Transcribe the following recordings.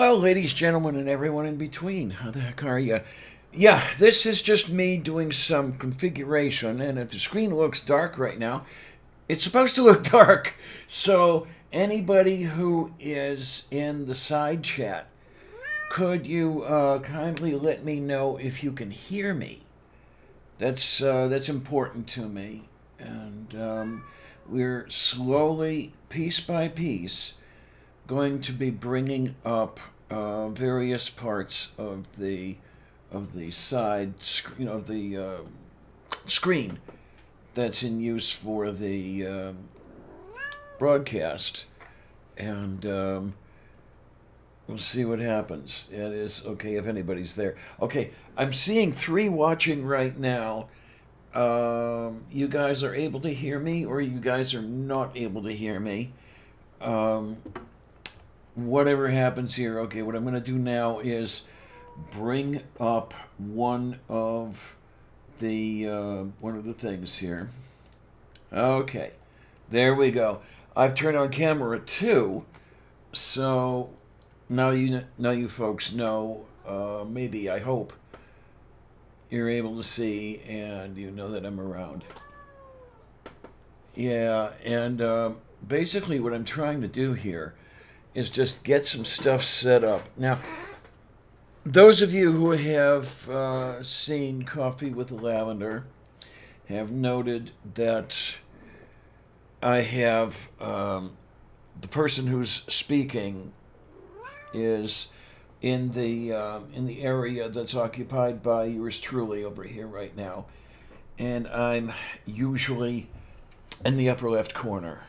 Hello, ladies, gentlemen, and everyone in between. How the heck are you? Yeah, this is just me doing some configuration, and if the screen looks dark right now, it's supposed to look dark. So, anybody who is in the side chat, could you kindly let me know if you can hear me? That's important to me, and we're slowly, piece by piece, going to be bringing up various parts of the side, of the screen that's in use for the broadcast, and we'll see what happens. It is okay if anybody's there. Okay, I'm seeing 3 watching right now. You guys are able to hear me, or you guys are not able to hear me. Um, Whatever happens here, okay, what I'm going to do now is bring up one of the things here. Okay, there we go. I've turned on camera 2, so now you folks know. Maybe, I hope you're able to see and you know that I'm around. Yeah, and basically what I'm trying to do here is just get some stuff set up. Now, those of you who have seen Coffee with Lavender have noted that I have the person who's speaking is in the area that's occupied by yours truly over here right now, and I'm usually in the upper left corner.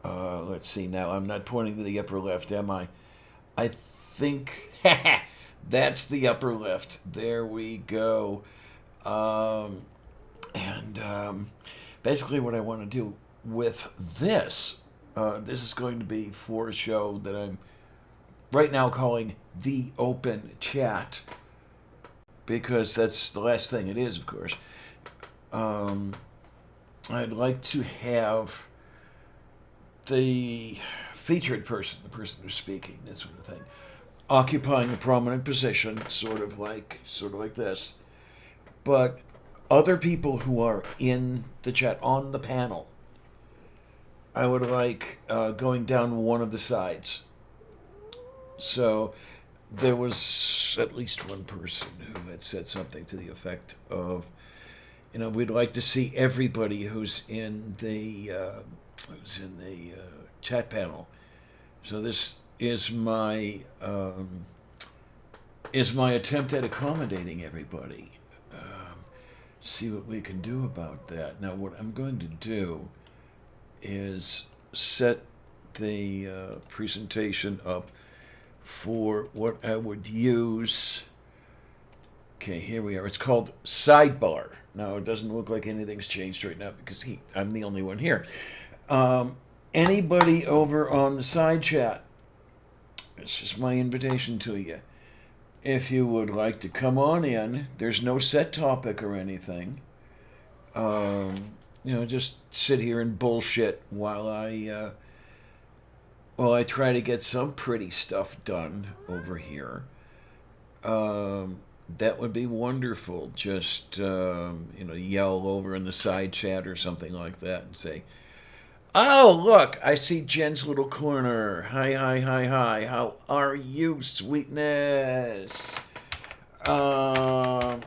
Let's see now. I'm not pointing to the upper left, am I? I think that's the upper left. There we go. And basically, what I want to do with this is going to be for a show that I'm right now calling the Open Chat, because that's the last thing it is, of course. Um, I'd like to have the featured person, the person who's speaking, that sort of thing, occupying a prominent position, sort of like this. But other people who are in the chat on the panel, I would like going down one of the sides. So there was at least one person who had said something to the effect of, we'd like to see everybody who's in the chat panel. So this is my attempt at accommodating everybody. See what we can do about that. Now, what I'm going to do is set the presentation up for what I would use. Okay, here we are. It's called Sidebar. Now, it doesn't look like anything's changed right now because I'm the only one here. Anybody over on the side chat, it's just my invitation to you. If you would like to come on in, there's no set topic or anything. Just sit here and bullshit while I try to get some pretty stuff done over here. That would be wonderful. Just yell over in the side chat or something like that and say, "Oh, look, I see Jen's little corner. Hi, hi, hi, hi. How are you, sweetness?" A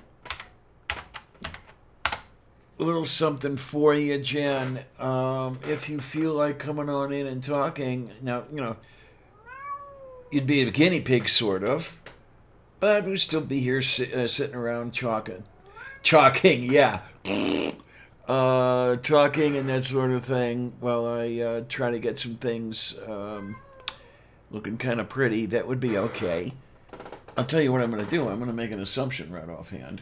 little something for you, Jen. If you feel like coming on in and talking, now, you'd be a guinea pig, sort of, but we'd still be here sitting around chalking, yeah. Talking and that sort of thing while I try to get some things looking kind of pretty. That would be okay. I'll tell you what I'm going to do. I'm going to make an assumption right offhand.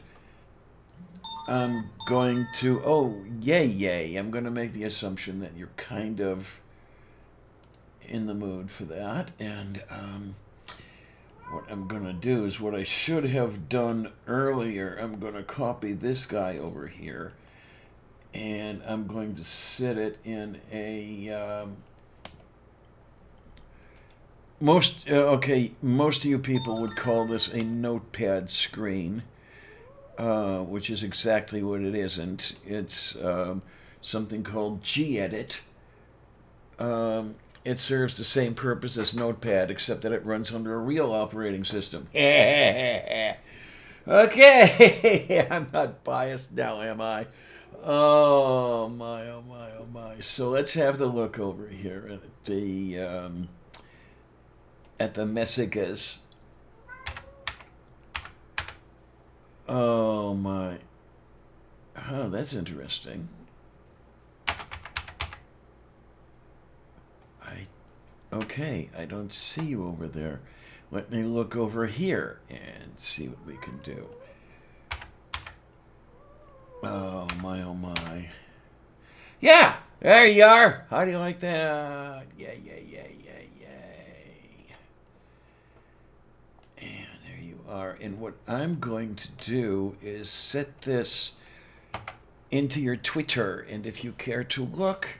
I'm going to, yay, I'm going to make the assumption that you're kind of in the mood for that. And what I'm going to do is what I should have done earlier. I'm going to copy this guy over here, and I'm going to sit it in most of you people would call this a notepad screen, which is exactly what it isn't. It's something called Gedit. It serves the same purpose as Notepad, except that it runs under a real operating system. Okay, I'm not biased now, am I? Oh my, oh my, oh my. So let's have the look over here at the messages. Oh my. Oh, that's interesting. I don't see you over there. Let me look over here and see what we can do. Oh my, oh my. Yeah, there you are. How do you like that? Yeah, yeah, yeah, yeah, yeah. And there you are. And what I'm going to do is set this into your Twitter. And if you care to look,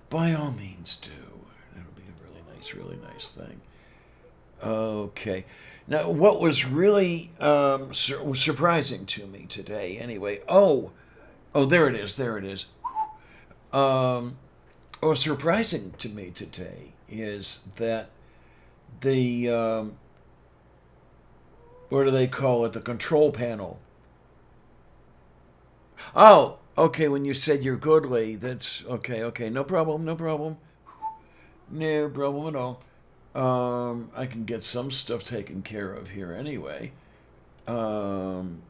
by all means do. That'll be a really nice thing. Okay. Now, what was really surprising to me today, anyway. Oh, there it is. There it is. What was surprising to me today is that the what do they call it? The control panel. Oh, okay. When you said you're goodly, that's okay. Okay, no problem. No problem. No problem at all. I can get some stuff taken care of here anyway. I'm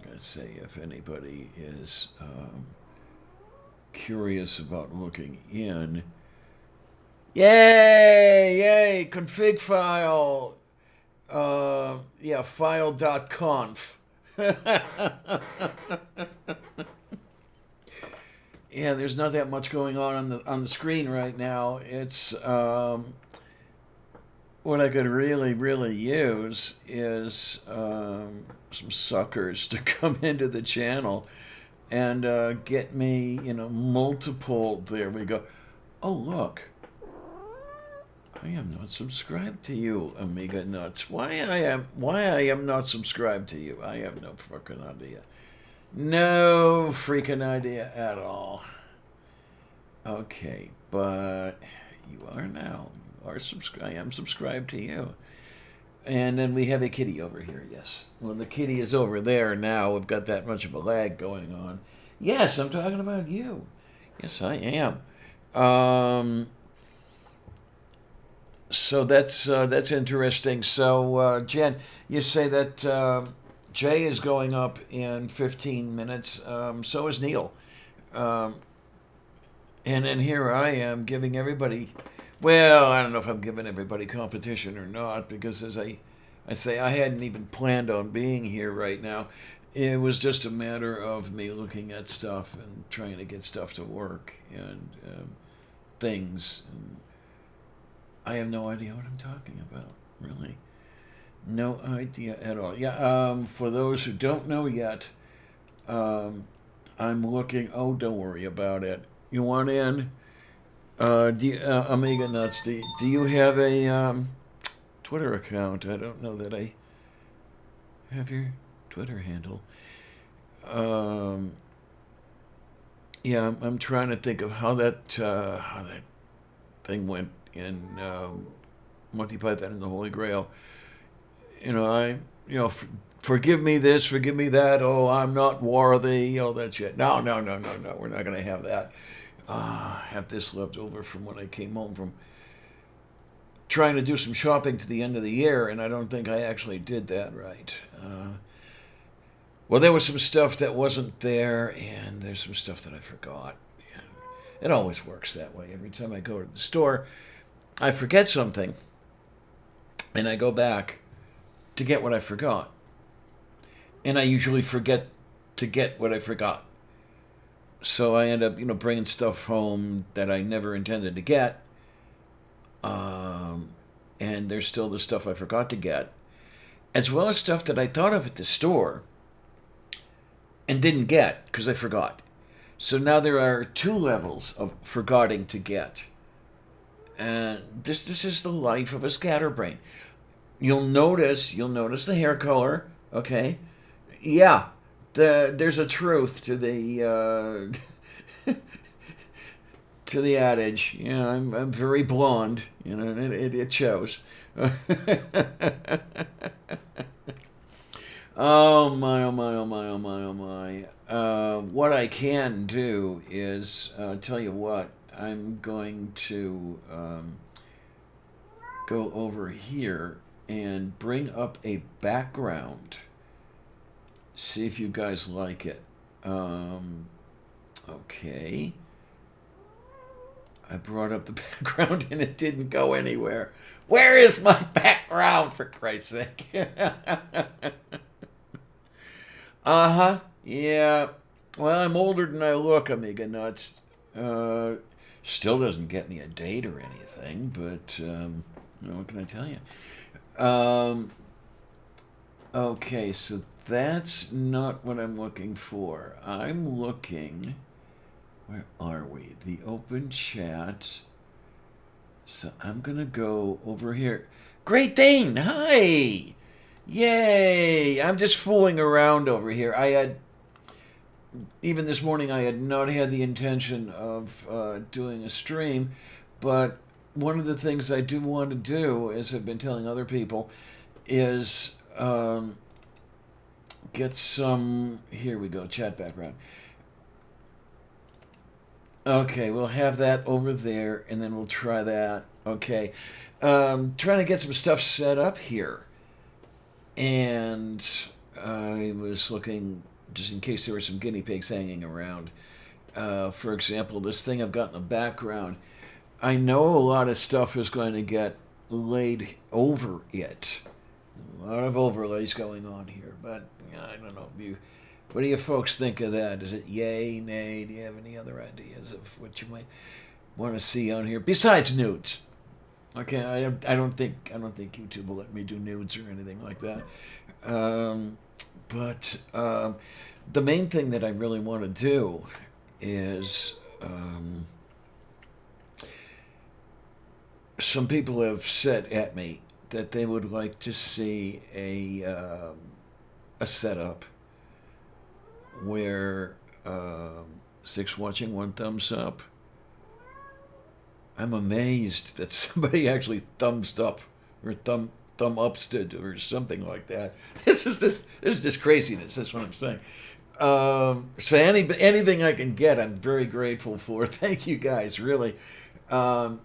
gonna say if anybody is curious about looking in. Yay! Yay! Config file. Yeah, file.conf. Yeah, there's not that much going on the screen right now. It's what I could really use is some suckers to come into the channel and get me, multiple. There we go. Oh, look. I am not subscribed to you, Amiga Nuts. Why I am not subscribed to you? I have no fucking idea. No freaking idea at all. Okay, but you are now. You are subscribed. I am subscribed to you. And then we have a kitty over here, yes. Well, the kitty is over there now. We've got that much of a lag going on. Yes, I'm talking about you. Yes, I am. So that's interesting. So, Jen, you say that Jay is going up in 15 minutes. So is Neil. And then here I am giving everybody. Well, I don't know if I'm giving everybody competition or not, because as I say, I hadn't even planned on being here right now. It was just a matter of me looking at stuff and trying to get stuff to work and things. And I have no idea what I'm talking about, really. No idea at all. Yeah, for those who don't know yet, I'm looking. Oh, don't worry about it. You want in? Amiga Nuts, do you have a Twitter account? I don't know that I have your Twitter handle. Yeah, I'm trying to think of how that thing went in Monty Python and the Holy Grail. Forgive me this, forgive me that. Oh, I'm not worthy. Oh, that shit. No. We're not going to have that. I have this left over from when I came home from trying to do some shopping to the end of the year, and I don't think I actually did that right. Well, there was some stuff that wasn't there, and there's some stuff that I forgot. And it always works that way. Every time I go to the store, I forget something, and I go back to get what I forgot. And I usually forget to get what I forgot. So I end up, bringing stuff home that I never intended to get. And there's still the stuff I forgot to get, as well as stuff that I thought of at the store and didn't get because I forgot. So now there are two levels of forgetting to get. And this is the life of a scatterbrain. You'll notice the hair color. Okay, yeah, there's a truth to the adage. I'm very blonde. And it shows. Oh my, oh my, oh my, oh my, oh my. What I can do is tell you what. I'm going to go over here and bring up a background. See if you guys like it. Okay. I brought up the background and it didn't go anywhere. Where is my background, for Christ's sake? Uh-huh. Yeah. Well, I'm older than I look, Amiga Nuts. Still doesn't get me a date or anything, but what can I tell you? Um, okay, so that's not what I'm looking for. I'm looking. Where are we? The open chat. So I'm gonna go over here. Great Dane, hi! Yay! I'm just fooling around over here. Even this morning, I had not had the intention of doing a stream, but one of the things I do want to do, as I've been telling other people, is get some. Here we go, chat background. Okay, we'll have that over there, and then we'll try that. Okay. Trying to get some stuff set up here. And I was looking, just in case there were some guinea pigs hanging around. For example, this thing I've got in the background, I know a lot of stuff is going to get laid over it. A lot of overlays going on here, but I don't know. What do you folks think of that? Is it yay, nay? Do you have any other ideas of what you might want to see on here besides nudes? Okay, I don't think YouTube will let me do nudes or anything like that. But the main thing that I really want to do is some people have said at me that they would like to see a setup where six watching, one thumbs up. I'm amazed that somebody actually thumbs up or thumb upsted or something like that. This is just craziness. That's what I'm saying. So anything I can get, I'm very grateful for. Thank you guys, really. But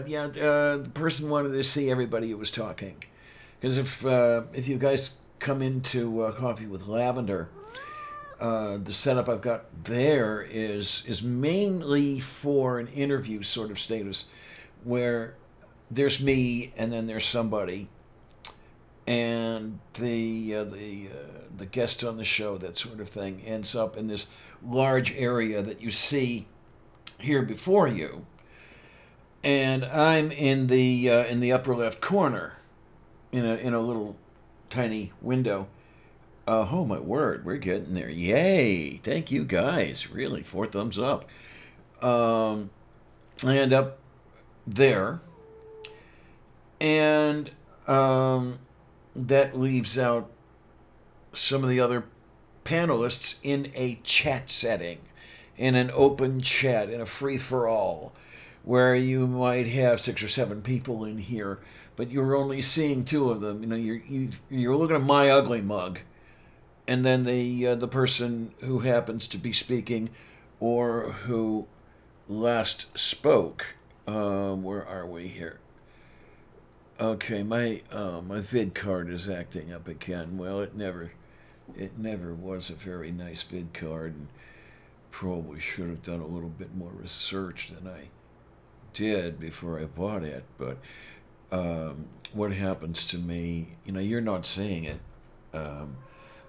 yeah, the person wanted to see everybody who was talking, because if you guys come into Coffee with Lavender, the setup I've got there is mainly for an interview sort of status, where there's me and then there's somebody, and the guest on the show, that sort of thing, ends up in this large area that you see here before you, and I'm in the upper left corner, in a little tiny window. Oh my word, we're getting there! Yay! Thank you guys. Really, 4 thumbs up. I end up there, and that leaves out some of the other panelists in a chat setting, in an open chat, in a free for all, where you might have 6 or 7 people in here, but you're only seeing 2 of them. You're looking at my ugly mug, and then the person who happens to be speaking, or who last spoke. Where are we here? Okay, my vid card is acting up again. Well, it never was a very nice vid card, and probably should have done a little bit more research than I did before I bought it. But what happens to me? You're not seeing it.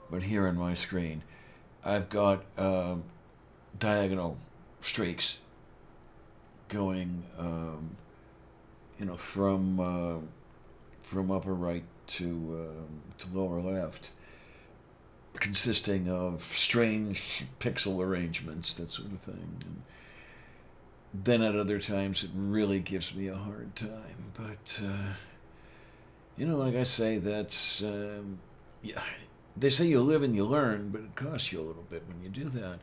But here on my screen, I've got diagonal streaks going, from upper right to lower left, consisting of strange pixel arrangements, that sort of thing. Then at other times it really gives me a hard time. But like I say, that's yeah. They say you live and you learn, but it costs you a little bit when you do that.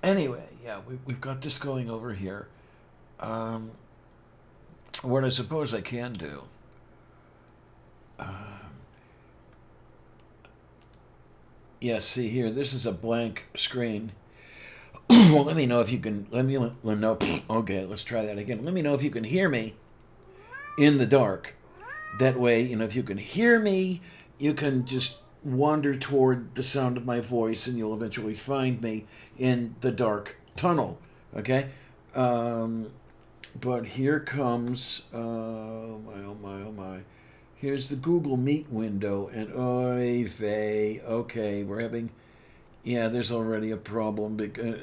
Anyway, yeah, we've got this going over here. Um, what I suppose I can do. Yeah, see here, this is a blank screen. Well, let me know if you can. Let me know. Okay, let's try that again. Let me know if you can hear me in the dark. That way, if you can hear me, you can just wander toward the sound of my voice, and you'll eventually find me in the dark tunnel. Okay. But here comes. Oh my! Oh my! Oh my! Here's the Google Meet window, and oy vey. Okay, we're having. Yeah, there's already a problem because,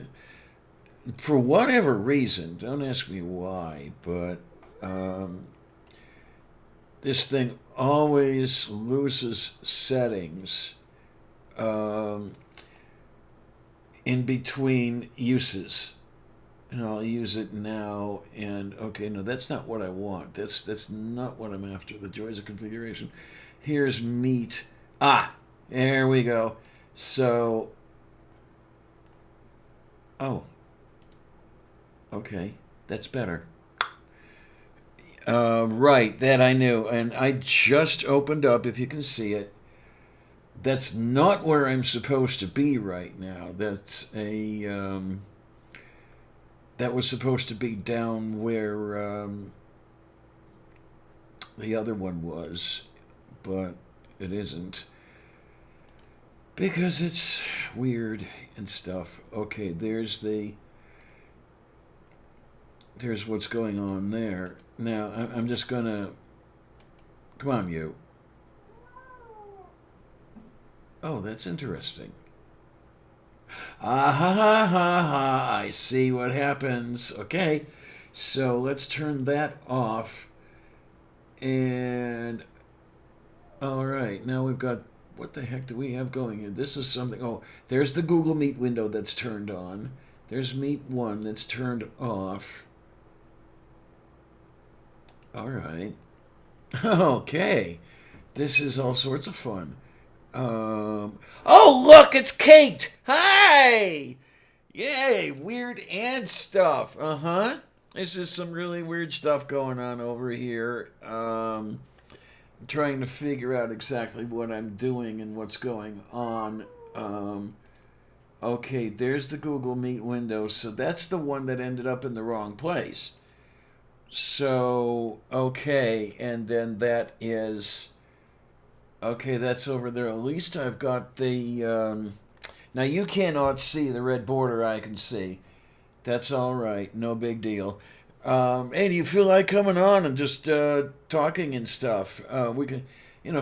for whatever reason, don't ask me why, but this thing always loses settings um, in between uses. And I'll use it now. And okay, no, that's not what I want. That's not what I'm after. The joys of configuration. Here's Meet. Ah, there we go. So, oh, okay, that's better. Right, that I knew. And I just opened up, if you can see it. That's not where I'm supposed to be right now. That was supposed to be down where the other one was, but it isn't. Because it's weird and stuff. Okay, there's what's going on there. Now, I'm just gonna. Come on, you. Oh, that's interesting. Ah ha ha ha ha. I see what happens. Okay, so let's turn that off. And. Alright, now we've got. What the heck do we have going here? This is something. Oh, there's the Google Meet window that's turned on. There's Meet 1 that's turned off. Alright. Okay. This is all sorts of fun. Oh, look, it's Kate! Hi! Yay, weird ant stuff. Uh huh. This is some really weird stuff going on over here. Trying to figure out exactly what I'm doing and what's going on. Okay, there's the Google Meet window. So that's the one that ended up in the wrong place. So, okay, and then that is. Okay, that's over there. At least I've got the. Now you cannot see the red border. I can see. That's all right. No big deal. Hey, do you feel like coming on and just talking and stuff? We can,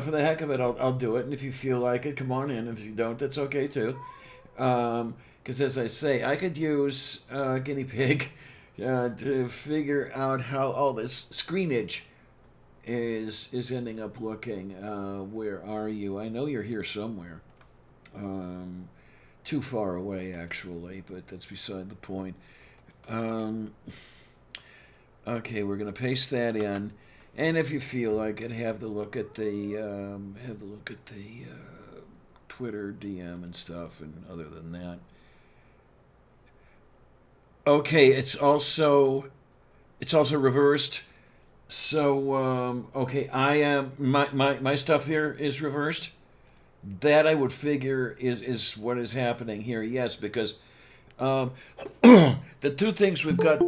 for the heck of it, I'll do it. And if you feel like it, come on in. If you don't, that's okay too. Because as I say, I could use guinea pig to figure out how all this screenage is ending up looking. Where are you? I know you're here somewhere. Um, Too far away, actually, but that's beside the point. Um, okay, we're gonna paste that in, and if you feel like it, have the look at the Twitter DM and stuff. And other than that, okay, it's also reversed. So okay, I am my stuff here is reversed. That I would figure is what is happening here. Yes, because um, the two things we've got.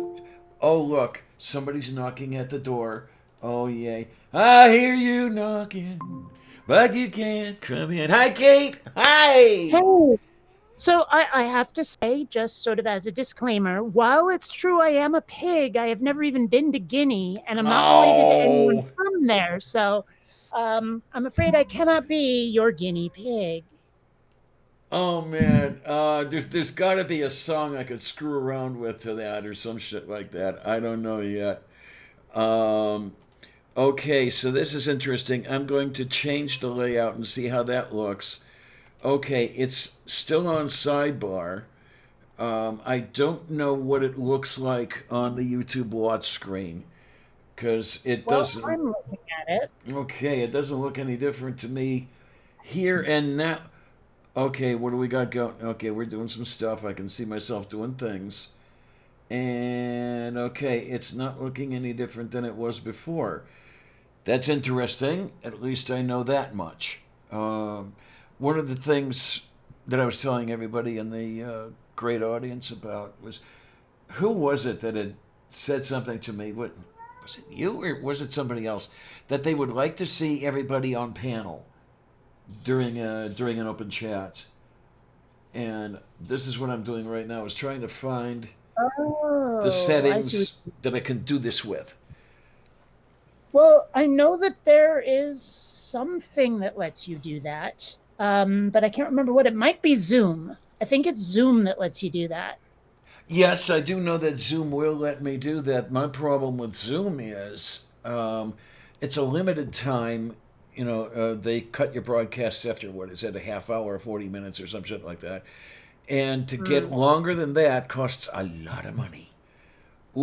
Oh look, somebody's knocking at the door. Oh yay! I hear you knocking, but you can't come in. Hi, Kate. Hi. Hey, so I have to say, just sort of as a disclaimer, while it's true I am a pig, I have never even been to Guinea, and I'm not related to anyone Oh. from there. So I'm afraid I cannot be your guinea pig. Oh man, there's got to be a song I could screw around with to that or some shit like that. I don't know yet. Um, okay, so this is interesting. I'm going to change the layout and see how that looks. Okay, it's still on sidebar. I don't know what it looks like on the YouTube watch screen because it Well, doesn't. I'm looking at it. Okay, it doesn't look any different to me here and now. Okay, what do we got going? Okay, we're doing some stuff. I can see myself doing things. And okay, it's not looking any different than it was before. That's interesting. At least I know that much. One of the things that I was telling everybody in the great audience about was who was it that had said something to me? What was it? You or was it somebody else that they would like to see everybody on panel during an open chat? And this is what I'm doing right now: is trying to find the Oh, I see. settings that I can do this with. Well, I know that there is something that lets you do that, but I can't remember what it might be. Zoom. I think it's Zoom that lets you do that. Yes, I do know that Zoom will let me do that. My problem with Zoom is it's a limited time. They cut your broadcasts after what is it, a half hour, 40 minutes, or some shit like that. And to get Mm. longer than that costs a lot of money.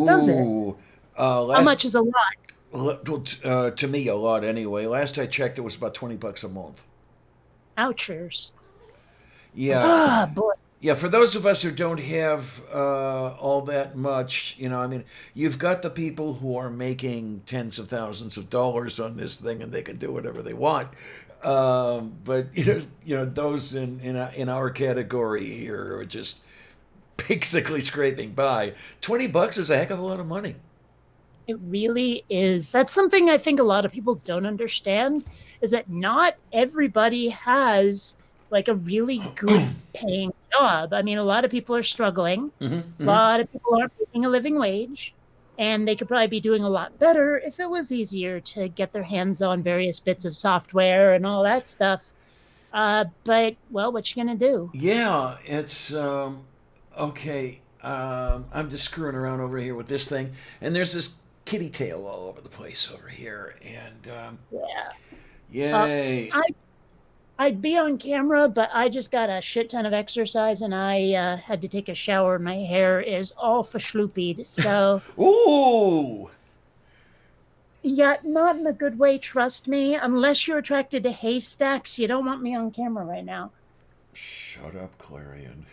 Does it? Ooh, How last much is a lot? to me a lot anyway. Last I checked, it was about $20 a month. Ouchers. Yeah, Ah, boy. yeah, for those of us who don't have all that much, I mean, you've got the people who are making tens of thousands of dollars on this thing, and they can do whatever they want. But those in our category here are just basically scraping by. $20 is a heck of a lot of money. It really is. That's something I think a lot of people don't understand is that not everybody has like a really good paying job. I mean, a lot of people are struggling. Hmm. A Hmm. lot of people aren't making a living wage, and they could probably be doing a lot better if it was easier to get their hands on various bits of software and all that stuff. But well, what you gonna do? Yeah, it's okay. I'm just screwing around over here with this thing, and there's this kitty tail all over the place over here, and Yeah. Uh, yay. I I'd be on camera, but I just got a shit ton of exercise and I had to take a shower. My hair is all verschloopied. So, Ooh! yeah, not in a good way, trust me. Unless you're attracted to haystacks, you don't want me on camera right now. Shut up, Clarion.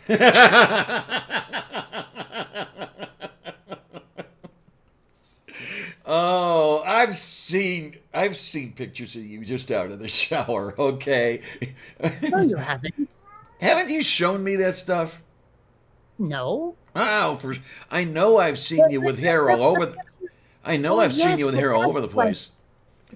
Oh, I've seen pictures of you just out of the shower, okay? No, you haven't. Haven't you shown me that stuff? No. Oh, I know I've seen you with hair all over I know Oh, I've seen you yes, with but hair all over the place.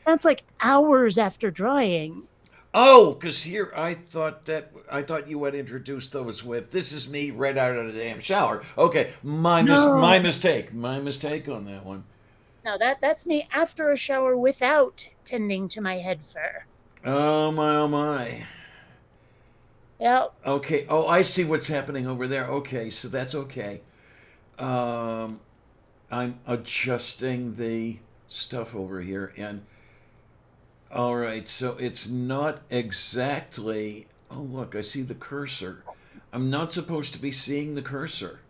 that's like hours after drying. Oh, because here I thought you had introduced those with this is me right out of the damn shower. Okay, No, my mistake on that one. no, that's me after a shower without tending to my head fur. Oh my, oh my. Yeah. Okay. Oh, I see what's happening over there. Okay, so that's okay. Um, I'm adjusting the stuff over here, and all right, so it's not exactly. Oh, look, I see the cursor. I'm not supposed to be seeing the cursor.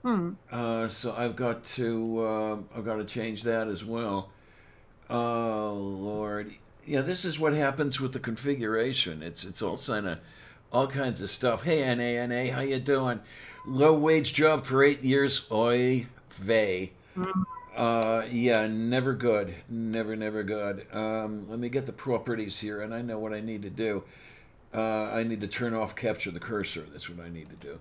Hmm. So I've got to change that as well. Oh Lord, yeah, this is what happens with the configuration. It's all kinds of stuff. Hey, NA, how you doing? Low wage job for 8 years. Oy vey. Yeah, never good. Never good. Let me get the properties here, and I know what I need to do. I need to turn off capture the cursor. That's what I need to do.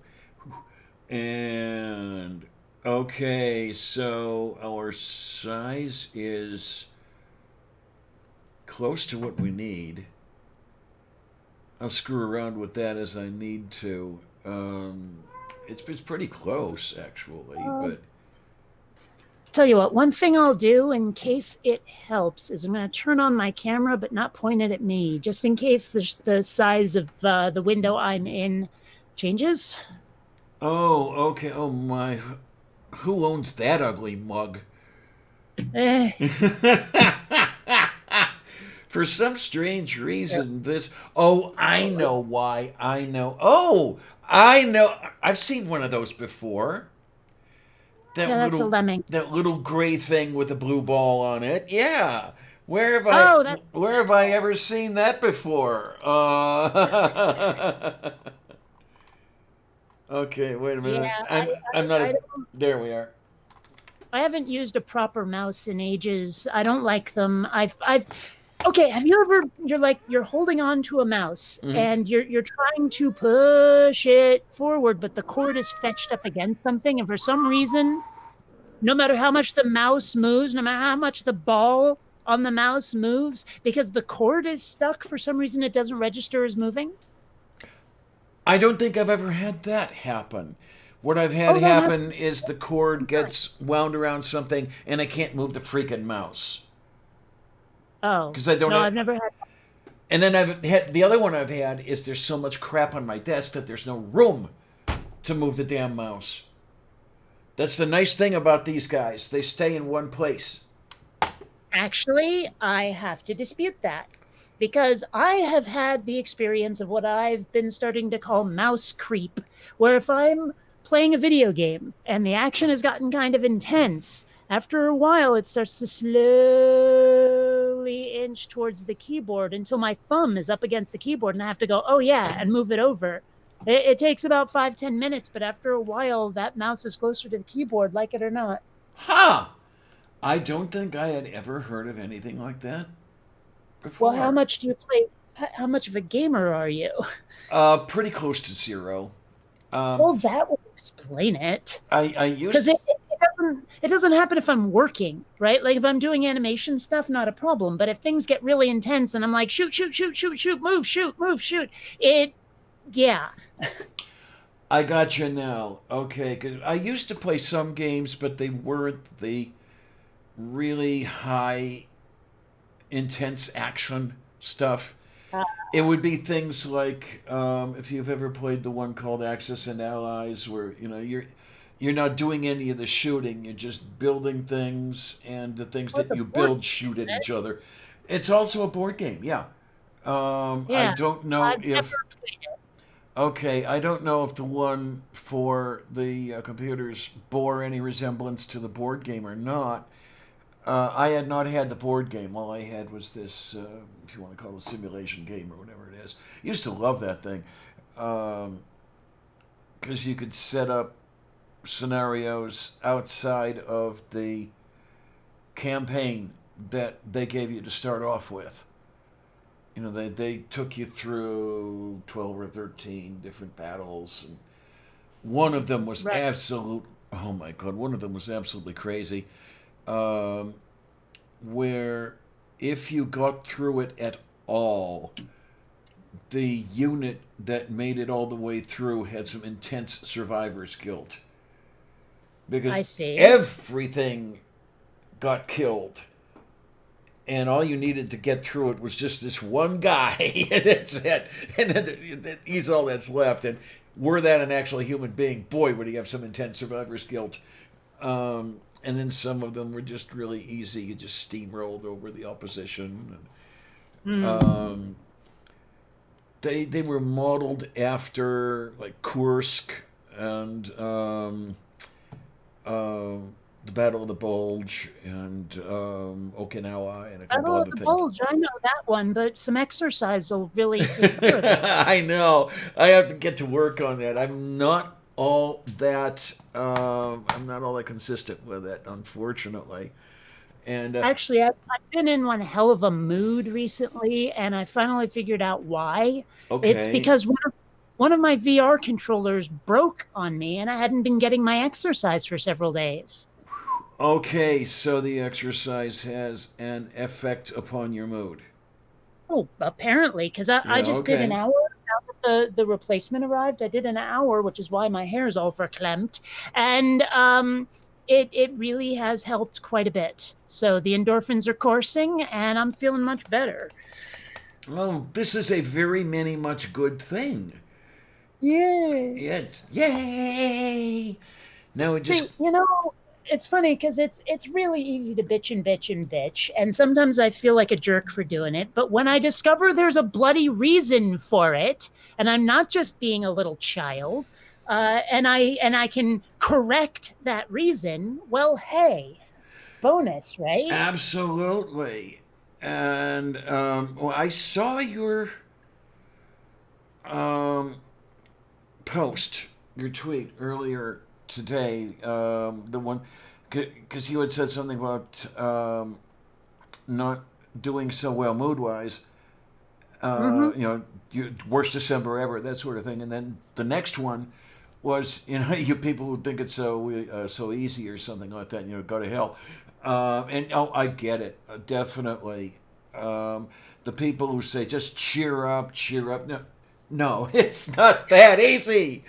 And okay, so our size is close to what we need. I'll screw around with that as I need to. It's pretty close actually, Uh, but Tell you what, one thing I'll do in case it helps is I'm going to turn on my camera, but not point it at me, just in case the size of the window I'm in changes. oh, okay. Oh my, who owns that ugly mug? Eh, For some strange reason, this. Oh, I know why. I know. Oh, I know. I've seen one of those before. Yeah, That that's a little lemming. that little gray thing with a blue ball on it. Yeah. Where have I Oh, that's where have I ever seen that before? Okay, wait a yeah. minute. I'm not I a there we are. I haven't used a proper mouse in ages. I don't like them. I've okay, have you ever you're holding on to a mouse Mhm. and you're trying to push it forward, but the cord is fetched up against something, and for some reason, no matter how much the mouse moves, no matter how much the ball on the mouse moves, because the cord is stuck, for some reason it doesn't register as moving. I don't think I've ever had that happen. What I've had Oh, that happen happens is the cord sometimes. gets wound around something and I can't move the freaking mouse Oh, because I don't no, have. I've never had. And then I've had the other one I've had is there's so much crap on my desk that there's no room to move the damn mouse. That's the nice thing about these guys. They stay in one place. Actually, I have to dispute that because I have had the experience of what I've been starting to call mouse creep, where if I'm playing a video game and the action has gotten kind of intense, after a while it starts to slowly inch towards the keyboard until my thumb is up against the keyboard and I have to go, oh yeah, and move it over. It takes about 5-10 minutes, but after a while, that mouse is closer to the keyboard, like it or not. Ha! Huh. I don't think I had ever heard of anything like that Well, how before. much do you play? How much of a gamer are you? Pretty close to zero. Um, Well, that would explain it. I Because used it doesn't happen if I'm working, right? Like if I'm doing animation stuff, not a problem. But if things get really intense and I'm like, shoot, shoot, shoot, shoot, shoot, move, shoot, it, yeah. I got you now. Okay, 'cause I used to play some games, but they weren't the really high, intense action stuff. Uh, It would be things like if you've ever played the one called Axis and Allies, where you're not doing any of the shooting. You're just building things, and the things well, it's that a you board build game, shoot isn't at it? each other. It's also a board game. Yeah. I Yeah, don't know I've never if played it. Okay, I don't know if the one for the computers bore any resemblance to the board game or not. I had not had the board game. All I had was this, if you want to call it a simulation game or whatever it is. Used to love that thing because you could set up scenarios outside of the campaign that they gave you to start off with. They took you through 12 or 13 different battles, and one of them was Right. absolute. Oh my god, one of them was absolutely crazy. Um, where if you got through it at all, the unit that made it all the way through had some intense survivor's guilt because I see. everything got killed and all you needed to get through it was just this one guy, and that's it. And then he's all that's left. And were that an actual human being, boy, would he have some intense survivor's guilt. And then some of them were just really easy. You just steamrolled over the opposition. Hmm. Um, they were modeled after like Kursk and uh, the Battle of the Bulge and Okinawa and a couple Battle of other the things. Bulge, I know that one, but some exercise will really take care of that. I know. I have to get to work on that. I'm not all that consistent with it, unfortunately. And Actually, I've been in one hell of a mood recently, and I finally figured out why. It's okay, because one of my VR controllers broke on me, and I hadn't been getting my exercise for several days. okay. So the exercise has an effect upon your mood. Oh, apparently, because I Yeah. just did an Okay. hour. Now that the replacement arrived, I did an hour, which is why my hair is all verklempt, and it really has helped quite a bit. So the endorphins are coursing, and I'm feeling much better. Well, this is a very many much good thing. Yes. It's yay. Now it See, just. you know, it's funny because it's really easy to bitch and bitch and bitch, and sometimes I feel like a jerk for doing it. But when I discover there's a bloody reason for it, and I'm not just being a little child, and I can correct that reason, well, hey, bonus, right? Absolutely. And well, I saw your um, post, your tweet earlier today. The one, because you had said something about not doing so well mood wise. Mm-hmm. You know, worst December ever, that sort of thing. And then the next one was, you know, you people who think it's so easy or something like that, you know, go to hell. And oh, I get it, definitely. Um, the people who say just cheer up, cheer up. No, no, it's not that easy.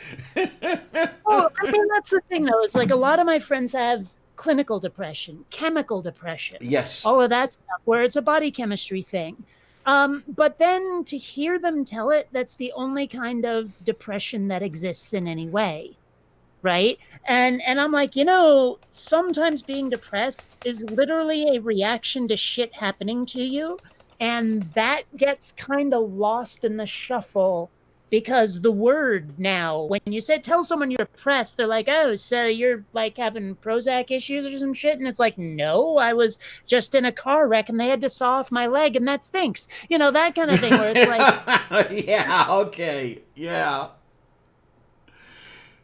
Well, I mean, that's the thing, though. Is like a lot of my friends have clinical depression, chemical depression, Yes. all of that stuff, where it's a body chemistry thing. But then to hear them tell it, that's the only kind of depression that exists in any way, right? And I'm like, sometimes being depressed is literally a reaction to shit happening to you, and that gets kind of lost in the shuffle because the word now, when you said tell someone you're depressed, they're like, oh, so you're like having Prozac issues or some shit, and it's like, no, I was just in a car wreck and they had to saw off my leg and that stinks, that kind of thing, where it's like, Yeah. Okay. Yeah.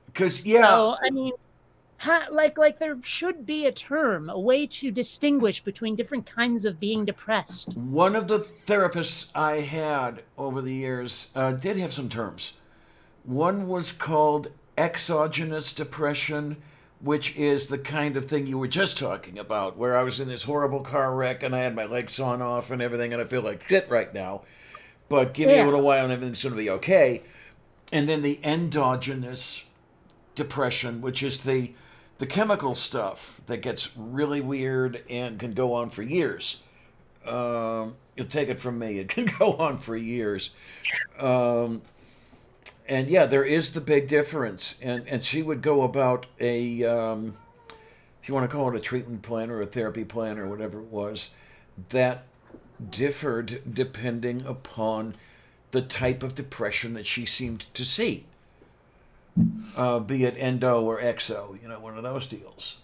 Because yeah, so I mean, like there should be a term, a way to distinguish between different kinds of being depressed. one of the therapists I had over the years did have some terms. One was called exogenous depression, which is the kind of thing you were just talking about, where I was in this horrible car wreck and I had my leg sawn off and everything, and I feel like shit right now. But give me a Yeah. little while and everything's going to be okay. And then the endogenous depression, which is the chemical stuff that gets really weird and can go on for years. You'll take it from me; it can go on for years. Um, and yeah, there is the big difference. And she would go about if you want to call it a treatment plan or a therapy plan or whatever it was, that differed depending upon the type of depression that she seemed to see, be it endo or exo, one of those deals.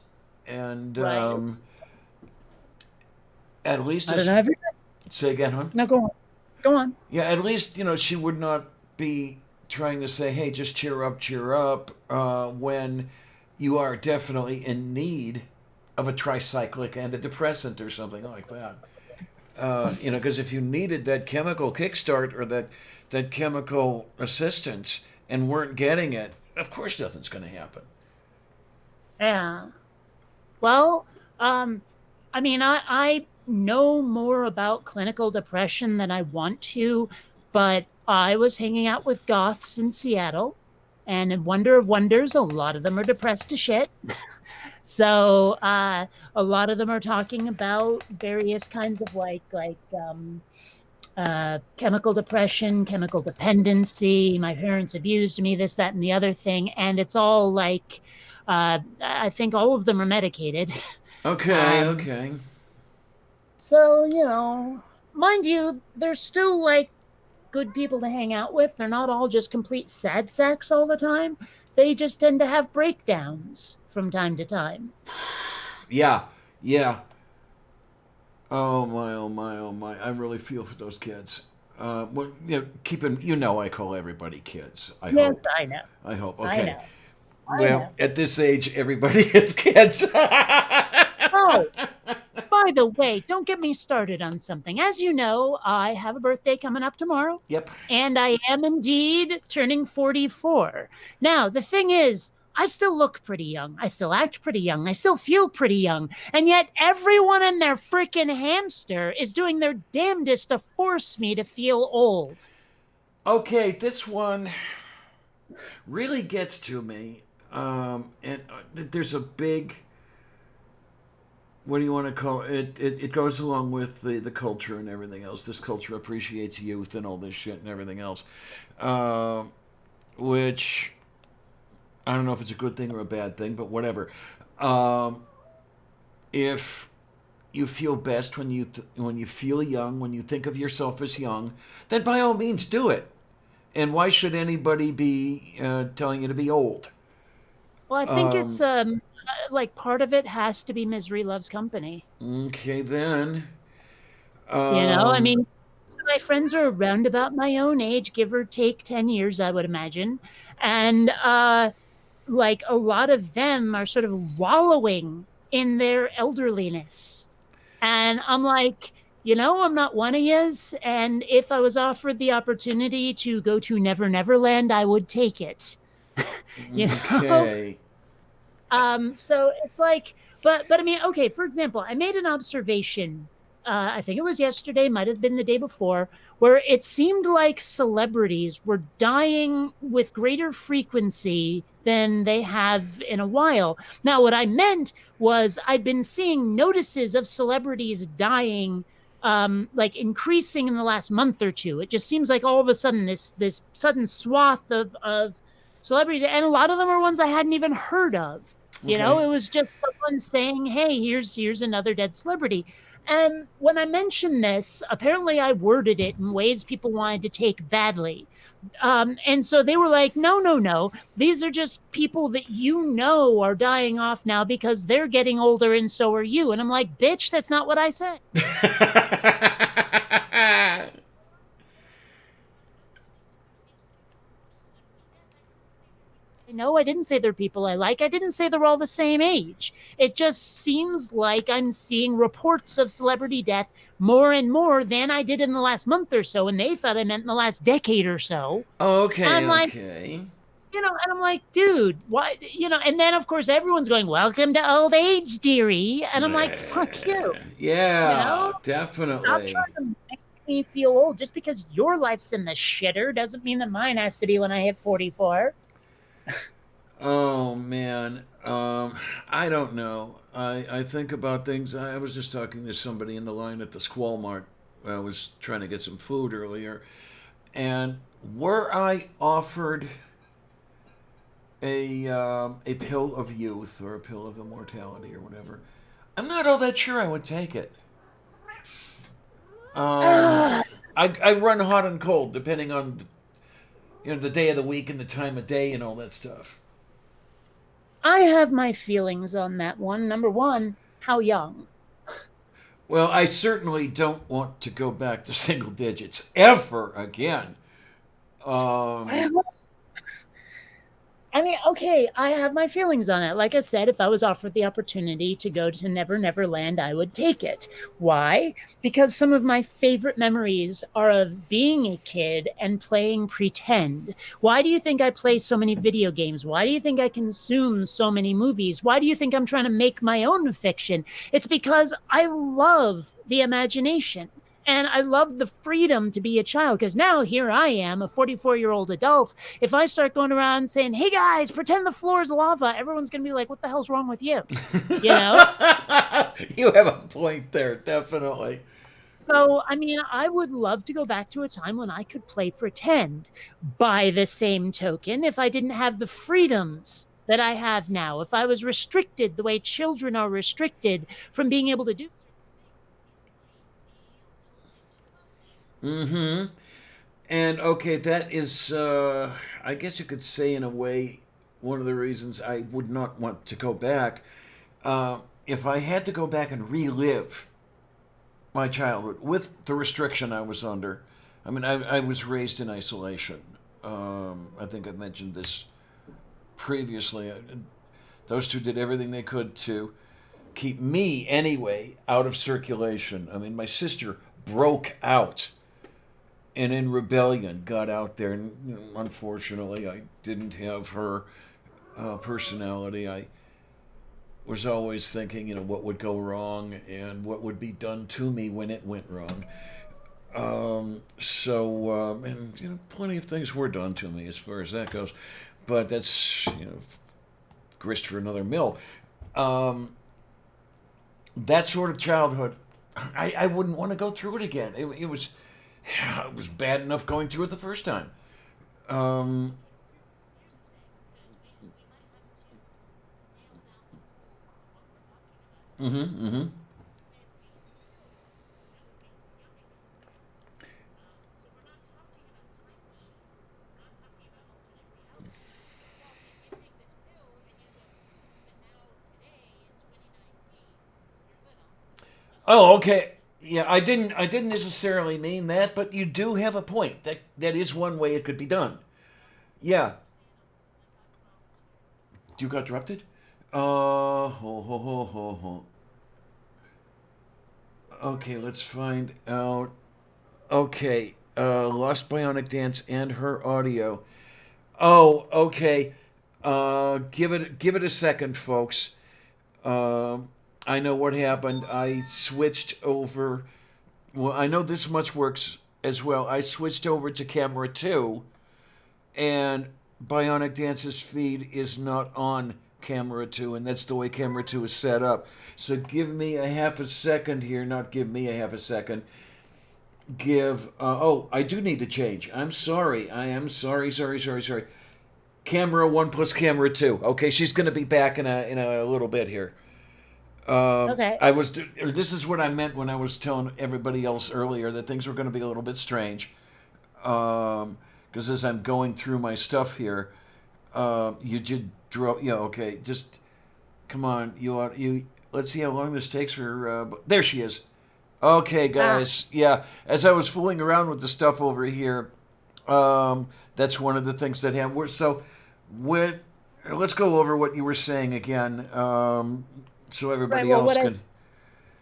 And Right. at least I don't as know. Every say again, hon. No, go on. Go on. Yeah, at least she would not be trying to say, "Hey, just cheer up," when you are definitely in need of a tricyclic and a depressant or something like that. Because if you needed that chemical kickstart or that chemical assistance and weren't getting it, of course nothing's going to happen. Yeah. Well, I mean, I know more about clinical depression than I want to, but I was hanging out with goths in Seattle, and in wonder of wonders, a lot of them are depressed to shit. So a lot of them are talking about various kinds of chemical depression, chemical dependency. My parents abused me, this, that, and the other thing, and it's all like I think all of them are medicated. Okay, Um, okay. so mind you, they're still like good people to hang out with. They're not all just complete sad sacks all the time. They just tend to have breakdowns from time to time. Yeah, yeah. Oh my, oh my, oh my. I really feel for those kids. Well, I call everybody kids. I Yes, hope. I know. I hope. I Okay. know. I Well, know. at this age, everybody is kids. Oh, by the way, don't get me started on something. As you know, I have a birthday coming up tomorrow, Yep. and I am indeed turning 44. Now, the thing is, I still look pretty young. I still act pretty young. I still feel pretty young. And yet, everyone and their freaking hamster is doing their damnedest to force me to feel old. Okay, this one really gets to me. And there's a big, what do you want to call it? It goes along with the culture and everything else. This culture appreciates youth and all this shit and everything else. Which I don't know if it's a good thing or a bad thing, but whatever. if you feel best when you feel young, when you think of yourself as young, then by all means do it. And why should anybody be telling you to be old? Well, I think it's Um, like part of it has to be misery loves company. okay, then. You know, I Um, mean, so my friends are around about my own age, give or take 10 years, I would imagine. And like a lot of them are sort of wallowing in their elderliness. And I'm like, you know, I'm not one of yous. And if I was offered the opportunity to go to Never Never Land, I would take it. You know? okay. So it's like, but I mean, okay, for example, I made an observation. I think it was yesterday, might have been the day before, where it seemed like celebrities were dying with greater frequency than they have in a while. Now, what I meant was I'd been seeing notices of celebrities dying like increasing in the last month or two. It just seems like all of a sudden this sudden swath of celebrities, and a lot of them are ones I hadn't even heard of. You know, Okay. it was just someone saying, "Hey, here's another dead celebrity." And when I mentioned this, apparently I worded it in ways people wanted to take badly. And so they were like, "No, no, no. These are just people that you know are dying off now because they're getting older and so are you." And I'm like, "Bitch, that's not what I said." No, I didn't say they're people I like. I didn't say they're all the same age. It just seems like I'm seeing reports of celebrity death more and more than I did in the last month or so. And they thought I meant in the last decade or so. And Okay, I'm like, okay. you know, and I'm like, dude, what, you know, and then of course everyone's going, welcome to old age, dearie. And I'm like, fuck you, you know, Yeah, stop definitely. trying to make me feel old. Just because your life's in the shitter doesn't mean that mine has to be when I hit 44. Oh man, I don't know. I think about things. I was just talking to somebody in the line at the Squall Mart. I was trying to get some food earlier, and were I offered a pill of youth or a pill of immortality or whatever, I'm not all that sure I would take it. Um, Ah, I run hot and cold depending on the day of the week and the time of day and all that stuff. I have my feelings on that one. Number one, how young? Well, I certainly don't want to go back to single digits ever again. Um, Well, I mean, okay, I have my feelings on it. Like I said, if I was offered the opportunity to go to Never Never Land, I would take it. Why? Because some of my favorite memories are of being a kid and playing pretend. Why do you think I play so many video games? Why do you think I consume so many movies? Why do you think I'm trying to make my own fiction? It's because I love the imagination. And I love the freedom to be a child because now here I am, a 44-year-old adult. If I start going around saying, hey guys, pretend the floor is lava, everyone's going to be like, what the hell's wrong with you? You know? you have a point there, definitely. So, I mean, I would love to go back to a time when I could play pretend. By the same token, if I didn't have the freedoms that I have now, if I was restricted the way children are restricted from being able to do. Mm-hmm. And okay, that is, I guess you could say, in a way, one of the reasons I would not want to go back. If I had to go back and relive my childhood with the restriction I was under, I mean, I was raised in isolation. I think I've mentioned this previously. Those two did everything they could to keep me, anyway, out of circulation. I mean, my sister broke out and in rebellion got out there. And unfortunately, I didn't have her personality. I was always thinking, what would go wrong and what would be done to me when it went wrong. And plenty of things were done to me as far as that goes, but that's grist for another mill. Um, that sort of childhood, I wouldn't want to go through it again. It was bad enough going through it the first time. Um, Mm-hmm. Mm-hmm. Oh, okay. Yeah, I didn't necessarily mean that, but you do have a point. That is one way it could be done. Yeah. You got interrupted? Ho, ho, ho, ho, ho. Okay, let's find out. Okay, Lost Bionic Dance and her audio. Oh, okay. Give it a second, folks. I know what happened. I switched over. Well, I know this much works as well. I switched over to camera two, and Bionic Dance's feed is not on camera two, and that's the way camera two is set up. So give me a half a second here. Not give me a half a second. Give. Oh, I do need to change. I'm sorry. I am sorry. Sorry. Sorry. Sorry. Camera one plus camera two. Okay, she's going to be back in a little bit here. Okay. I was. This is what I meant when I was telling everybody else earlier that things were going to be a little bit strange. Because as I'm going through my stuff here, you did draw. Yeah. Okay. Just come on. You are you. Let's see how long this takes for. There she is. Okay, Ah, guys. Yeah. As I was fooling around with the stuff over here, that's one of the things that happened. So, what? Let's go over what you were saying again, so right. everybody else can.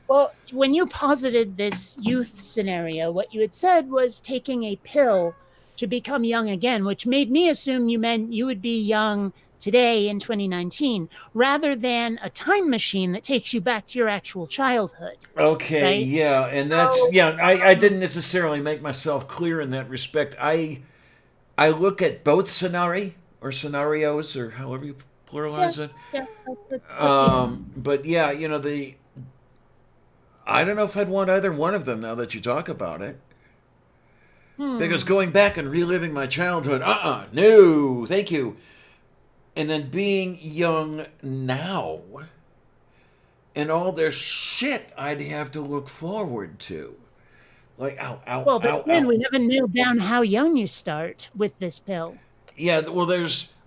Well, when you posited this youth scenario, what you had said was taking a pill to become young again, which made me assume you meant you would be young today in 2019 rather than a time machine that takes you back to your actual childhood, Okay, right? yeah, and that's So, yeah. I didn't necessarily make myself clear in that respect. I look at both scenarios or however you yeah, pluralize it. yeah, that's what it is. But yeah, the I don't know if I'd want either one of them now that you talk about it. Because Hmm. going back and reliving my childhood, no, thank you. And then being young now and all the shit I'd have to look forward to. Like, ow, ow, Well, but ow, again, ow. we haven't nailed down how young you start with this pill. Yeah, well,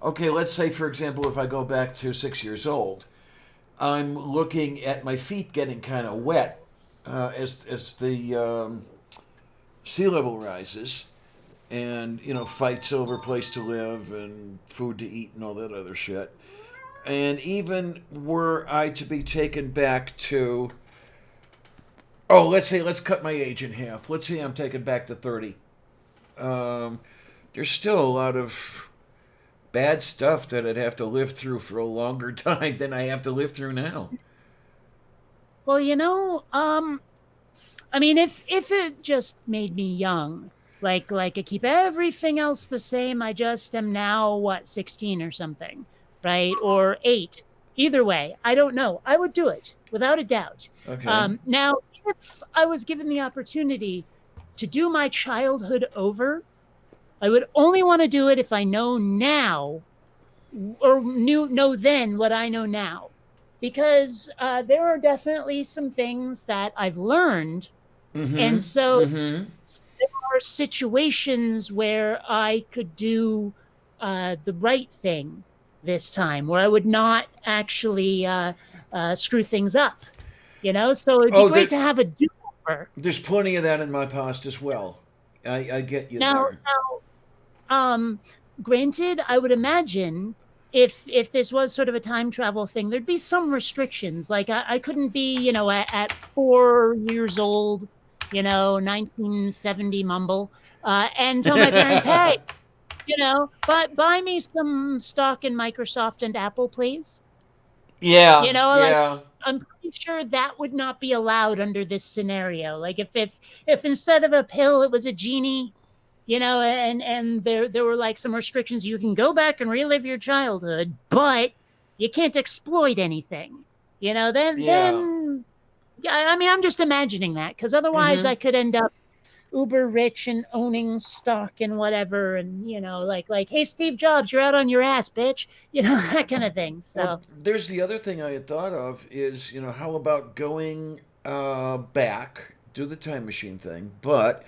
okay, let's say, for example, if I go back to 6 years old, I'm looking at my feet getting kind of wet as the sea level rises and, fights over place to live and food to eat and all that other shit. And even were I to be taken back to, oh, let's cut my age in half. Let's say I'm taken back to 30. Um, there's still a lot of bad stuff that I'd have to live through for a longer time than I have to live through now. Well, I mean, if it just made me young, like I keep everything else the same, I just am now what 16 or something, right? Or 8. Either way, I don't know. I would do it without a doubt. Okay. Now, if I was given the opportunity to do my childhood over, I would only want to do it if I know now or knew know then what I know now, because there are definitely some things that I've learned, and Mm-hmm. so Mm-hmm. there are situations where I could do the right thing this time, where I would not actually screw things up. So it'd be Oh, great to have a do over. there's plenty of that in my past as well. I get you Now, there. Um, granted, I would imagine if this was sort of a time travel thing, there'd be some restrictions. Like I couldn't be, at 4 years old, 1970 mumble, and tell my parents, hey, but buy me some stock in Microsoft and Apple, please. Yeah, Like yeah, I'm pretty sure that would not be allowed under this scenario. Like if instead of a pill, it was a genie, and there were like some restrictions. You can go back and relive your childhood, but you can't exploit anything. Then yeah. yeah, I mean, I'm just imagining that because otherwise Mm-hmm. I could end up uber rich and owning stock and whatever, and like, hey, Steve Jobs, you're out on your ass, bitch, that kind of thing. Well, So there's the other thing I had thought of is, how about going back, do the time machine thing, but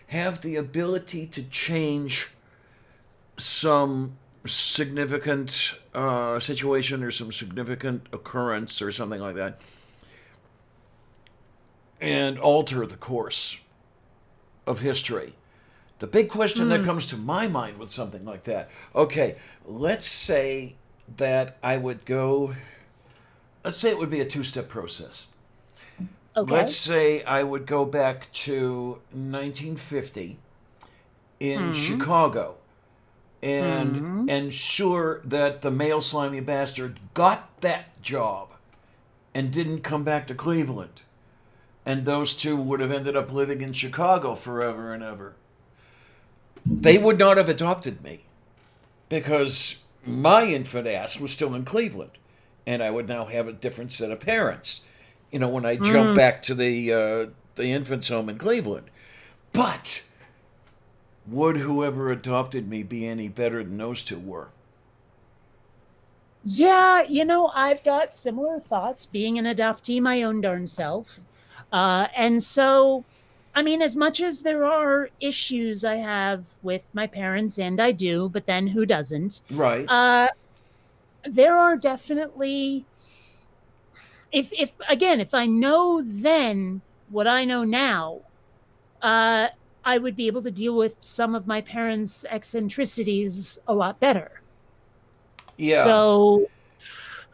have the ability to change some significant situation or some significant occurrence or something like that and alter the course of history. The big question that mm, comes to my mind with something like that, okay, let's say that I would go, let's say it would be a two-step process. Let's okay. say I would go back to 1950 in mm, Chicago and mm. ensure that the male slimy bastard got that job and didn't come back to Cleveland. And those two would have ended up living in Chicago forever and ever. They would not have adopted me because my infant ass was still in Cleveland. And I would now have a different set of parents, when I jump mm. back to the infant's home in Cleveland. But would whoever adopted me be any better than those two were? Yeah, I've got similar thoughts being an adoptee my own darn self. And so, I mean, as much as there are issues I have with my parents, and I do, but then who doesn't? Right. Uh, there are definitely, if again, if I know then what I know now, uh, I would be able to deal with some of my parents' eccentricities a lot better. Yeah. So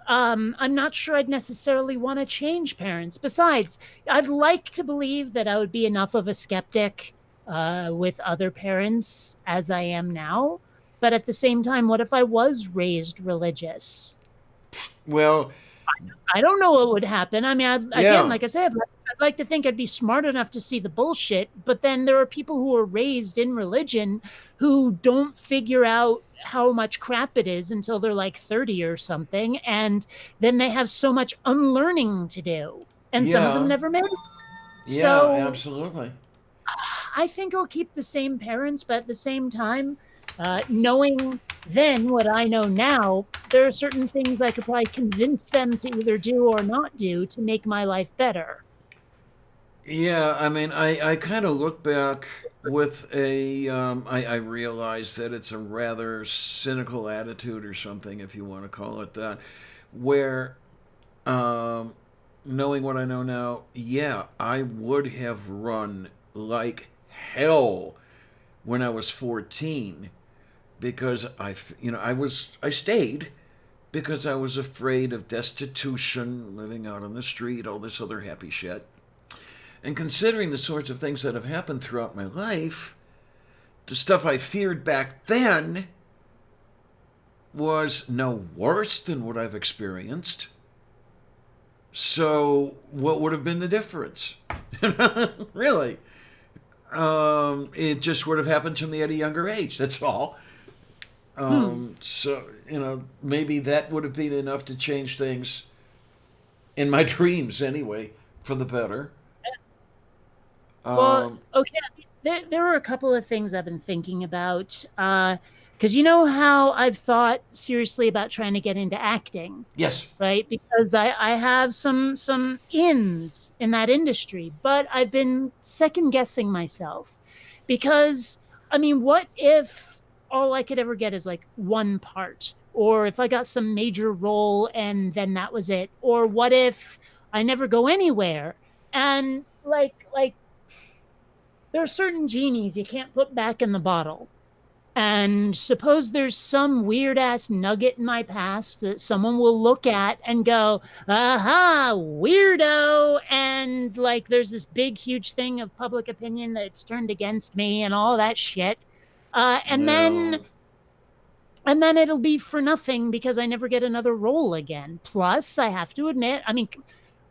I'm not sure I'd necessarily want to change parents. Besides, I'd like to believe that I would be enough of a skeptic with other parents as I am now. But at the same time, what if I was raised religious? Well, I don't know what would happen. I mean, again, yeah. like I said, I'd like to think I'd be smart enough to see the bullshit, but then there are people who are raised in religion who don't figure out how much crap it is until they're like 30 or something. And then they have so much unlearning to do. And some of them Yeah. never made it. Yeah, So absolutely. I think I'll keep the same parents, but at the same time, knowing then what I know now, there are certain things I could probably convince them to either do or not do to make my life better. Yeah, I mean, I kind of look back with I realize that it's a rather cynical attitude or something, if you want to call it that, where, um, knowing what I know now, yeah, I would have run like hell when I was 14 because I stayed because I was afraid of destitution, living out on the street, all this other happy shit. And considering the sorts of things that have happened throughout my life, the stuff I feared back then was no worse than what I've experienced. So, what would have been the difference? Really? It just would have happened to me at a younger age. That's all. Hmm. So, maybe that would have been enough to change things in my dreams anyway, for the better. Well, Um, okay. There are a couple of things I've been thinking about. Because you know how I've thought seriously about trying to get into acting, yes. right? Because I have some ins in that industry, but I've been second guessing myself. Because I mean, what if all I could ever get is like one part? Or if I got some major role and then that was it? Or what if I never go anywhere? And like there are certain genies you can't put back in the bottle. And suppose there's some weird ass nugget in my past that someone will look at and go, aha, weirdo. And like there's this big, huge thing of public opinion that's turned against me and all that shit. Uh, and then Well, and then it'll be for nothing because I never get another role again. Plus, I have to admit, I mean,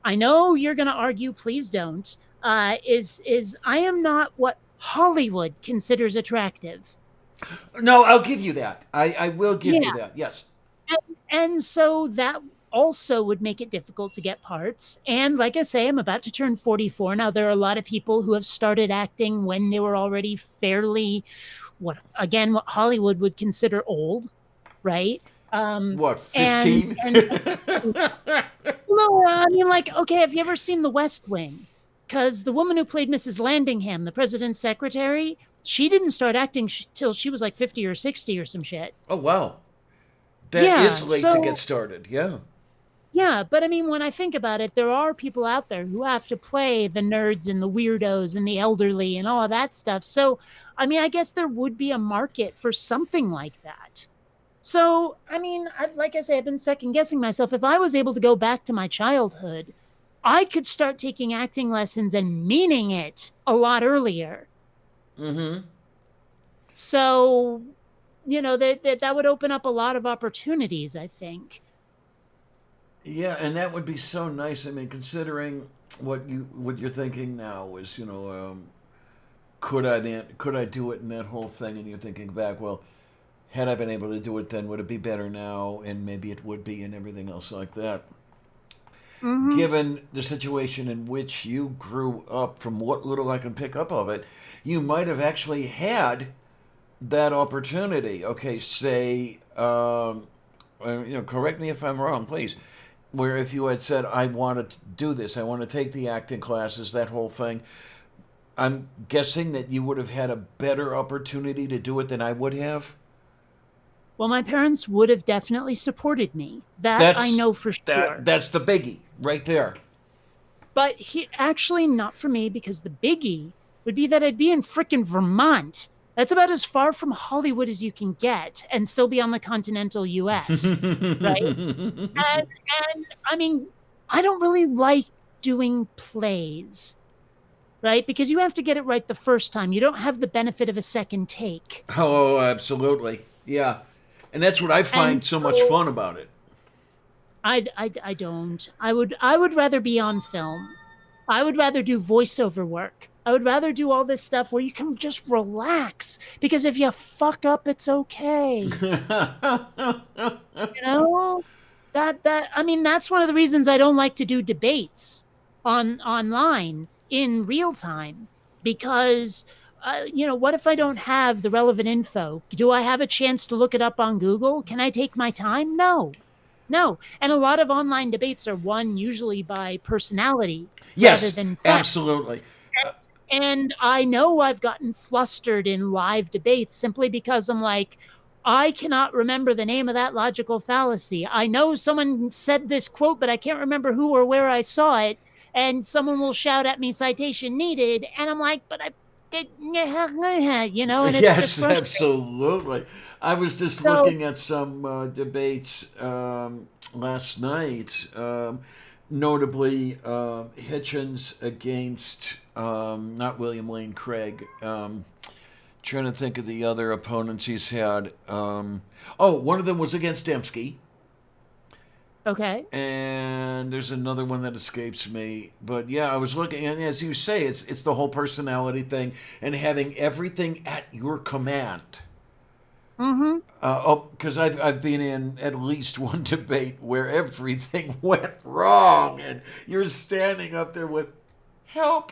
I know you're going to argue, please don't. Is I am not what Hollywood considers attractive. no, I'll give you that. I will give you Yeah, that. Yes. and so that also would make it difficult to get parts. And like I say, I'm about to turn 44. Now, there are a lot of people who have started acting when they were already fairly, what Hollywood would consider old, right? What, And 15? no, I mean, like, okay, have you ever seen The West Wing? Because the woman who played Mrs. Landingham, the president's secretary, she didn't start acting till she was like 50 or 60 or some shit. Oh, wow. That Yeah, is late to get so started. Yeah. yeah, but I mean, when I think about it, there are people out there who have to play the nerds and the weirdos and the elderly and all of that stuff. So, I mean, I guess there would be a market for something like that. So, I mean, like I say, I've been second guessing myself. If I was able to go back to my childhood, I could start taking acting lessons and meaning it a lot earlier. Mm-hmm. So, that would open up a lot of opportunities, I think. Yeah, and that would be so nice. I mean, considering what you're thinking now is, could I do it in that whole thing? And you're thinking back, well, had I been able to do it then, would it be better now? And maybe it would be, and everything else like that. Hmm. Given the situation in which you grew up, from what little I can pick up of it, you might have actually had that opportunity. Okay, say, correct me if I'm wrong, please. Where if you had said, I want to do this, I want to take the acting classes, that whole thing, I'm guessing that you would have had a better opportunity to do it than I would have. Well, my parents would have definitely supported me. That I That's know for sure. that's the biggie right there. But actually, not for me, because the biggie would be that I'd be in frickin' Vermont. That's about as far from Hollywood as you can get and still be on the continental US, right? And I mean, I don't really like doing plays, right? Because you have to get it right the first time. You don't have the benefit of a second take. Oh, absolutely. Yeah. And that's what I And find so much so fun about it. I don't. I would rather be on film. I would rather do voiceover work. I would rather do all this stuff where you can just relax, because if you fuck up, it's okay. You know? That I mean, that's one of the reasons I don't like to do debates online in real time, because what if I don't have the relevant info? Do I have a chance to look it up on Google? Can I take my time? No. No. And a lot of online debates are won usually by personality rather Yes, than facts. absolutely. And I know I've gotten flustered in live debates simply because I'm like, I cannot remember the name of that logical fallacy. I know someone said this quote, but I can't remember who or where I saw it. And someone will shout at me, citation needed. And I'm like, but I did, and it's just Yes, frustrating. absolutely. I was just So, looking at some debates last night, notably Hitchens against not William Lane Craig. Trying to think of the other opponents he's had. One of them was against Dembski, okay. and there's another one that escapes me. But yeah, I was looking, and as you say, it's the whole personality thing and having everything at your command. Mm-hmm. Because I've been in at least one debate where everything went wrong, and you're standing up there with help.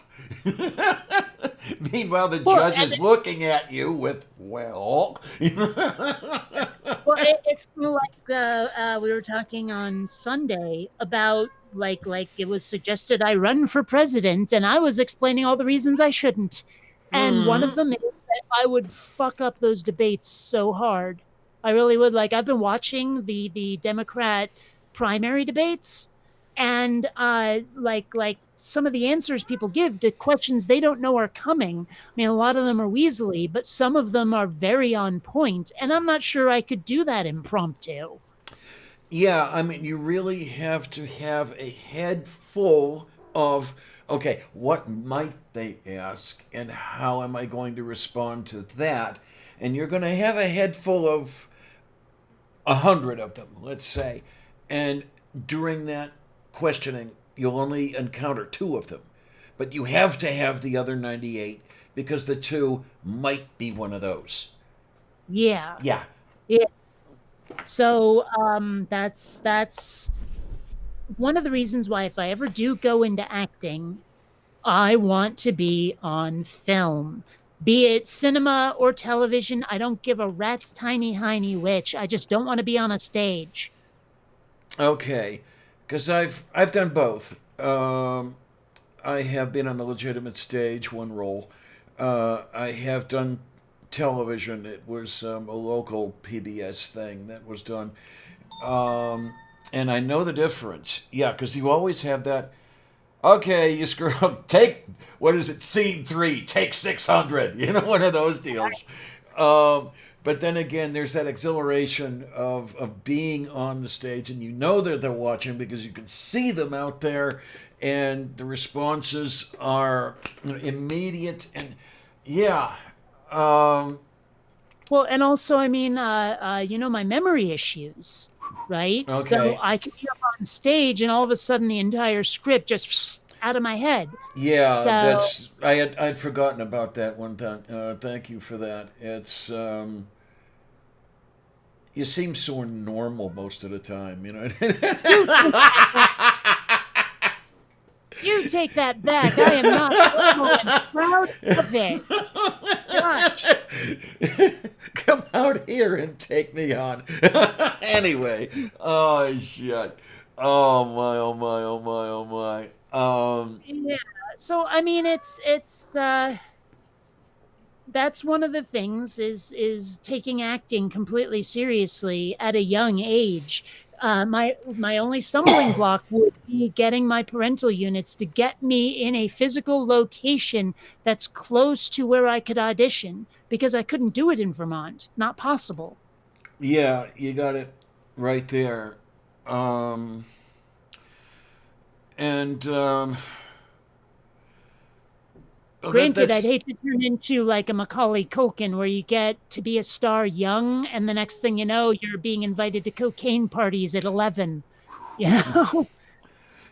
Meanwhile, the Well, judge is looking at you with, well. it's like we were talking on Sunday about like it was suggested I run for president, and I was explaining all the reasons I shouldn't. And one of Mm-hmm. them is that I would fuck up those debates so hard. I really would. Like, I've been watching the Democrat primary debates, and like some of the answers people give to questions they don't know are coming. I mean, a lot of them are weaselly, but some of them are very on point, and I'm not sure I could do that impromptu. Yeah, I mean, you really have to have a head full of, okay, what might they ask and how am I going to respond to that? And you're going to have a head full of 100 of them, let's say. And during that questioning, you'll only encounter two of them. But you have to have the other 98 because the two might be one of those. Yeah. Yeah. Yeah. So that's one of the reasons why if I ever do go into acting, I want to be on film. Be it cinema or television, I don't give a rat's tiny hiney which. I just don't want to be on a stage. Okay, because I've done both. I have been on the legitimate stage, one role. I have done television. It was a local PBS thing that was done, um, and I know the difference. Yeah, because you always have that. Okay, you screw up. Take what is it? Scene three. Take 600. You know, one of those deals. Um, but then again, there's that exhilaration of being on the stage, and you know that they're watching because you can see them out there, and the responses are immediate. And yeah, um, Well, and also, I mean, my memory issues, right? So okay, I can be up on stage and all of a sudden the entire script just out of my head. yeah, So, that's I'd forgotten about that one time. Thank you for that. It's you seem so normal most of the time, you know. you take that back. You take that back. I am not normal and proud of it. Gosh. Come out here and take me on. Anyway, oh shit. Oh my, oh my, oh my, oh my. Yeah. So I mean it's that's one of the things is taking acting completely seriously at a young age. My only stumbling block would be getting my parental units to get me in a physical location that's close to where I could audition because I couldn't do it in Vermont. Not possible. yeah, you got it right there. Um, and oh, Granted, I'd that's hate to turn into like a Macaulay Culkin where you get to be a star young and the next thing you know, you're being invited to cocaine parties at 11. You know?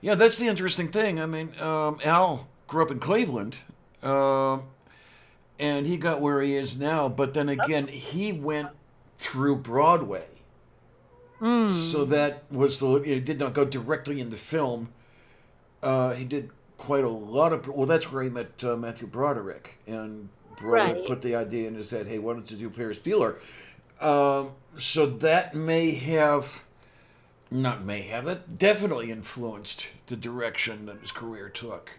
yeah, that's the interesting thing. I mean, Al grew up in Cleveland. Um, and he got where he is now. But then again, he went through Broadway, so Mm, that was the he did not go directly into film. He did quite a lot of well. That's where he met Matthew Broderick, and Broderick right. put the idea in his head. Hey, why don't you do Ferris Bueller? So that may have not may have that definitely influenced the direction that his career took.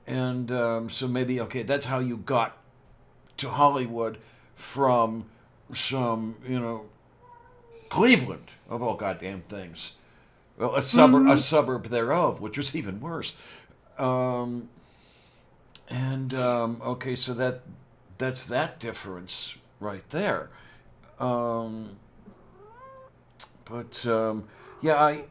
And so maybe okay, that's how you got to Hollywood from some, Cleveland of all goddamn things. Well, a Mm, suburb thereof, which was even worse. Um, and okay, so that's that difference right there. Um, but yeah,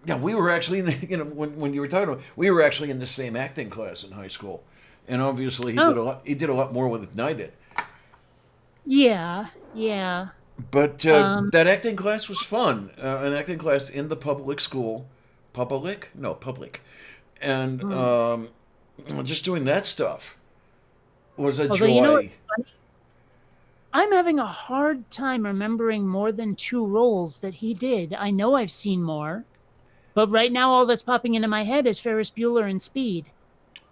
yeah, we were actually in the, when you were talking about, we were actually in the same acting class in high school, and obviously oh, he did a lot more with it than I did. yeah, yeah. But Um, that acting class was fun. An acting class in the public school, public? No, public, and mm. just doing that stuff was a Although, you know what's joy. funny? I'm having a hard time remembering more than two roles that he did. I know I've seen more, but right now all that's popping into my head is Ferris Bueller and Speed.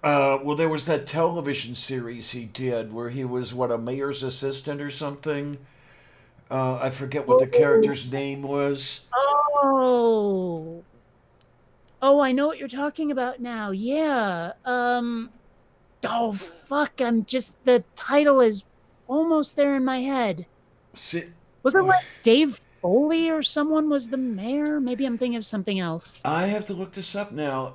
Well, there was that television series he did where he was what a mayor's assistant or something. I forget what the Oh, character's name was. oh, oh! I know what you're talking about now. Yeah. Oh, fuck! I'm just the title is almost there in my head. Si- Was it like Dave Foley or someone was the mayor? Maybe I'm thinking of something else. I have to look this up now.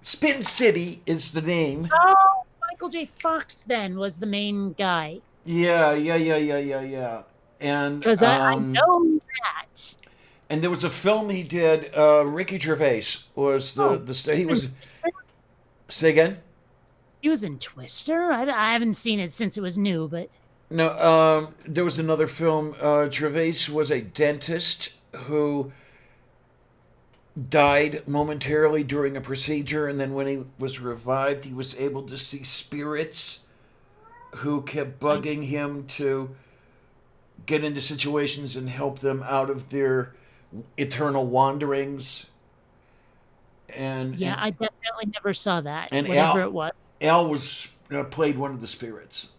Spin City is the name. Oh, Michael J. Fox then was the main guy Yeah, yeah, yeah, yeah, yeah, yeah. And because I know that. there was a film he did. Ricky Gervais was Oh, he and was Twister? say again. He was in Twister. I haven't seen it since it was new, but No, there was another film. Gervais was a dentist who died momentarily during a procedure, and then when he was revived, he was able to see spirits who kept I bugging him to get into situations and help them out of their Eternal Wanderings, and Yeah, and I definitely never saw that, and whatever it was. Al was played one of the spirits.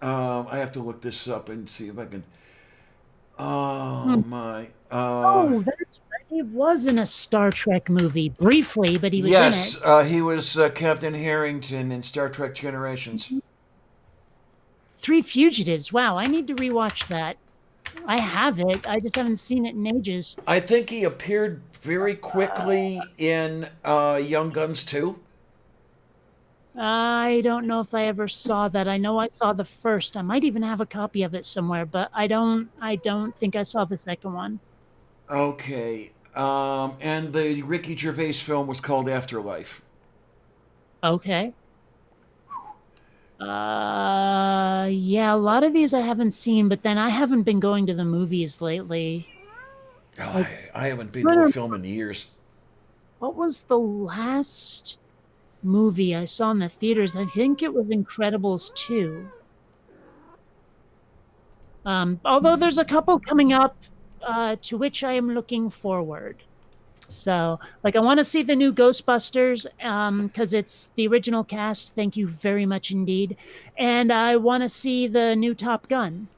I have to look this up and see if I can. Hmm. Oh my. Oh, that's right. He was in a Star Trek movie briefly, but he was in it. Yes, he was Captain Harrington in Star Trek Generations. Three Fugitives. Wow, I need to rewatch that. I have it. I just haven't seen it in ages. I think he appeared very quickly in Young Guns too. I don't know if I ever saw that. I know I saw the first. I might even have a copy of it somewhere, but I don't think I saw the second one. Okay. And the Ricky Gervais film was called Afterlife. Okay. Yeah, a lot of these I haven't seen, but then I haven't been going to the movies lately. Oh, Like, I haven't been to a what film in years. was the last movie I saw in the theaters? I think it was Incredibles 2. Although there's a couple coming up to which I am looking forward. So, like, I want to see the new Ghostbusters because it's the original cast. Thank you very much indeed. And I want to see the new Top Gun.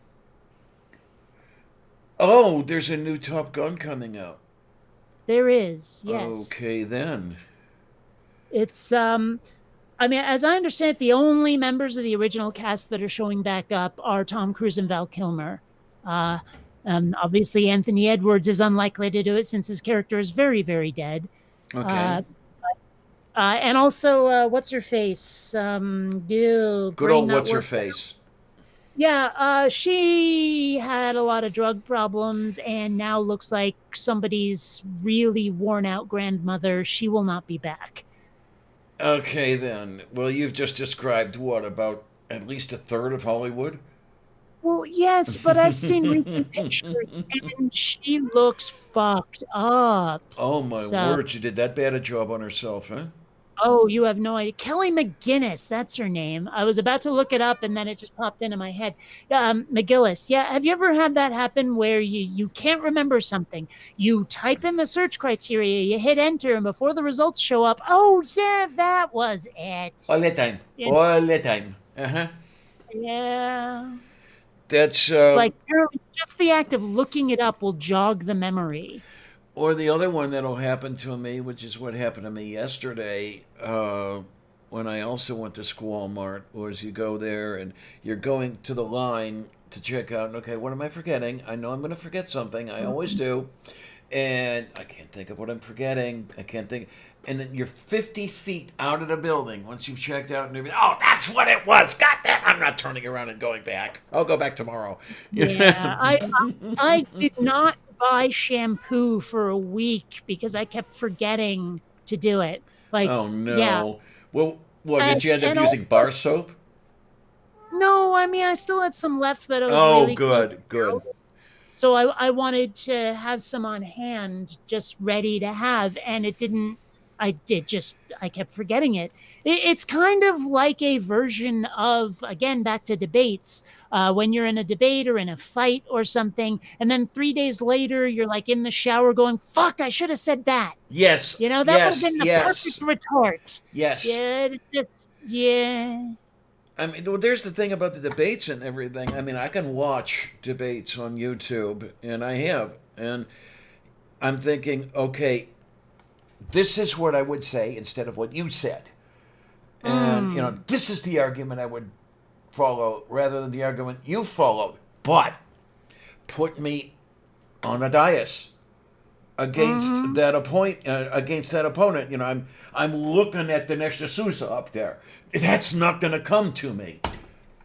Oh, there's a new Top Gun coming out. There is, Okay, yes. then. It's I mean, as I understand it, the only members of the original cast that are showing back up are Tom Cruise and Val Kilmer. Uh, Obviously, Anthony Edwards is unlikely to do it since his character is very, very dead. Okay. Uh, and also, what's her face? Ew, Good brain old not what's her working. face? Yeah, she had a lot of drug problems and now looks like somebody's really worn out grandmother. She will not be back. Okay, then. Well, you've just described what, about at least a third of Hollywood? Well, yes, but I've seen recent pictures and she looks fucked up. Oh, my So, word, she did that bad a job on herself, huh? oh, you have no idea. Kelly McGinnis, that's her name. I was about to look it up and then it just popped into my head. McGillis. Yeah, have you ever had that happen where you can't remember something? You type in the search criteria, you hit enter, and before the results show up, oh yeah, that was it. All the time. You All the time. Uh huh. yeah. That's, It's like apparently just the act of looking it up will jog the memory. or the other one that'll happen to me, which is what happened to me yesterday, when I also went to Squall Mart, was you go there and you're going to the line to check out, okay, what am I forgetting? I know I'm going to forget something. I always do. And I can't think of what I'm forgetting. I can't think. And then you're 50 feet out of the building once you've checked out and everything. Oh, that's what it was. Got that. I'm not turning around and going back. I'll go back tomorrow. Yeah, I did not buy shampoo for a week because I kept forgetting to do it. Like, Oh yeah, no. Well, what and did you end up and using? Bar also soap? no, I mean I still had some left, but I was Oh, really close to good, good. zero. So I wanted to have some on hand, just ready to have, and it didn't. I kept forgetting it. It's kind of like a version of, again, back to debates. When you're in a debate or in a fight or something, and then 3 days later, you're like in the shower going, fuck, I should have said that. Yes, That would have yes, been the perfect yes, retort. yes. Yeah, it's just, yeah. I mean, well, there's the thing about the debates and everything. I mean, I can watch debates on YouTube, and I have, and I'm thinking, okay, this is what I would say instead of what you said. And, Mm, this is the argument I would follow rather than the argument you followed. But put me on a dais against mm-hmm. that opponent. I'm looking at the Dinesh D'Souza up there. That's not going to come to me.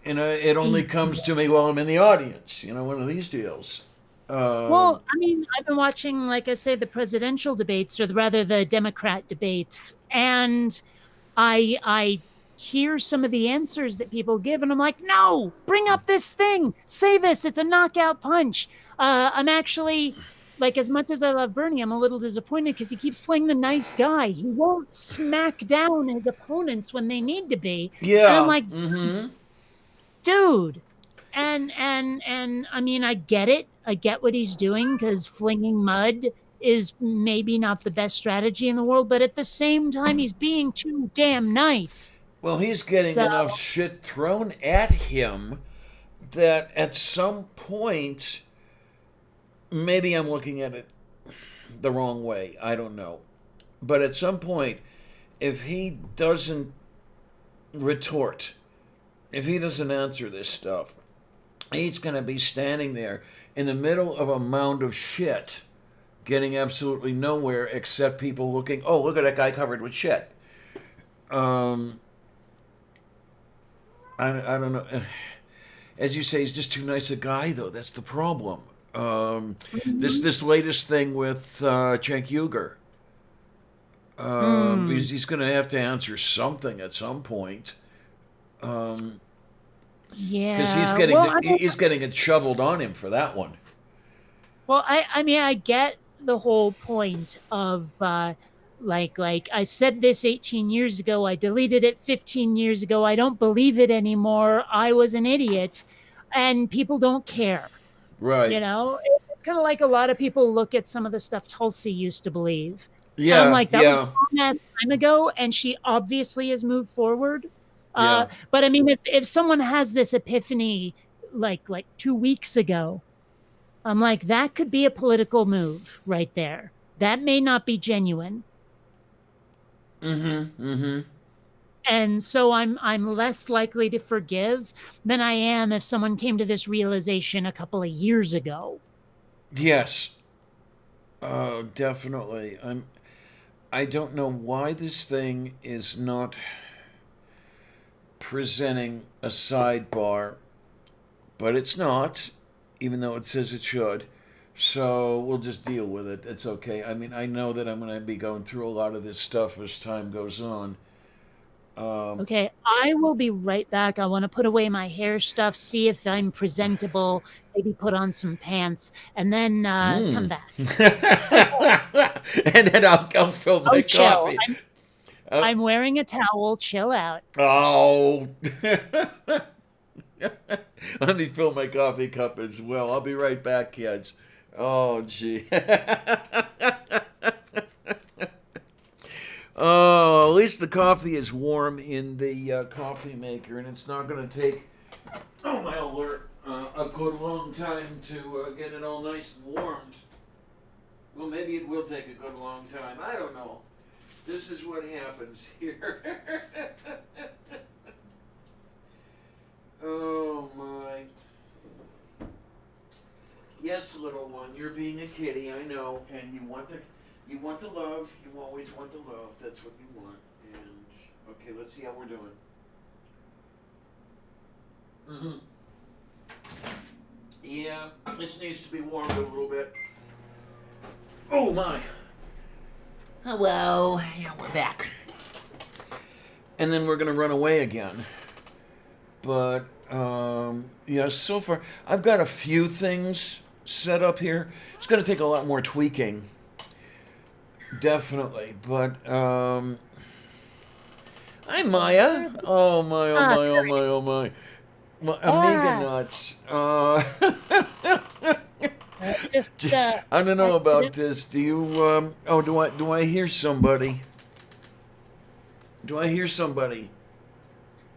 It only comes to me while I'm in the audience. One of these deals. Um, Well, I mean, I've been watching, like I say, the presidential debates, or rather the Democrat debates, and I hear some of the answers that people give, and I'm like, no, bring up this thing, say this, it's a knockout punch. I'm actually like, as much as I love Bernie, I'm a little disappointed because he keeps playing the nice guy. He won't smack down his opponents when they need to be, and I'm yeah. like, Mm-hmm. dude. And I mean, I get it. I get what he's doing because flinging mud is maybe not the best strategy in the world, but at the same time, he's being too damn nice. Well, he's getting So, enough shit thrown at him that at some point, maybe I'm looking at it the wrong way. I don't know. But at some point, if he doesn't retort, if he doesn't answer this stuff, he's going to be standing there in the middle of a mound of shit, getting absolutely nowhere except people looking, oh, look at that guy covered with shit. Um, I don't know. As you say, he's just too nice a guy, though. That's the problem. This latest thing with Cenk Uygur, mm, he's going to have to answer something at some point. Because yeah. Well, I mean, he's getting it shoveled on him for that one. I mean, I get the whole point of like I said this 18 years ago, I deleted it 15 years ago, I don't believe it anymore, I was an idiot, and people don't care. Right. You know, it's kind of like a lot of people look at some of the stuff Tulsi used to believe. And I'm Yeah. like, that was a Yeah. long ass time ago, and she obviously has moved forward. Yeah. But I mean, if someone has this epiphany like 2 weeks ago, I'm like, that could be a political move right there. That may not be genuine. Mm-hmm. Mm-hmm. And so I'm less likely to forgive than I am if someone came to this realization a couple of years ago. Yes. Definitely. I don't know why this thing is not presenting a sidebar, but it's not, even though it says it should. So we'll just deal with it. It's okay. I mean, I know that I'm going to be going through a lot of this stuff as time goes on. Um, Okay, I will be right back. I want to put away my hair stuff, see if I'm presentable, maybe put on some pants, and then come mm. back. And then I'll fill my Oh, chill. coffee. Uh, I'm wearing a towel. Chill out. oh. Let me fill my coffee cup as well. I'll be right back, kids. Oh, gee. Oh, at least the coffee is warm in the coffee maker, and it's not going to take, oh my alert, a good long time to get it all nice and warmed. Well, maybe it will take a good long time. I don't know. This is what happens here. Oh my. Yes, little one, you're being a kitty, I know, and you want the love, you always want the love, that's what you want. And okay, let's see how we're doing. Mm-hmm. Yeah, this needs to be warmed a little bit. Oh my. Hello, yeah, we're back. And then we're gonna run away again. But yeah, so far I've got a few things set up here. It's going to take a lot more tweaking, definitely. But hi Maya. Oh my, oh Ah, my, oh my, oh my. Amiga ah, nuts. just I don't know about accident. this. Do you? Oh, do I hear somebody? Do I hear somebody?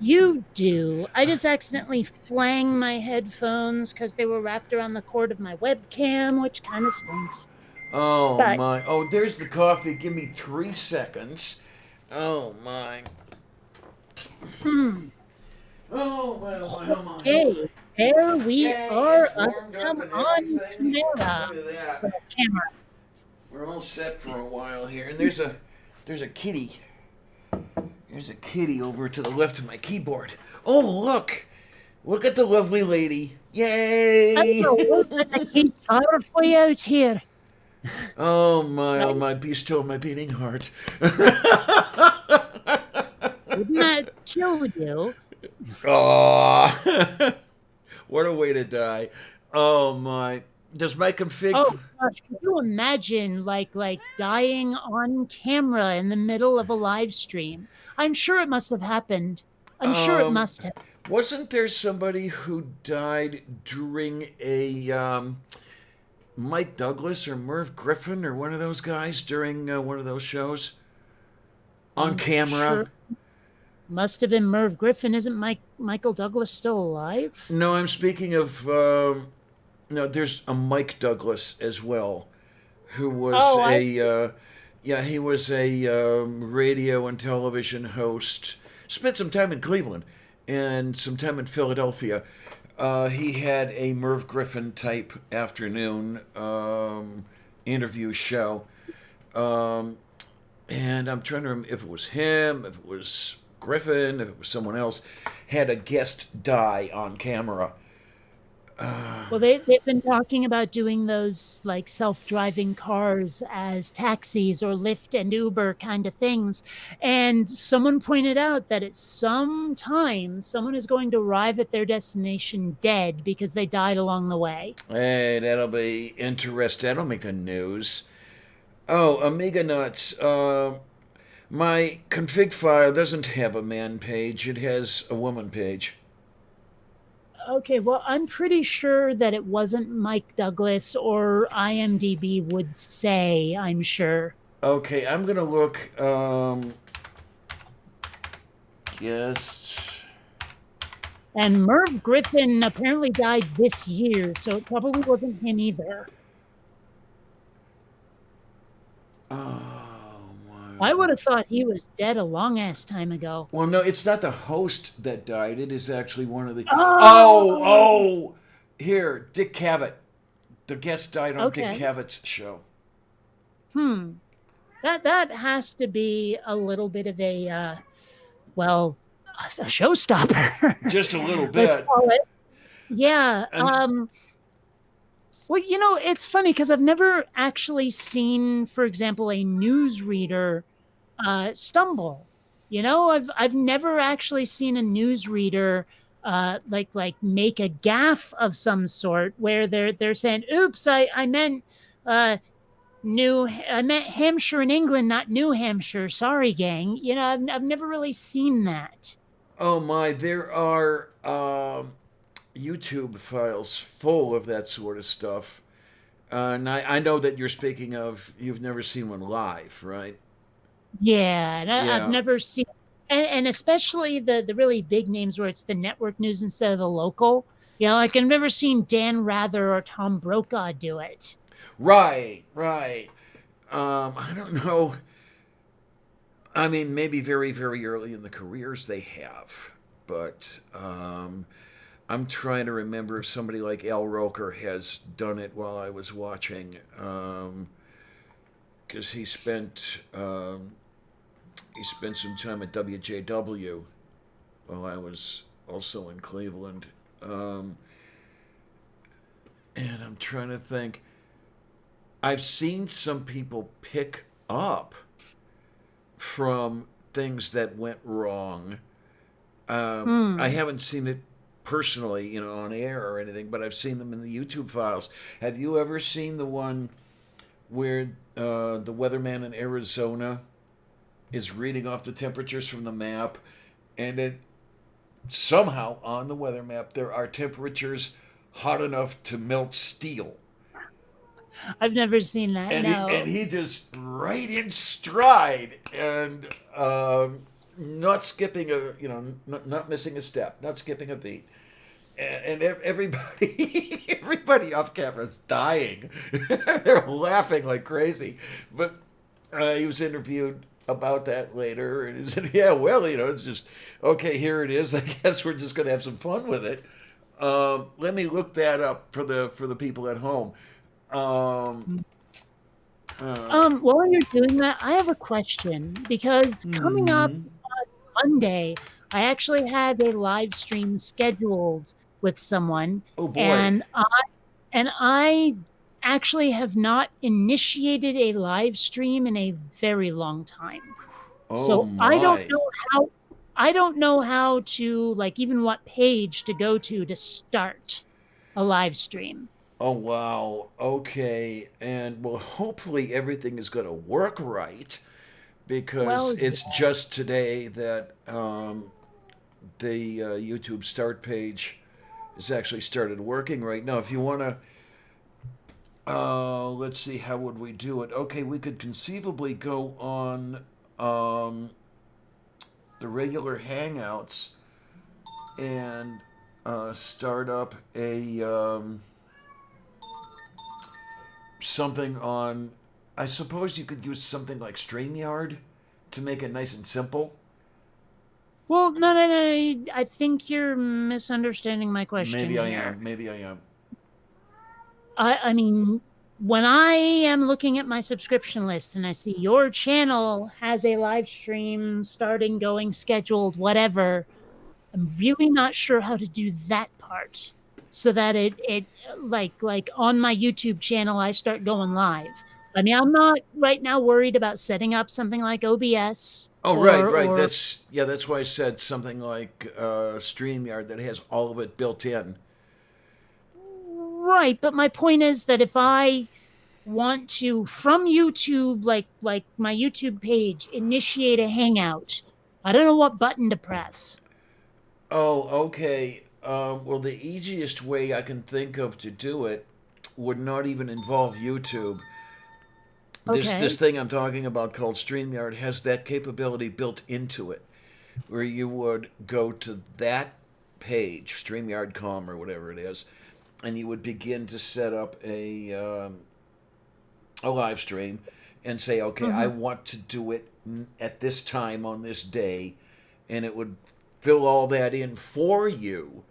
You do. I just accidentally flang my headphones because they were wrapped around the cord of my webcam, which kind of stinks. Oh But my. Oh, there's the coffee. Give me 3 seconds. Oh my. hmm, Oh my, oh my, oh my, oh okay, my. there we Yay, are. it's warmed up I'm and on everything. camera. Look at that. Camera. We're all set for a while here. And there's a kitty. There's a kitty over to the left of my keyboard. Oh, look. Look at the lovely lady. Yay. Hello, what the kids are for you out here? Oh Right? my, be still my beating heart. Wouldn't that kill you? Oh, what a way to die. Oh my. Does my config. Oh gosh, could you imagine like dying on camera in the middle of a live stream? I'm sure it must have happened. I'm sure it Um, must have. wasn't there somebody who died during a Mike Douglas or Merv Griffin or one of those guys during one of those shows on I'm camera. sure must have been Merv Griffin. Isn't Michael Douglas still alive? No, I'm speaking of. No, there's a Mike Douglas as well, who was Oh, I yeah, he was a radio and television host. Spent some time in Cleveland and some time in Philadelphia. He had a Merv Griffin type afternoon interview show. Um, and I'm trying to remember if it was him, if it was Griffin, if it was someone else, had a guest die on camera. Well, they've been talking about doing those like self-driving cars as taxis or Lyft and Uber kind of things. And someone pointed out that at some time someone is going to arrive at their destination dead because they died along the way. Hey, that'll be interesting. That'll make the news. Oh, Amiga Nuts. My config file doesn't have a man page, it has a woman page. Okay, well, I'm pretty sure that it wasn't Mike Douglas or IMDb would say, I'm sure. Okay, I'm gonna look. Guest. And Merv Griffin apparently died this year, so it probably wasn't him either. Oh, I my. would have thought he was dead a long ass time ago. Well, no, it's not the host that died. It is actually one of the. Oh, Oh, oh! Here, Dick Cavett. The guest died on Dick okay. Cavett's show. Hmm. That has to be a little bit of a well, a showstopper. Just a little Let's bit. call it. Yeah. And Well, it's funny because I've never actually seen, for example, a newsreader stumble. I've never actually seen a newsreader like make a gaffe of some sort where they're saying, "Oops, I meant uh, I meant Hampshire in England, not New Hampshire. Sorry, gang." I've never really seen that. oh my, there are YouTube files full of that sort of stuff. And I know that you're speaking of, you've never seen one live, right? Yeah, and I've Yeah. never seen, and especially the really big names where it's the network news instead of the local. Like I've never seen Dan Rather or Tom Brokaw do it. Right, right. I don't know. I mean, maybe very, very early in the careers they have. But I'm trying to remember if somebody like Al Roker has done it while I was watching. Because he spent some time at WJW while I was also in Cleveland. Um, and I'm trying to think. I've seen some people pick up from things that went wrong. I Hmm. haven't seen it personally, on air or anything, but I've seen them in the YouTube files. Have you ever seen the one where the weatherman in Arizona is reading off the temperatures from the map, and it somehow on the weather map there are temperatures hot enough to melt steel, I've never seen that. and he No. and he just right in stride and not skipping not missing a step, not skipping a beat. And everybody, everybody off camera is dying. They're laughing like crazy. But he was interviewed about that later, and he said, "Yeah, well, it's just okay. Here it is. I guess we're just going to have some fun with it." Let me look that up for the people at home. Um, uh, While you're doing that, I have a question because coming up hmm. Monday, I actually had a live stream scheduled with someone, Oh boy. and I actually have not initiated a live stream in a very long time. Oh So my. I don't know how to like even what page to go to start a live stream. Oh wow. Okay. And well, hopefully everything is going to work right, because Well, it's just today that the YouTube start page has actually started working right now. If you want to Let's see, how would we do it? Okay, we could conceivably go on um, the regular Hangouts and start up a something on. I suppose you could use something like StreamYard to make it nice and simple. Well, no, no, no. I think you're misunderstanding my question Maybe I here. am. Maybe I am. I mean, when I am looking at my subscription list and I see your channel has a live stream starting, going, scheduled, whatever, I'm really not sure how to do that part so that it like on my YouTube channel I start going live. I mean, I'm not right now worried about setting up something like OBS Oh, right, right. or That's why I said something like StreamYard that has all of it built in. right, but my point is that if I want to from YouTube like my YouTube page initiate a hangout, I don't know what button to press. Oh, okay. Well, the easiest way I can think of to do it would not even involve YouTube. This Okay. thing I'm talking about called StreamYard has that capability built into it, where you would go to that page, StreamYard.com or whatever it is, and you would begin to set up a live stream and say, okay, I Mhm. want to do it at this time on this day, and it would fill all that in for you.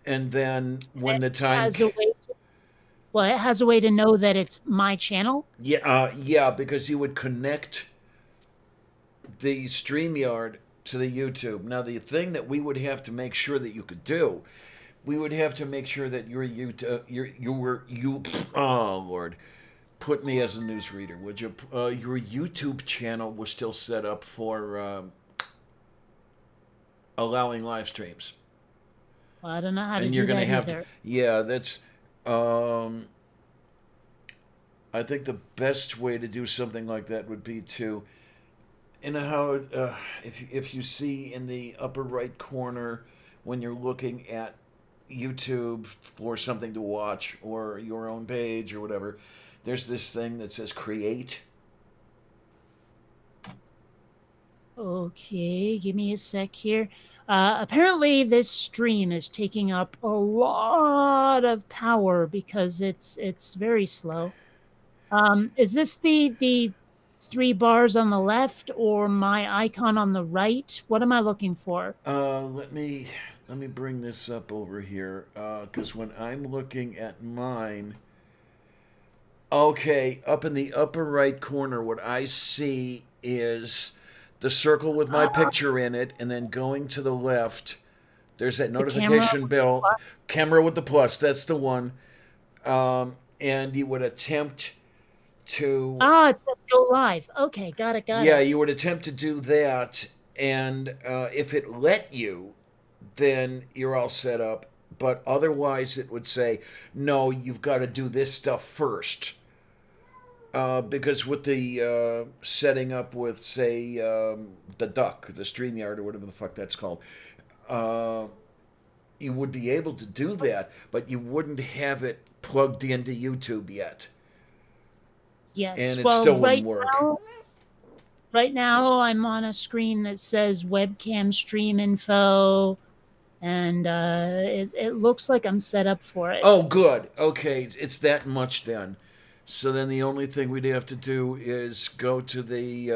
And then when It the time, has a way to, well, it has a way to know that it's my channel. yeah, yeah, because you would connect the StreamYard to the YouTube. Now, the thing that we would have to make sure that you could do, we would have to make sure that your YouTube, oh Lord, put me as a newsreader, would you? Your YouTube channel was still set up for allowing live streams, Well, I don't know how to and you're do gonna that have to. either. Yeah, that's. Um, I think the best way to do something like that would be to, you know how if you see in the upper right corner when you're looking at YouTube for something to watch or your own page or whatever, there's this thing that says create. Okay, give me a sec here. Apparently, this stream is taking up a lot of power because it's very slow. Is this the three bars on the left or my icon on the right? What am I looking for? Let me bring this up over here because when I'm looking at mine, okay, up in the upper right corner, what I see is the circle with my Uh, picture in it, and then going to the left, there's that the camera. notification bell, camera with the plus. That's the one. And you would attempt to, Ah, it says go live. Okay, got it, got yeah, it. you would attempt to do that, and if it let you, then you're all set up. But otherwise, it would say, no, you've got to do this stuff first. Because with the setting up with, say, the duck, the StreamYard, or whatever the fuck that's called, uh, you would be able to do that, but you wouldn't have it plugged into YouTube yet. And Yes. it Well, still wouldn't work. right now I'm on a screen that says webcam stream info, and it looks like I'm set up for it. Oh, good. Okay, it's that much then. So then the only thing we'd have to do is go to the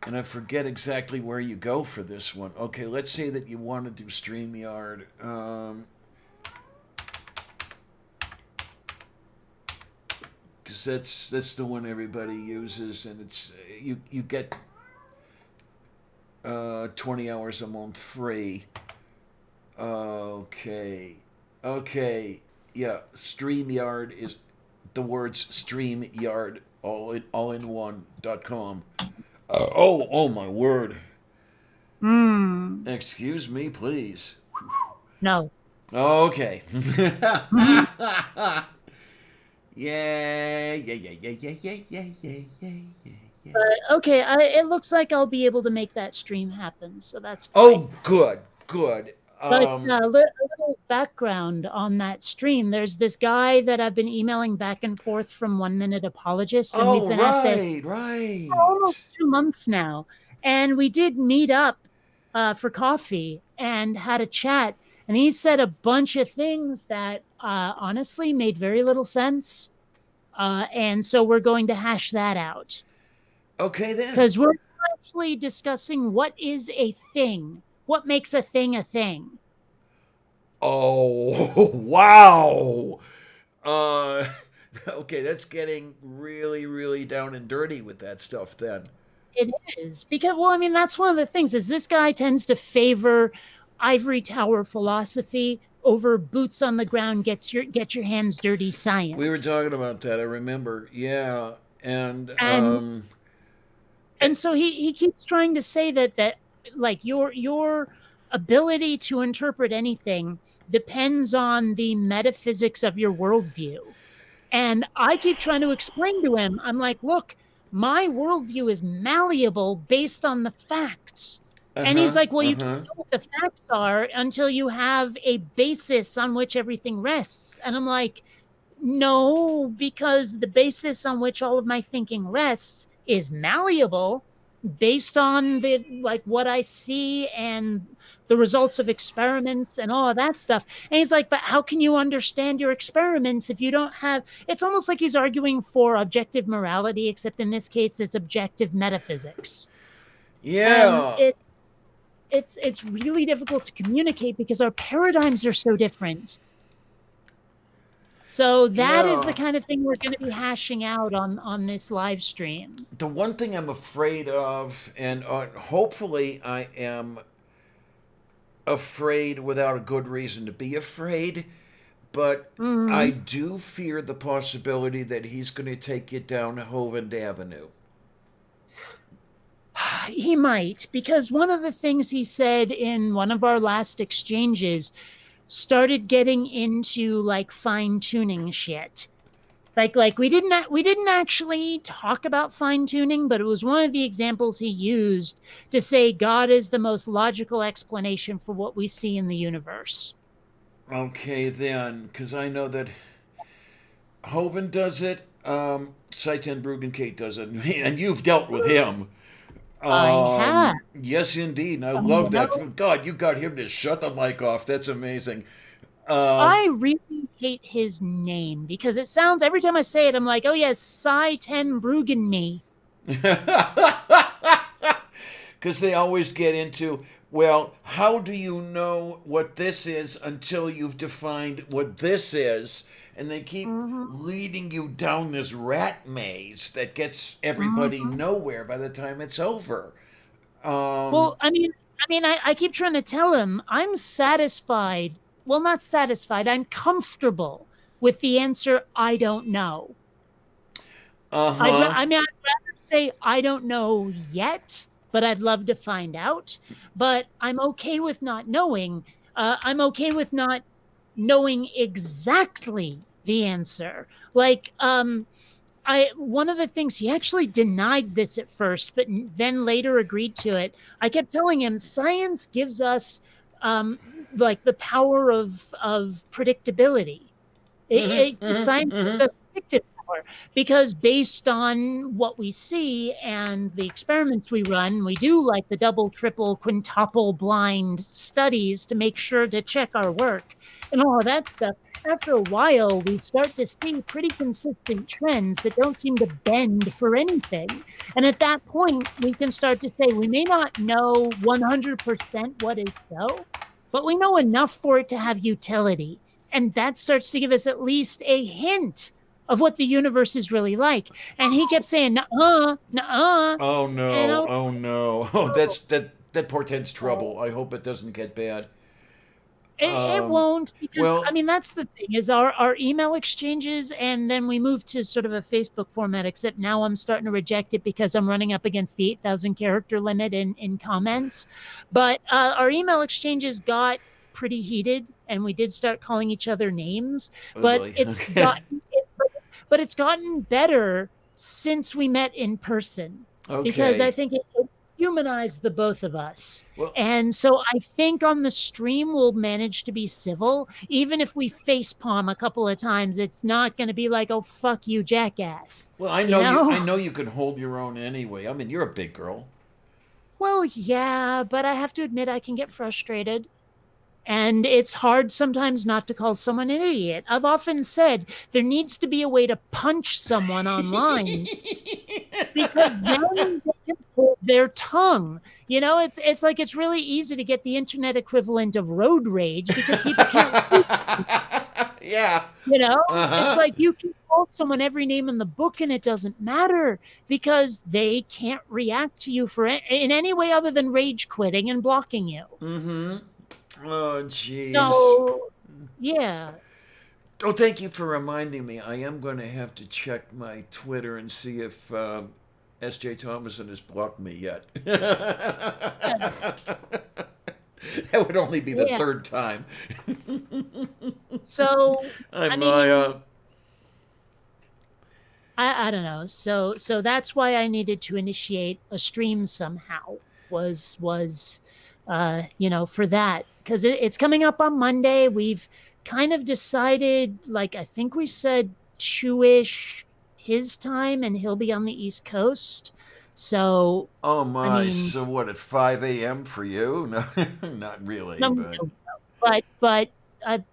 and I forget exactly where you go for this one. Okay, let's say that you want to do StreamYard. Because that's the one everybody uses, and it's you get 20 hours a month free. Okay, okay, yeah. StreamYard is the words StreamYard all in one.com. Oh my word. Hmm. Excuse me, please. No. Okay. Mhm. Yeah, yeah, yeah, yeah, yeah, yeah, yeah, yeah, yeah, yeah. But okay, it looks like I'll be able to make that stream happen, so that's fine. Oh, good, good. But Um, a little background on that stream. There's this guy that I've been emailing back and forth from One Minute Apologist, and we've oh, been at this right, for almost right. 2 months now. And we did meet up for coffee and had a chat. And he said a bunch of things that honestly made very little sense. And so we're going to hash that out Okay, then. because we're actually discussing what is a thing, what makes a thing a thing. Oh, wow. Uh, okay, that's getting really, really down and dirty with that stuff then. It is because, well, I mean, that's one of the things is this guy tends to favor ivory tower philosophy over boots on the ground, get your hands dirty We were science. talking about that, I remember. Yeah. And, And eh, so he keeps trying to say that like your ability to interpret anything depends on the metaphysics of your worldview. And I keep trying to explain to him, I'm like, look, my worldview is malleable based on the facts. And he's uh-huh, like, well, you don't uh-huh. know what the facts are until you have a basis on which everything rests. And I'm like, no, because the basis on which all of my thinking rests is malleable based on the like what I see and the results of experiments and all of that stuff. And he's like, but how can you understand your experiments if you don't have it's almost like he's arguing for objective morality, except in this case it's objective metaphysics. And Yeah. it's really difficult to communicate because our paradigms are so different. So that is the Yeah. kind of thing we're going to be hashing out on this live stream. The one thing I'm afraid of, and hopefully I am afraid without a good reason to be afraid, but I Mhm. do fear the possibility that he's going to take it down Hovend Avenue. He might, because one of the things he said in one of our last exchanges started getting into like fine tuning shit. Like we didn't actually talk about fine tuning, but it was one of the examples he used to say God is the most logical explanation for what we see in the universe. Okay, then, because I know that Hovind does it, Saitan Bruggencate does it, and you've dealt with him. I have. Yes, indeed, and I You love know, that. God, you got him to shut the mic off. That's amazing. Um, I really hate his name because it sounds every time I say it, I'm like, oh yes, Cy Ten Bruggen me. because they always get into, well, how do you know what this is until you've defined what this is? And they keep Mm-hmm. leading you down this rat maze that gets everybody Mm-hmm. nowhere by the time it's over. Um, Well, I keep trying to tell him I'm satisfied. Well, not satisfied. I'm comfortable with the answer. I don't know. uh huh. I'd rather say I don't know yet, but I'd love to find out. But I'm okay with not knowing. I'm okay with not knowing exactly the answer. Like, I one of the things he actually denied this at first, but then later agreed to it. I kept telling him science gives us um, like the power of predictability. Science gives us predictive power because based on what we see and the experiments we run, we do like the double, triple, quintuple blind studies to make sure to check our work and all of that stuff. After a while, we start to see pretty consistent trends that don't seem to bend for anything. And at that point, we can start to say we may not know 100% what is so, but we know enough for it to have utility. And that starts to give us at least a hint of what the universe is really like. And he kept saying, "Nuh-uh, nuh-uh," Oh and I no! was Oh like, no! Oh, "Oh, that portends oh." trouble. I hope it doesn't get bad. It Um, won't because I well, mean that's the thing is our email exchanges and then we moved to sort of a Facebook format. Except now I'm starting to reject it because I'm running up against the 8,000 character limit in comments. But our email exchanges got pretty heated and we did start calling each other names. oh But boy. Okay. but it's gotten better since we met in person because I Okay. think it humanize the both of us. Well, And so I think on the stream we'll manage to be civil. Even if we face palm a couple of times, it's not going to be like, oh, fuck you, jackass. well, I You know you. I know? know you can hold your own anyway. I mean, you're a big girl. Well, yeah, but I have to admit I can get frustrated. And it's hard sometimes not to call someone an idiot. I've often said there needs to be a way to punch someone online because then they can hold their tongue. You know, it's like it's really easy to get the internet equivalent of road rage because people can't, Yeah. you know, Uh it's huh. like you can call someone every name in the book and it doesn't matter because they can't react to you for in any way other than rage quitting and blocking you. Mm-hmm. Oh, jeez. So, yeah. Oh, thank you for reminding me. I am going to have to check my Twitter and see if S.J. Thomason has blocked me yet. That would only be the Yeah. third time. So, I I'm mean, I don't know. So that's why I needed to initiate a stream somehow. Was you know, for that because it's coming up on Monday. We've kind of decided, like I think we said 2-ish his time, and he'll be on the East Coast. So, oh I my. mean, So what at 5 a.m. for you? No, not really, no, but no, but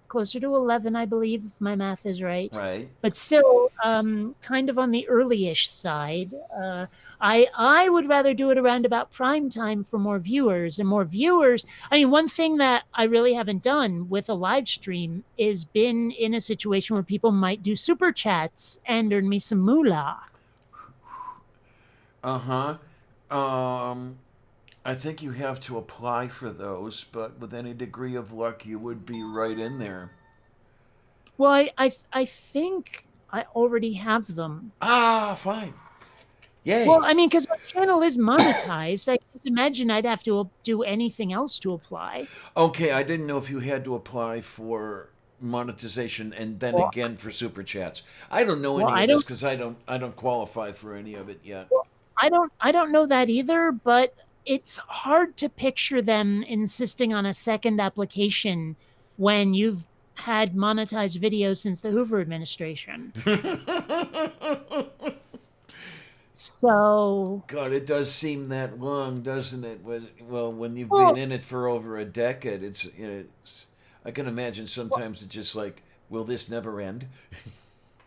closer to 11, I believe, if my math is right. right. But still, kind of on the early-ish side. I would rather do it around about prime time for more viewers and more viewers. I mean, one thing that I really haven't done with a live stream is been in a situation where people might do super chats and earn me some moolah. Uh huh. Um, I think you have to apply for those, but with any degree of luck, you would be right in there. Well, I think I already have them. Ah, fine. Well, Yay. I mean, because my channel is monetized, I can't imagine I'd have to do anything else to apply. Okay, I didn't know if you had to apply for monetization and then Well, again for super chats. I don't know well, any I of this don't. because I don't qualify for any of it yet. Well, I don't know that either. But it's hard to picture them insisting on a second application when you've had monetized videos since the Hoover administration. So, God, it does seem that long, doesn't it? Well, when you've been well, in it for over a decade, it's. I can imagine sometimes it's just like, will this never end?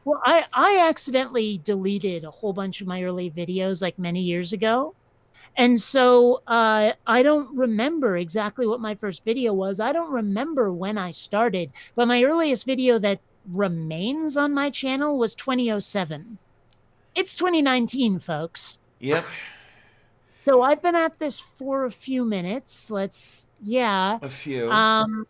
well, I accidentally deleted a whole bunch of my early videos like many years ago. And so I don't remember exactly what my first video was. I don't remember when I started, but my earliest video that remains on my channel was 2007. It's 2019, folks. Yep, So I've been at this for a few minutes. Yeah. a few. Um,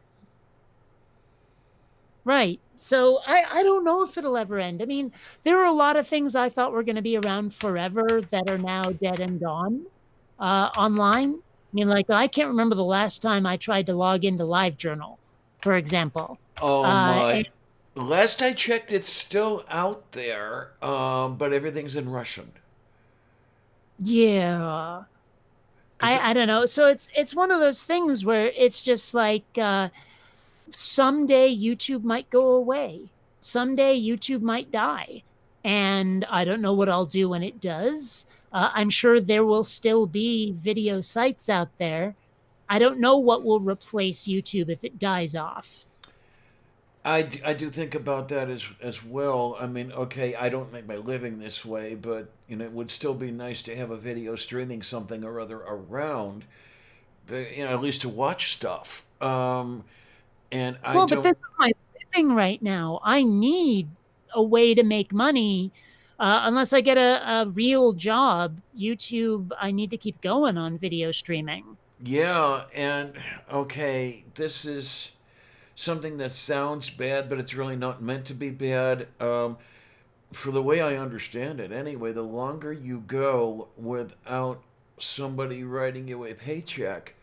right. So I don't know if it'll ever end. I mean, there are a lot of things I thought were going to be around forever that are now dead and gone online. I mean, like I can't remember the last time I tried to log into LiveJournal, for example. Oh And my. Last I checked, it's still out there, but everything's in Russian. yeah, Cause I don't know. So it's one of those things where it's just like someday YouTube might go away. Someday YouTube might die. And I don't know what I'll do when it does. I'm sure there will still be video sites out there. I don't know what will replace YouTube if it dies off. I do think about that as well. I mean, okay, I don't make my living this way, but it would still be nice to have a video streaming something or other around, at least to watch stuff. And I Well, but this don't. is my living right now. I need a way to make money. Unless I get a real job, YouTube, I need to keep going on video streaming. Yeah, and okay, this is something that sounds bad, but it's really not meant to be bad. For the way I understand it, anyway, the longer you go without somebody writing you a paycheck,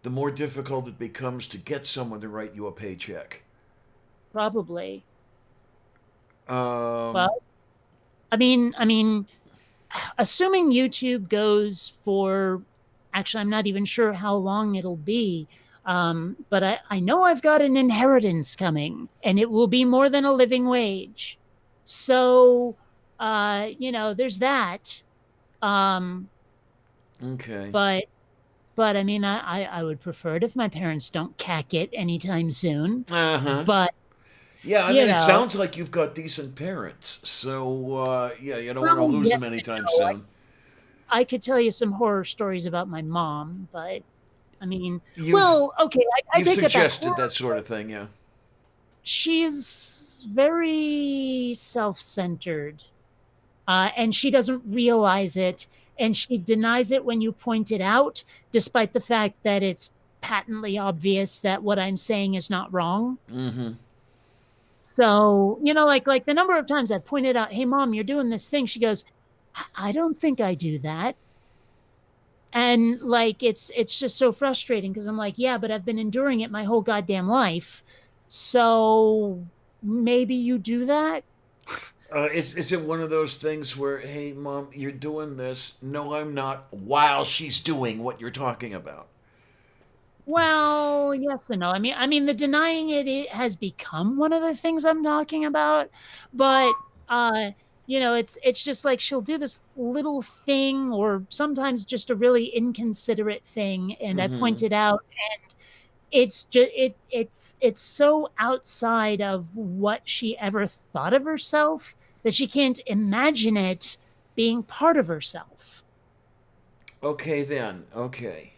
the more difficult it becomes to get someone to write you a paycheck. Probably. Um, Well, I mean, assuming YouTube goes for Actually, I'm not even sure how long it'll be. But I know I've got an inheritance coming, and it will be more than a living wage. So, there's that. Um, Okay. but I mean, I would prefer it if my parents don't cack it anytime soon. Uh huh. But Yeah, I you mean, it know, sounds like you've got decent parents. So, yeah, you don't want to well, lose yes them and anytime no. soon. I could tell you some horror stories about my mom, but I mean, You've well, okay, I you've take it back. suggested Horror, that sort of thing, yeah. she's very self-centered, and she doesn't realize it, and she denies it when you point it out, despite the fact that it's patently obvious that what I'm saying is not wrong. Mm-hmm. So, like the number of times I've pointed out, "Hey, mom, you're doing this thing." She goes, "I don't think I do that." And like it's just so frustrating because I'm like, yeah, but I've been enduring it my whole goddamn life. So maybe you do that? Is it one of those things where, hey, mom, you're doing this? No, I'm not. While she's doing what you're talking about. Well, yes and no. I mean, the denying it has become one of the things I'm talking about, but it's just like she'll do this little thing or sometimes just a really inconsiderate thing, and I Mm-hmm. point it out. It's so outside of what she ever thought of herself that she can't imagine it being part of herself. Okay then. Okay.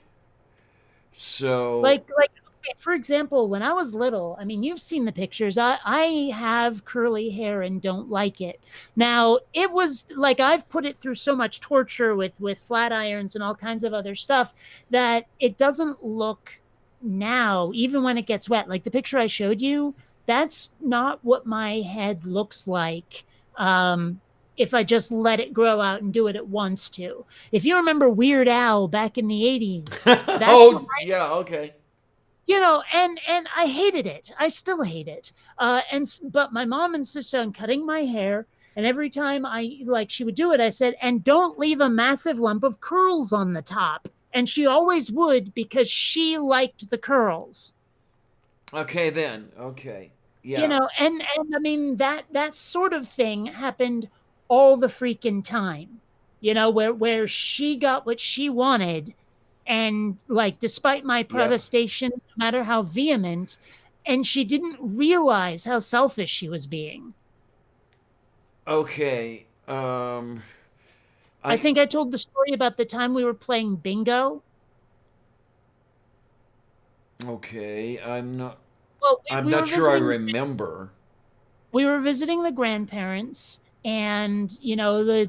So, Like okay, for example, when I was little, I mean, you've seen the pictures. I have curly hair and don't like it. Now, it was like I've put it through so much torture with flat irons and all kinds of other stuff that it doesn't look now, even when it gets wet. Like the picture I showed you, that's not what my head looks like. If I just let it grow out and do it at once to. If you remember Weird Al back in the 80s, that's oh yeah, okay. and I hated it. I still hate it. But my mom insisted on cutting my hair, and every time she would do it, I said, "And don't leave a massive lump of curls on the top." And she always would because she liked the curls. Okay then. Okay. You Yeah. know, and I mean that sort of thing happened all the freaking time. Where she got what she wanted, and like despite my Yep. protestations, no matter how vehement, and she didn't realize how selfish she was being. Okay. I I think I told the story about the time we were playing bingo. okay. Well, I'm we not were sure I visiting remember. the grandparents, and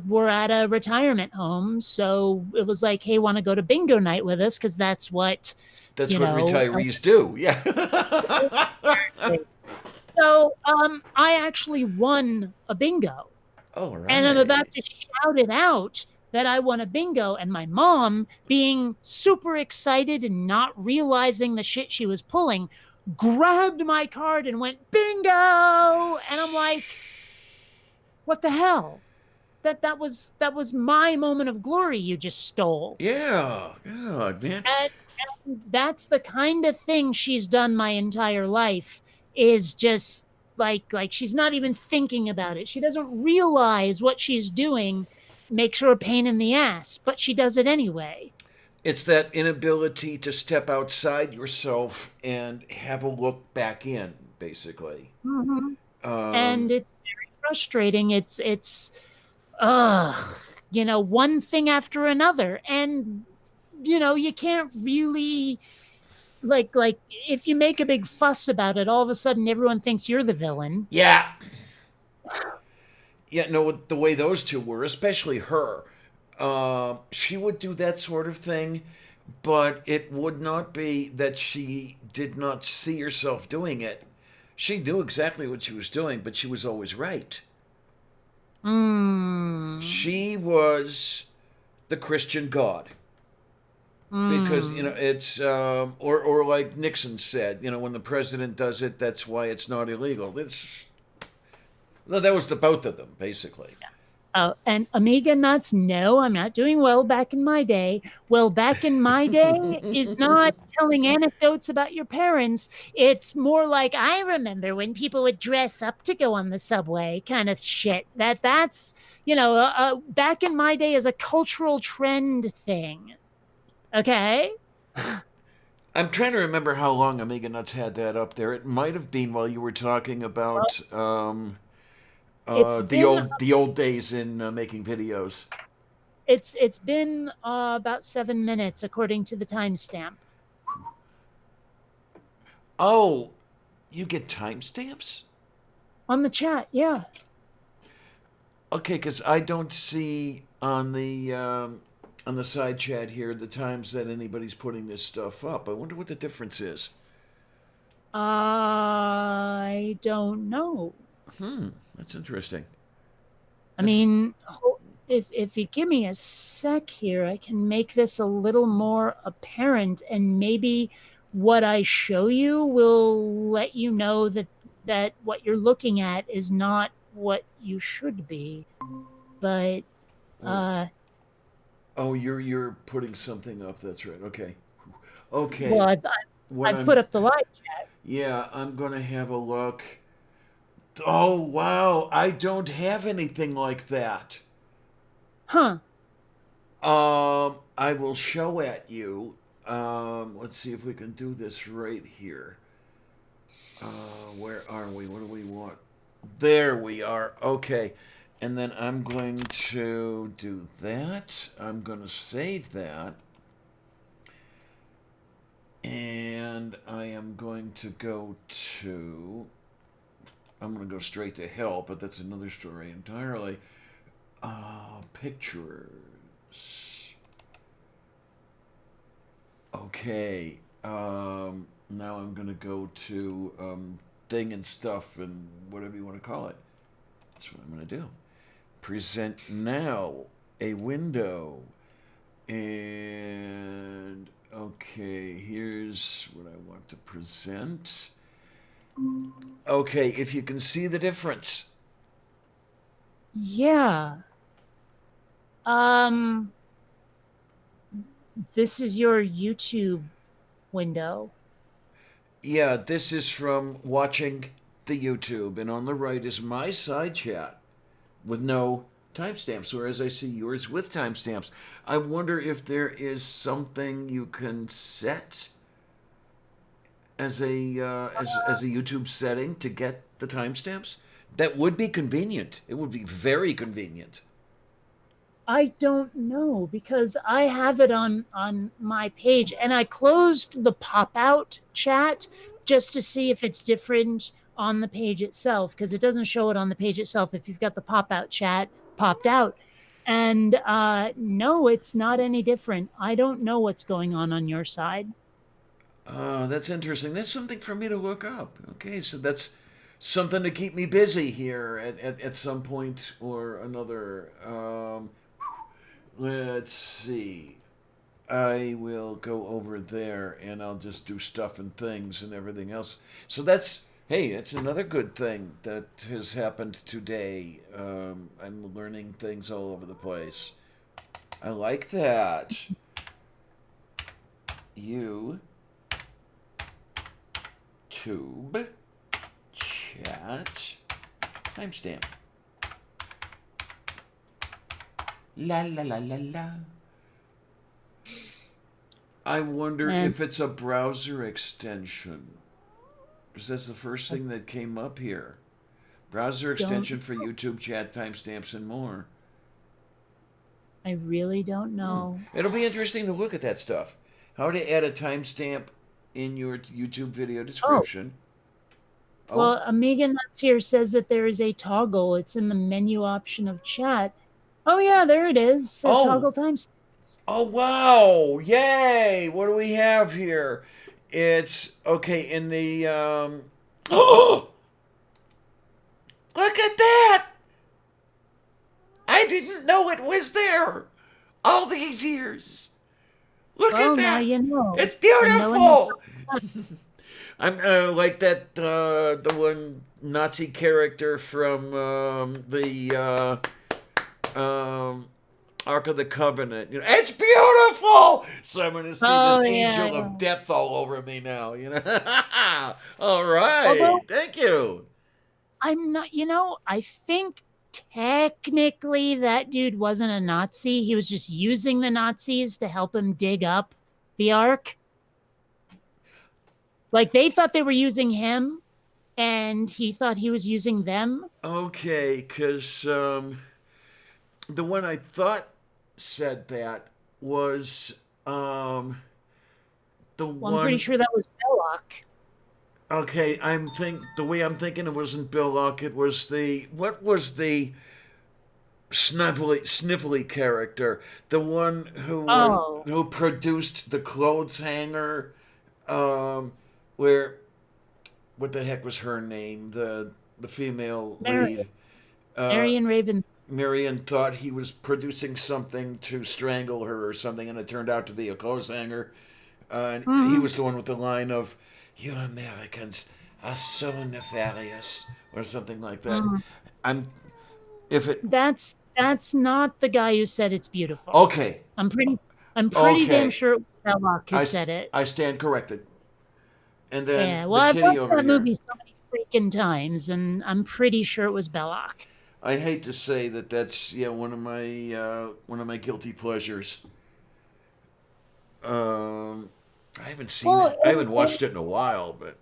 we're at a retirement home, so it was like, hey, want to go to bingo night with us, because that's what That's you what know retirees do. Yeah. so I actually won a bingo, All and I'm about right. to shout it out that I won a bingo, and my mom, being super excited and not realizing the shit she was pulling, grabbed my card and went bingo, and I'm like, what the hell? That was my moment of glory you just stole. Yeah. God, man. And that's the kind of thing she's done my entire life, is just like she's not even thinking about it. She doesn't realize what she's doing makes her a pain in the ass, but she does it anyway. It's that inability to step outside yourself and have a look back in, basically. Mhm. Um, And it's very frustrating. It's ugh, one thing after another. And you can't really like if you make a big fuss about it, all of a sudden everyone thinks you're the villain. yeah. Yeah, no, the way those two were, especially her, she would do that sort of thing, but it would not be that she did not see herself doing it. She knew exactly what she was doing, but she was always right. Mm. She was the Christian God. Because Mm. it's or like Nixon said, when the president does it, that's why it's not illegal. It's no, that was the both of them basically. Oh, and Amiga nuts, no, I'm not doing well back in my day. Well, back in my day is not telling anecdotes about your parents. It's more like I remember when people would dress up to go on the subway kind of shit. That's, back in my day is a cultural trend thing. Okay? I'm trying to remember how long Amiga Nuts had that up there. It might have been while you were talking Well, about it's the been old days in making videos. it's been about 7 minutes according to the timestamp Oh, you get timestamps? on the chat. Yeah. Okay, because I don't see on the side chat here the times that anybody's putting this stuff up. I wonder what the difference is. I don't know. That's interesting. I That's mean, if you give me a sec here, I can make this a little more apparent, and maybe what I show you will let you know that what you're looking at is not what you should be. But wait. uh, Oh, you're putting something up. That's right. Okay. well, Okay. What I've put I'm up the live chat. Yeah, I'm gonna have a look. Oh wow, I don't have anything like that. Huh? I will show at you. Let's see if we can do this right here. Where are we? What do we want? There we are. Okay. And then I'm going to do that. I'm going to save that. And I am going to go to. I'm going to go straight to help, but that's another story entirely. Pictures. Okay. Now I'm going to go to thing and stuff and whatever you want to call it. That's what I'm going to do. Present now a window. And okay, here's what I want to present. Okay, if you can see the difference. Yeah. Um, this is your YouTube window. Yeah, this is from watching the YouTube, and on the right is my side chat with no timestamps, whereas I see yours with timestamps. I wonder if there is something you can set as a YouTube setting to get the timestamps. That would be convenient. It would be very convenient. I don't know because I have it on my page and I closed the pop out chat just to see if it's different on the page itself because it doesn't show it on the page itself if you've got the pop out chat popped out. And no, it's not any different. I don't know what's going on your side. That's interesting. That's something for me to look up. Okay, so that's something to keep me busy here at some point or another. Let's see. I will go over there and I'll just do stuff and things and everything else. So that's, hey, it's another good thing that has happened today. I'm learning things all over the place. I like that. You tube chat timestamp. La la la la la. I wonder And if it's a browser extension. Because that's the first thing that came up here. Browser don't extension for YouTube chat timestamps and more. I really don't know. It'll be interesting to look at that stuff. How to add a timestamp in your YouTube video Oh, description. Oh, well, Amiga Nuts here says that there is a toggle. It's in the menu option of chat. Oh yeah, there it is. It says oh, toggle times. oh, wow! Yay! What do we have here? It's okay in the. Oh, look at that! I didn't know it was there all these years. Look at Well, now that! you know. It's And no one beautiful. I'm like that the one Nazi character from the um, Ark of the Covenant. It's beautiful. So I'm going to see Oh this yeah, angel of yeah. death all over me now. All Although right. Thank you. I'm not, I think technically that dude wasn't a Nazi. He was just using the Nazis to help him dig up the Ark. Like they thought they were using him, and he thought he was using them. Okay, because the one I thought said that was the Well, I'm pretty one. sure that was Belloc. Okay, the way I'm thinking it wasn't Bill Luck. It was what was the sniffly character, the one Oh, who produced the clothes hanger, um, where what the heck was her name? The female Marion, lead. Uh, Marion Raven. Marion thought he was producing something to strangle her or something, and it turned out to be a clothes hanger. And he Hmm. was the one with the line of, "You Americans are so nefarious," or something like that. Hmm. I'm if it That's not the guy who said it's beautiful. okay, I'm pretty I'm pretty damn okay. sure it was Belloc who I said it. I stand corrected. And then Yeah, well, the I've kitty watched over that here. movie so many freaking times, and I'm pretty sure it was Belloc. I hate to say that that's one of my guilty pleasures. Um, I haven't seen Well, it. I haven't and watched it in a while, but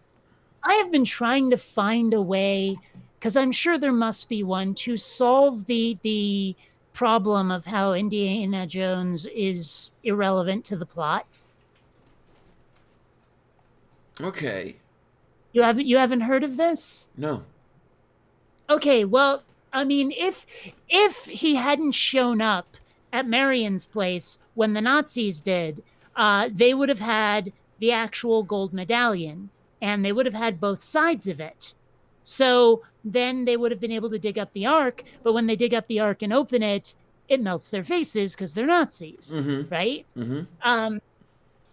I have been trying to find a way, because I'm sure there must be one to solve the problem of how Indiana Jones is irrelevant to the plot. okay. You haven't heard of this? No. Okay, well, I mean, if he hadn't shown up at Marion's place when the Nazis did, they would have had the actual gold medallion, and they would have had both sides of it. So then they would have been able to dig up the Ark, but when they dig up the Ark and open it, it melts their faces because they're Nazis, Mm-hmm. right? Mm-hmm. Um,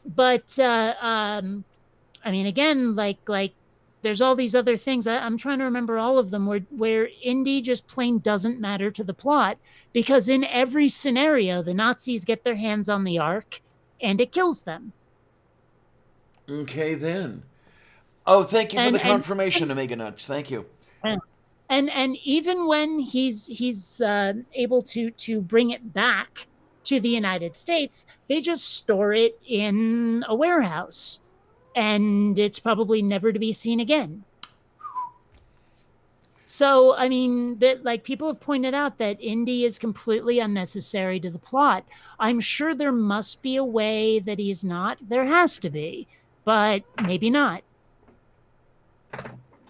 but I mean, again, like there's all these other things. I'm trying to remember all of them where Indy just plain doesn't matter to the plot, because in every scenario, the Nazis get their hands on the Ark and it kills them. Okay then. Oh, thank you for the And confirmation, Omega Nuts. Thank you. and even when he's able to bring it back to the United States, they just store it in a warehouse, and it's probably never to be seen again. So, I mean, that like people have pointed out that Indy is completely unnecessary to the plot. I'm sure there must be a way that he's not. There has to be, but maybe not.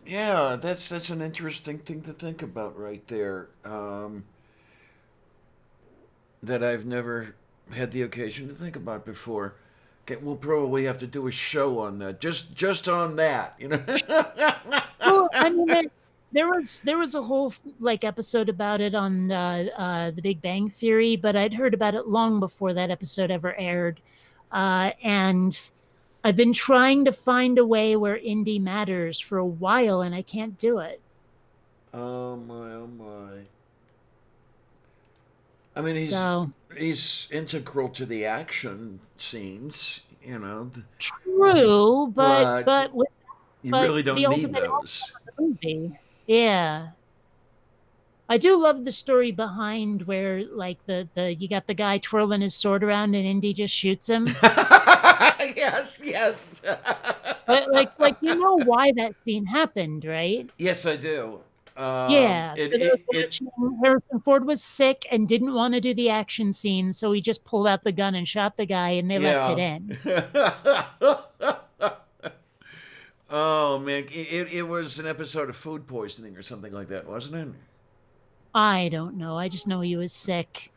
Yeah, that's an interesting thing to think about right there. That I've never had the occasion to think about before. Okay, we'll probably have to do a show on that. Just on that. Well, I mean, there was a whole like episode about it on the Big Bang Theory, but I'd heard about it long before that episode ever aired, and I've been trying to find a way where Indy matters for a while, and I can't do it. Oh my, oh my. I mean, So he's integral to the action scenes, true, but but but with you but really the don't need ultimate outcome those. of the movie, yeah. I do love the story behind where like the you got the guy twirling his sword around and Indy just shoots him. Yes, yes. But like you know why that scene happened, right? Yes, I do. Yeah. It, For those it, it, watching, Harrison Ford was sick and didn't want to do the action scene, so he just pulled out the gun and shot the guy, and they left it yeah. in. Oh man, it was an episode of food poisoning or something like that, wasn't it? I don't know. I just know he was sick.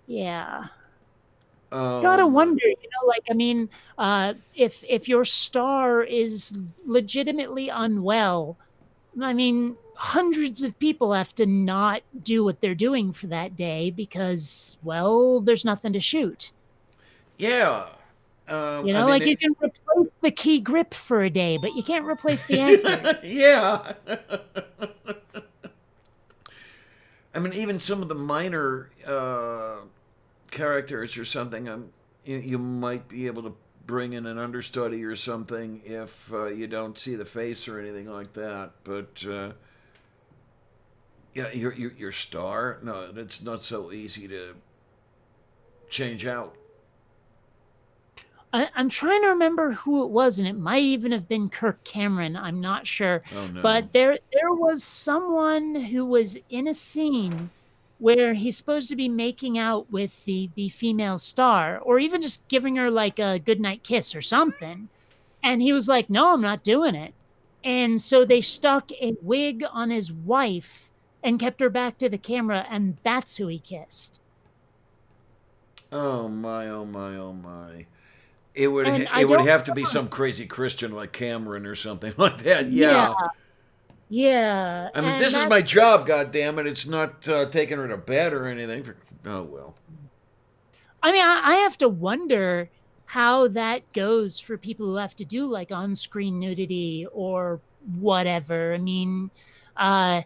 Yeah. Oh Gotta my. wonder, like I mean, if your star is legitimately unwell, I mean, hundreds of people have to not do what they're doing for that day because, well, there's nothing to shoot. Yeah. I mean Like you it. can replace the key grip for a day, but you can't replace the actors. Yeah. I mean, even some of the minor characters or something, you might be able to bring in an understudy or something if you don't see the face or anything like that. But yeah, your star, no, it's not so easy to change out. I'm trying to remember who it was, and it might even have been Kirk Cameron. I'm not sure, Oh no. but there was someone who was in a scene where he's supposed to be making out with the female star, or even just giving her like a goodnight kiss or something, and he was like, "No, I'm not doing it." And so they stuck a wig on his wife and kept her back to the camera, and that's who he kissed. Oh my, oh my, oh my. And I It would don't, have to be some crazy Christian like Cameron or something like that. yeah, Yeah. yeah, I mean, and this is my that's job, God damn it! It's not taking her to bed or anything. Oh well. I mean, I have to wonder how that goes for people who have to do like on-screen nudity or whatever. I mean, uh,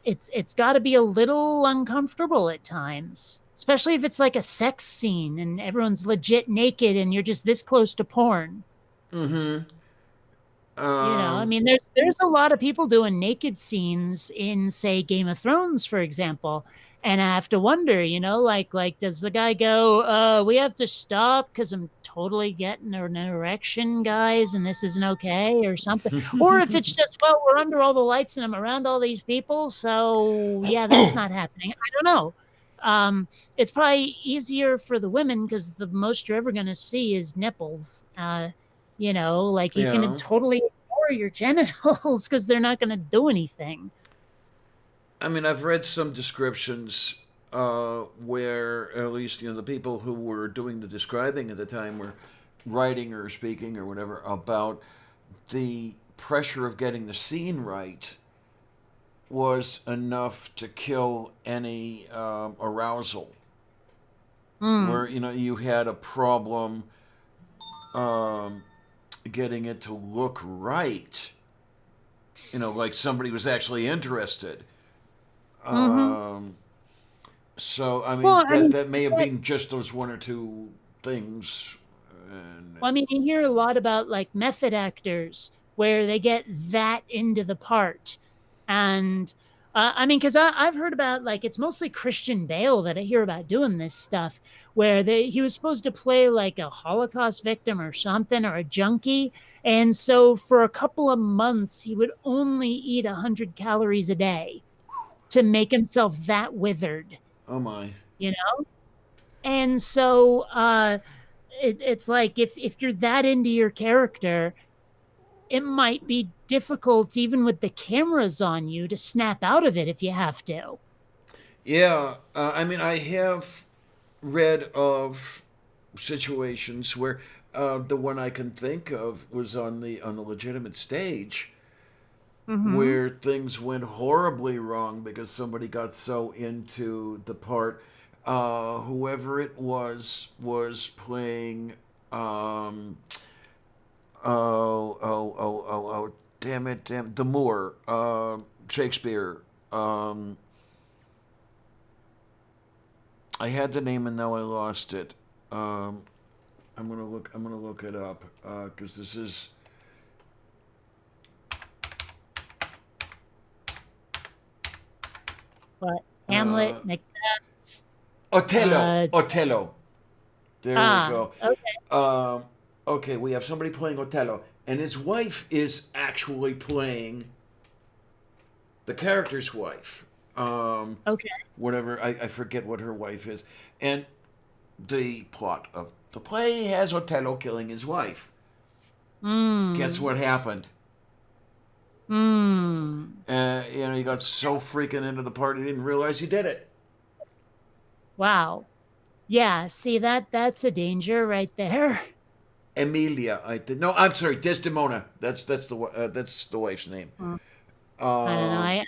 it's got to be a little uncomfortable at times, especially if it's like a sex scene and everyone's legit naked and you're just this close to porn. Mm-hmm. I Um. mean, there's a lot of people doing naked scenes in, say, Game of Thrones, for example. And I have to wonder, like does the guy go, we have to stop because I'm totally getting an erection, guys, and this isn't okay, or something. Or if it's just, well, we're under all the lights and I'm around all these people, so yeah, that's not happening. I don't know. It's probably easier for the women because the most you're ever going to see is nipples. Like you can Yeah. totally ignore your genitals because they're not going to do anything. I mean, I've read some descriptions where, at least, the people who were doing the describing at the time were writing or speaking or whatever about the pressure of getting the scene right was enough to kill any arousal. Where, Mm. you had a problem um, getting it to look right, like somebody was actually interested. Hmm. Um, So I mean Well, I that mean, that may have that, been just those one or two things, and well, I mean, you hear a lot about like method actors where they get that into the part, and I mean, because I've heard about like it's mostly Christian Bale that I hear about doing this stuff, where he was supposed to play like a Holocaust victim or something or a junkie, and so for a couple of months he would only eat 100 calories a day to make himself that withered, oh my, you know? And so it's like if you're that into your character, it might be difficult even with the cameras on you to snap out of it if you have to. yeah. I mean, I have read of situations where the one I can think of was on the legitimate stage Mm-hmm. where things went horribly wrong because somebody got so into the part. Whoever it was playing. Oh, damn it, the Moor, Shakespeare. Um, I had the name and now I lost it. Um, I'm gonna look. I'm gonna look it up because this is But uh, Hamlet, Othello. uh, Othello. There we go. okay. Um, okay, we have somebody playing Othello, and his wife is actually playing the character's wife. Okay. Whatever, I forget what her wife is. And the plot of the play has Othello killing his wife. Guess Mm. what happened? Mm. He got so freaking into the part he didn't realize he did it. Wow. Yeah, see that's a danger right there. Emilia, I think. No, I'm sorry, Desdemona. That's the wife's name. Mm. I don't know. Um,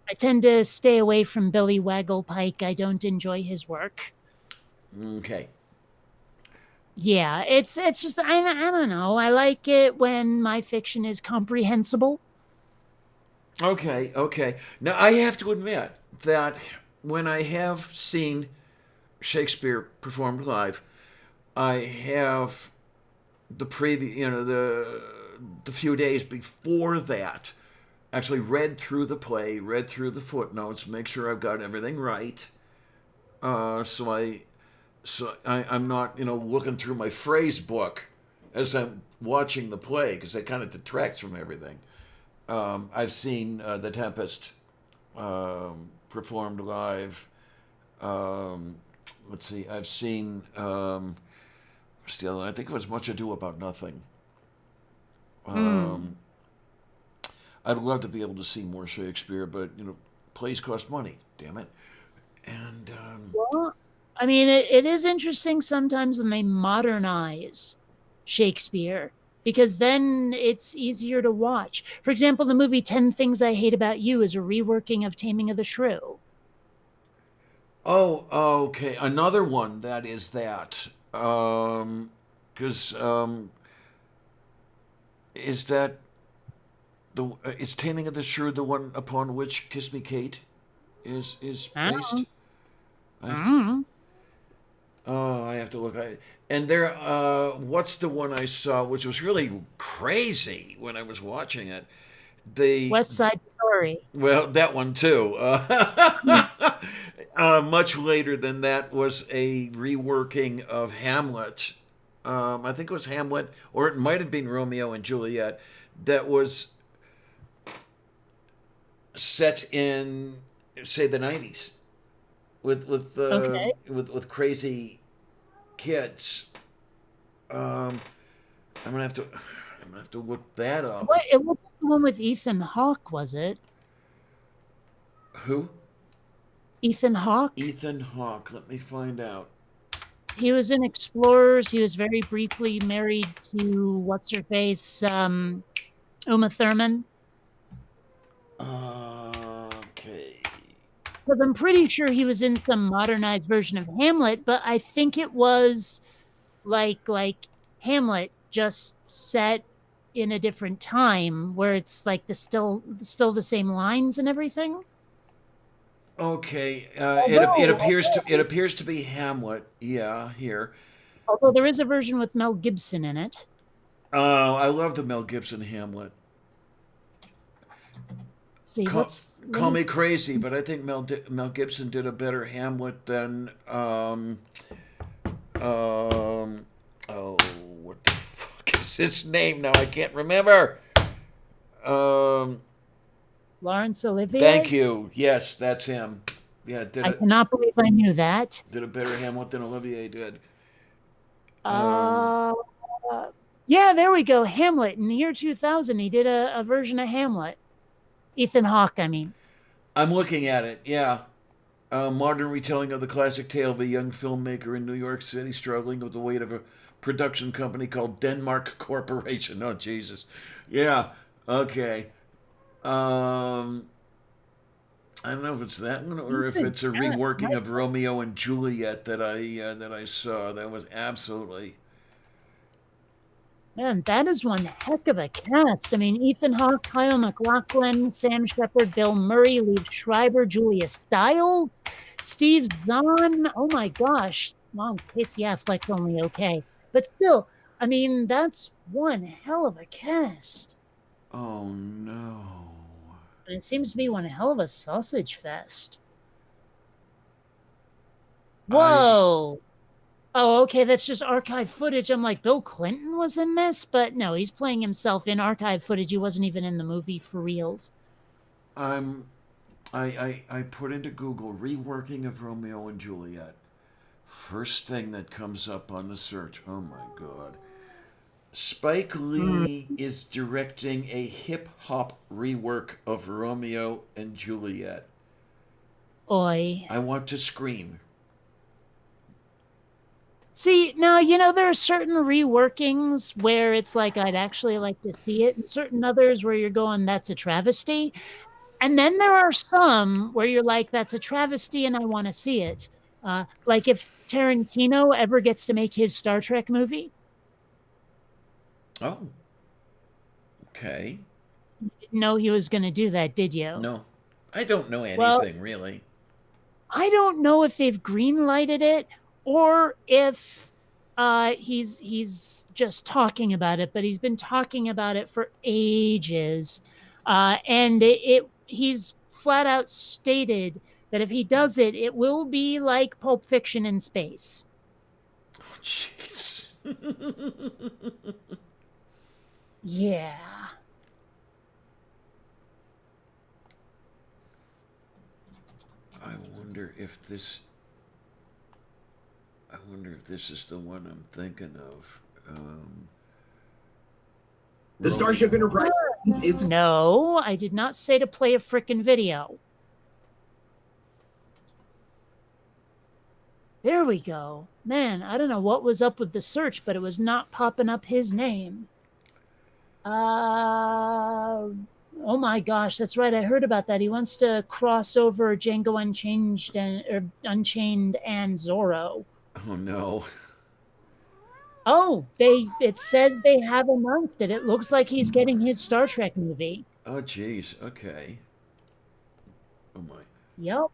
I tend to stay away from Billy Wagglepike. I don't enjoy his work. okay, Yeah, it's just I don't know. I like it when my fiction is comprehensible. okay. Now I have to admit that. when I have seen Shakespeare performed live, I have the few days before that actually read through the play, read through the footnotes, make sure I've got everything right. I'm not looking through my phrase book as I'm watching the play because it kind of detracts from everything. I've seen The Tempest performed live. Um, let's see, I've seen what's the other one? I think it was Much Ado About Nothing. Hmm. Um, I'd love to be able to see more Shakespeare, but plays cost money. Damn it. And Well, I mean, it is interesting sometimes when they modernize Shakespeare because then it's easier to watch. For example, the movie 10 Things I Hate About You is a reworking of Taming of the Shrew. oh, okay, another one that is that. Because is that the is Taming of the Shrew the one upon which Kiss Me Kate is I based? don't, I have I to. don't know. Oh, I have to look. And there, what's the one I saw, which was really crazy when I was watching it? The West Side Story. Well, that one too. Hmm. Much later than that was a reworking of Hamlet. I think it was Hamlet, or it might have been Romeo and Juliet. That was set in, say, the '90s Okay. with crazy kids. Um, I'm gonna have to I'm gonna have to look that up. What, it wasn't the one with Ethan Hawke, was it? Who? Ethan Hawke? Ethan Hawke. Let me find out. He was in Explorers. He was very briefly married to what's her face, Uma Thurman. Okay. Because I'm pretty sure he was in some modernized version of Hamlet, but I think it was like Hamlet just set in a different time where it's like the still the same lines and everything. Okay, Although it appears to be Hamlet. Yeah, here. although there is a version with Mel Gibson in it. I love the Mel Gibson Hamlet. Let's see what's let Call me me crazy, but I think Mel Gibson did a better Hamlet than um oh, what the fuck is his name now? I can't remember. Um, Laurence Thank Olivier. you. Yes, that's him. Yeah, I cannot believe I knew that. did a better Hamlet than Olivier did. Um, Uh, yeah, there we go. Hamlet in the year 2000. He did a version of Hamlet. Ethan Hawke, I mean. I'm looking at it. Yeah, a modern retelling of the classic tale of a young filmmaker in New York City struggling with the weight of a production company called Denmark Corporation. Oh, Jesus. Yeah, okay. Um, I don't know if it's that one or if Decent it's a cast, reworking right? of Romeo and Juliet that I saw. That was absolutely. Man, that is one heck of a cast. I mean, Ethan Hawke, Kyle MacLachlan, Sam Shepard, Bill Murray, Liev Schreiber, Julia Stiles, Steve Zahn. Oh my gosh. Well, Casey Affleck's only okay. But still, I mean, that's one hell of a cast. Oh no. And it seems to be one hell of a sausage fest. I Whoa. Oh, okay. That's just archive footage. I'm like, Bill Clinton was in this, but no, he's playing himself in archive footage. He wasn't even in the movie for reals. I'm I put into Google reworking of Romeo and Juliet. First thing that comes up on the search. Oh my god. Spike Mm, Lee is directing a hip hop rework of Romeo and Juliet. oi. I want to scream. See, now, there are certain reworkings where it's like, I'd actually like to see it, and certain others where you're going, that's a travesty. And then there are some where you're like, that's a travesty and I want to see it. Like if Tarantino ever gets to make his Star Trek movie, Oh, okay. you didn't know he was going to do that, did you? No, I don't know Well, anything really. I don't know if they've green lighted it or if he's just talking about it, but he's been talking about it for ages. And he's flat out stated that if he does it, it will be like Pulp Fiction in space. Oh, jeez. Yeah. I wonder if this. I wonder if this is the one I'm thinking of. The Starship Enterprise. It's No, I did not say to play a frickin' video. There we go. Man, I don't know what was up with the search, but it was not popping up his name. Oh my gosh, that's right. I heard about that. He wants to cross over Django Unchained and Zorro. Oh no. Oh, it says they have announced it. It looks like he's getting his Star Trek movie. Oh jeez. Okay. Oh my. Yep.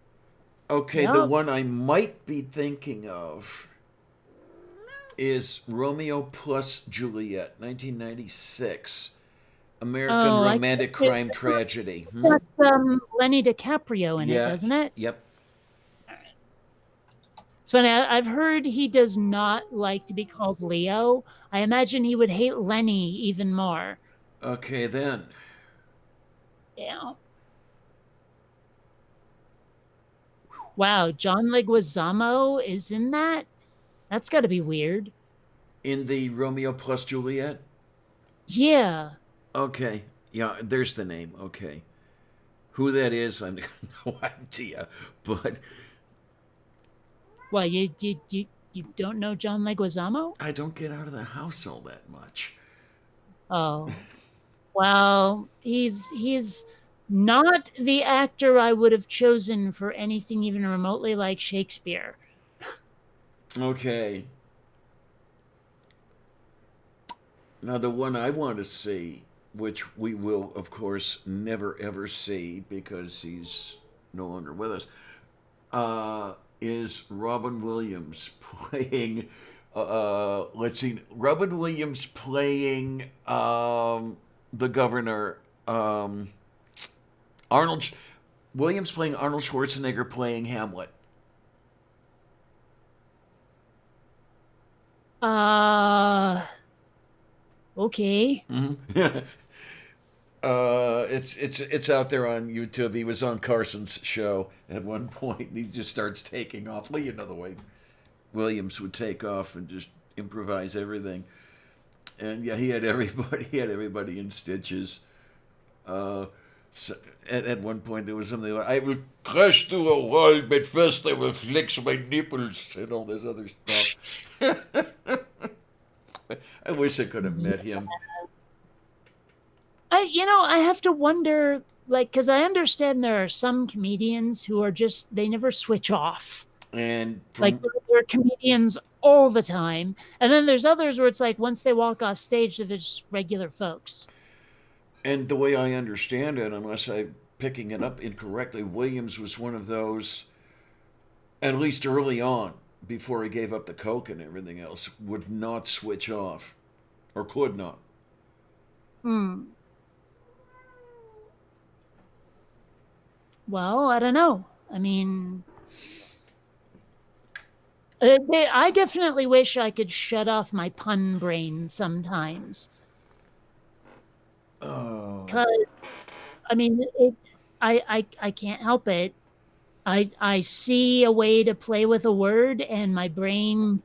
Okay, the Yep. one I might be thinking of is Romeo plus Juliet, 1996. American Oh, I romantic crime tragedy. Hmm? got Lenny DiCaprio in it, Yeah. doesn't it? Yep. So I've heard he does not like to be called Leo. I imagine he would hate Lenny even more. Okay then. Yeah. Wow, John Leguizamo is in that? That's got to be weird. In the Romeo plus Juliet. Yeah. Okay. Yeah, there's the name. Okay. Who that is, I have no idea. But Well, you don't know John Leguizamo? I don't get out of the house all that much. Oh. Well, he's not the actor I would have chosen for anything even remotely like Shakespeare. Okay. Now, the one I want to see, which we will, of course, never ever see because he's no longer with us, is Robin Williams playing. Let's see, Robin Williams playing the governor. Arnold Williams playing Arnold Schwarzenegger playing Hamlet. Uh okay. It's out there on YouTube. He was on Carson's show at one point. And he just starts taking off. Well, you know the way Williams would take off and just improvise everything. And yeah, he had everybody. He had everybody in stitches. So at one point there was something like, "I will crash through a wall, but first I will flex my nipples," and all this other stuff. I wish I could have met him. I have to wonder, like, because I understand there are some comedians who are just they never switch off. And Like from they're comedians all the time, and then there's others where it's like once they walk off stage, they're just regular folks. And the way I understand it, unless I'm picking it up incorrectly, Williams was one of those, at least early on, before he gave up the coke and everything else, would not switch off, or could not. Hmm. Well, I don't know. I mean, I definitely wish I could shut off my pun brain sometimes. Oh. Because, I mean, I can't help it. I see a way to play with a word, and my brain,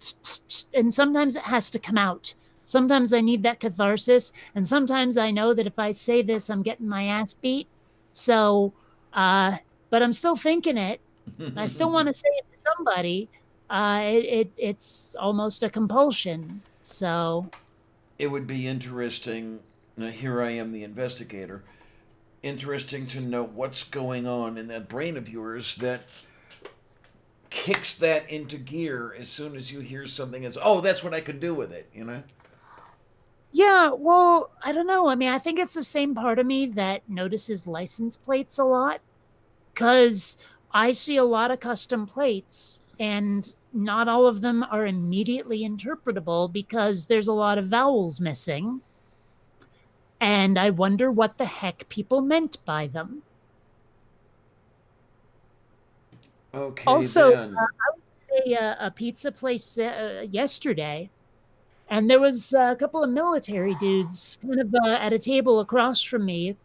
and sometimes it has to come out. Sometimes I need that catharsis, and sometimes I know that if I say this, I'm getting my ass beat. So, uh, but I'm still thinking it. I still want to say it to somebody. It's almost a compulsion. So, It would be interesting. Now, here I am, the investigator. Interesting to know what's going on in that brain of yours that kicks that into gear as soon as you hear something as, oh, that's what I can do with it, you know? yeah, well, I don't know. I mean, I think it's the same part of me that notices license plates a lot because I see a lot of custom plates, and not all of them are immediately interpretable because there's a lot of vowels missing. And I wonder what the heck people meant by them. Okay, Also, then. a pizza place yesterday, and there was a couple of military dudes kind of at a table across from me,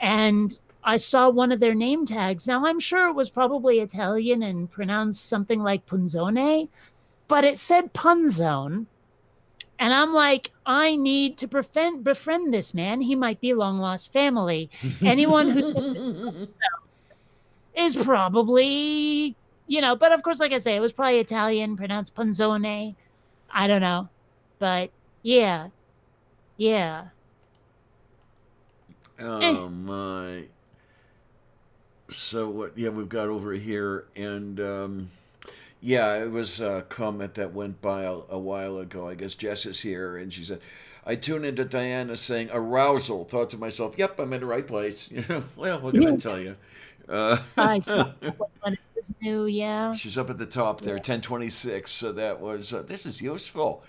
and I saw one of their name tags. Now I'm sure it was probably Italian and pronounced something like punzone, but it said punzone. And I'm like, I need to befriend this man. He might be long lost family. Anyone who is probably, but of course, like I say, it was probably Italian, pronounced punzone. I don't know. But yeah, yeah. Eh, Oh my. So what? Yeah, we've got over here, and yeah, it was a comment that went by a while ago. I guess Jess is here, and she said, "I tuned into Diana saying arousal. Thought to myself, yep, I'm in the right place." Well, what can I tell you? Uh, I saw that one when it was new. Yeah. she's up at the top there, Yeah. 1026. So that was this is useful.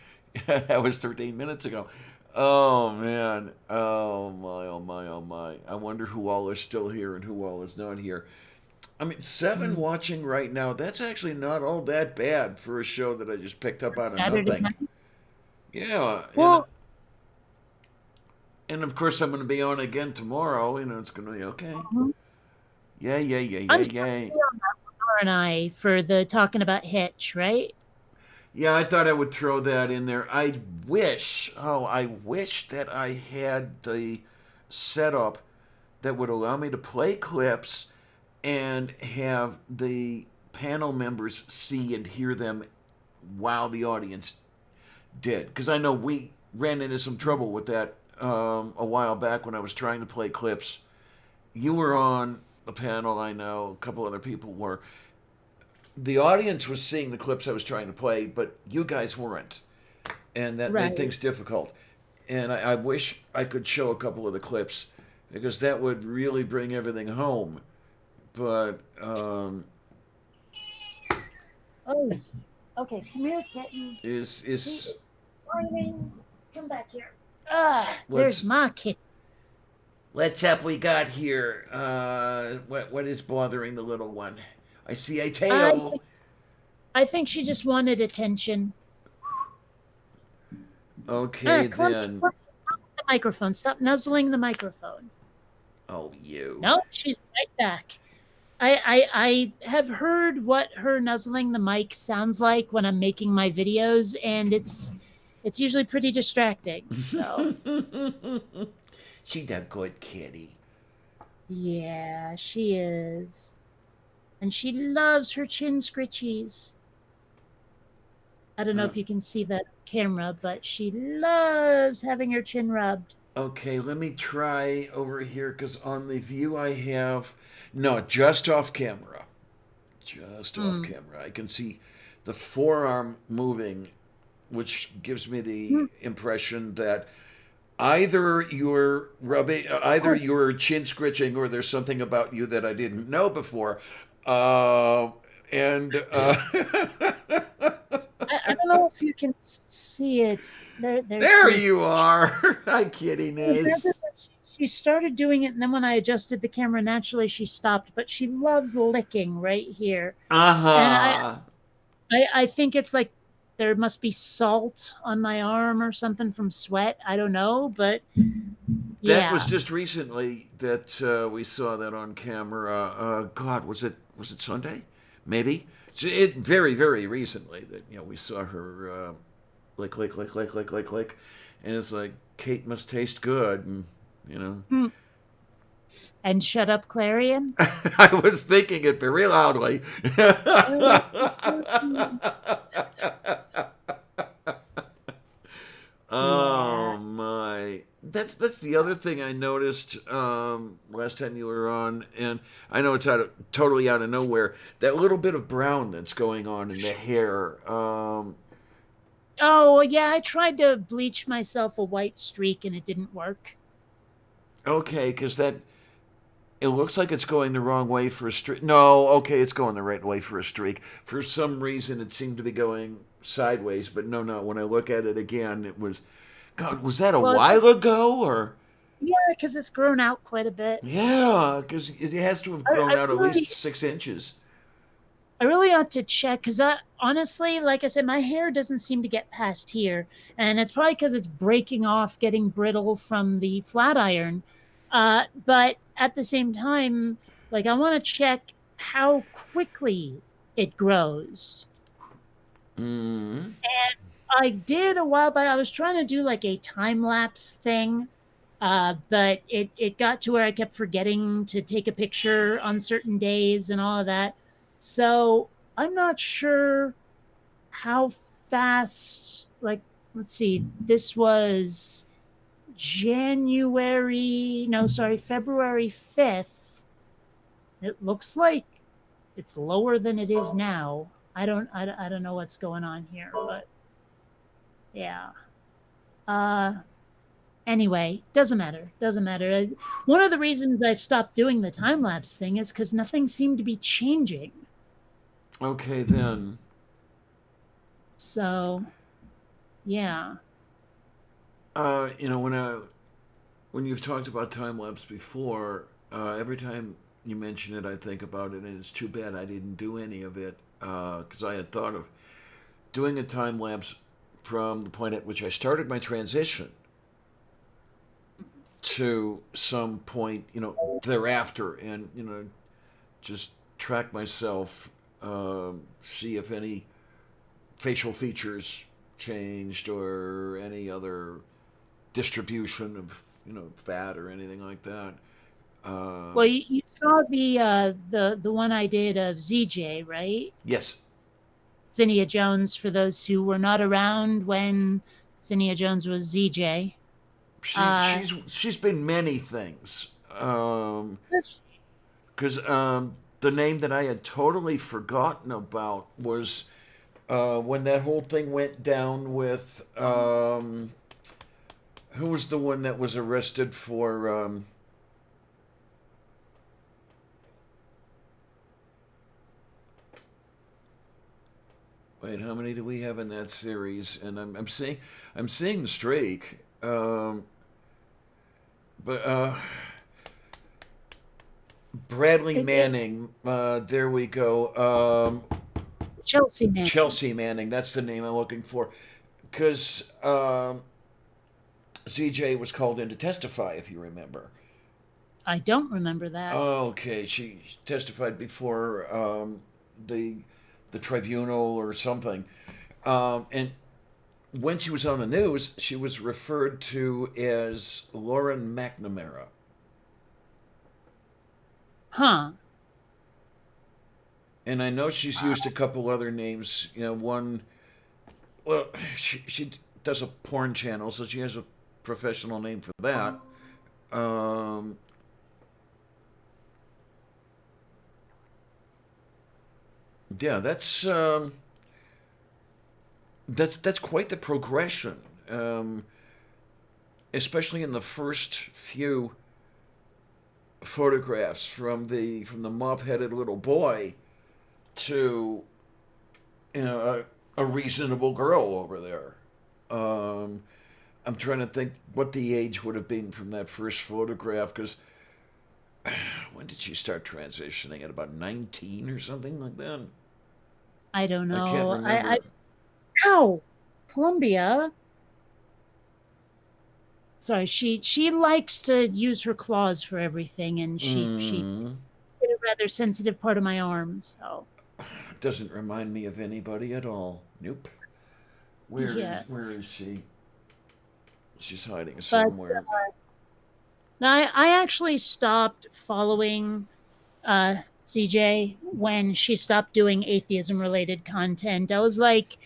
That was 13 minutes ago. Oh man. Oh my. Oh my. Oh my. I wonder who all is still here and who all is not here. I mean, seven Mm. watching right now, that's actually not all that bad for a show that I just picked up out of Saturday nothing. night. Yeah, Well, and of course I'm going to be on again tomorrow. It's going to be okay. mhm. Yay, yay, yay, I'm yay, still yay. on that one, aren't I, for the talking about Hitch, right? Yeah, I thought I would throw that in there. I wish that I had the setup that would allow me to play clips and have the panel members see and hear them while the audience did. Because I know we ran into some trouble with that a while back when I was trying to play clips. You were on the panel, I know, a couple other people were. The audience was seeing the clips I was trying to play, but you guys weren't. And that made Right. things difficult. And I wish I could show a couple of the clips because that would really bring everything home. But Oh, okay. Come here, kitten. He is is whining. Come back here. Ah, there's what's my kitten. what's up we got here? What is bothering the little one? I see a I tail. I think she just wanted attention. Okay Clumpy, then. Clumpy, the microphone. Stop nuzzling the microphone. Oh you. No, she's right back. I have heard what her nuzzling the mic sounds like when I'm making my videos, and it's usually pretty distracting. So She's a good kitty. yeah, she is, and she loves her chin scritchies. I don't know Uh, if you can see that on camera, but she loves having her chin rubbed. okay, let me try over here because on the view I have, no, just off camera. Just off Mm. camera. I can see the forearm moving, which gives me Mm. the impression that either Oh, you're chin scritching, or there's something about you that I didn't know before. Uh, and I don't know if you can see it. There there she is. you are. Hi, kitty Remember nice. when she started doing it, and then when I adjusted the camera, naturally she stopped. But she loves licking right here, Uh and huh. I think it's like there must be salt on my arm or something from sweat. I don't know, but That was yeah. just recently that we saw that on camera. God, was it Sunday? Maybe. So it very very recently that we saw her lick, and it's like Kate must taste good, and you know. Hmm. And shut up, Clarion. I was thinking it very loudly. Yeah. Oh my! That's the other thing I noticed last time you were on, and I know it's totally out of nowhere. That little bit of brown that's going on in the hair. Oh, yeah. I tried to bleach myself a white streak, and it didn't work. Okay, because It looks like it's going the wrong way for a streak. No, okay, it's going the right way for a streak. For some reason, it seemed to be going sideways, but no, no. When I look at it again, it was. God, was that a Well, while ago or? yeah, because it's grown out quite a bit. Yeah, because it has to have grown I out at least really, 6 inches. I really ought to check because I honestly, like I said, my hair doesn't seem to get past here, and it's probably because it's breaking off, getting brittle from the flat iron. But at the same time, like I want to check how quickly it grows. Mm. I did a while back. I was trying to do like a time lapse thing, but it got to where I kept forgetting to take a picture on certain days and all of that. So I'm not sure how fast. Like, let's see, this was January. No, sorry, February 5th. It looks like it's lower than it is now. I don't know what's going on here, but yeah. Uh, anyway, doesn't matter. Doesn't matter. One of the reasons I stopped doing the time lapse thing is because nothing seemed to be changing. Okay, then. So, yeah. You know, when you've talked about time lapse before, every time you mention it, I think about it, and it's too bad I didn't do any of it because I had thought of doing a time lapse from the point at which I started my transition to some point, thereafter, and just track myself, see if any facial features changed or any other distribution of fat or anything like that. Well, Um, you saw the one I did of ZJ, right? yes, Zinnia Jones. For those who were not around when Zinnia Jones was ZJ. she Uh, she's been many things. Because the name that I had totally forgotten about was when that whole thing went down with who was the one that was arrested for wait, how many do we have in that series? And I'm seeing the streak. But Bradley it, it, Manning, there we go. Chelsea man. Chelsea Manning, that's the name I'm looking for. Because ZJ was called in to testify, if you remember. I don't remember that. Okay, she testified before the the tribunal or something, and when she was on the news, she was referred to as Lauren McNamara. Huh. And I know she's used a couple other names. One. Well, she does a porn channel, so she has a professional name for that. Um, yeah, that's quite the progression, especially in the first few photographs from the mop-headed little boy to a reasonable girl over there. Um, I'm trying to think what the age would have been from that first photograph because when did she start transitioning? At about 19 or something like that? I don't I can't know. remember. Ow, Columbia. Sorry, she likes to use her claws for everything, and she Mm, hit a rather sensitive part of my arm. So doesn't remind me of anybody at all. Nope. Where is yeah, where is she? She's hiding but somewhere. I actually stopped following CJ when she stopped doing atheism related content. I was like,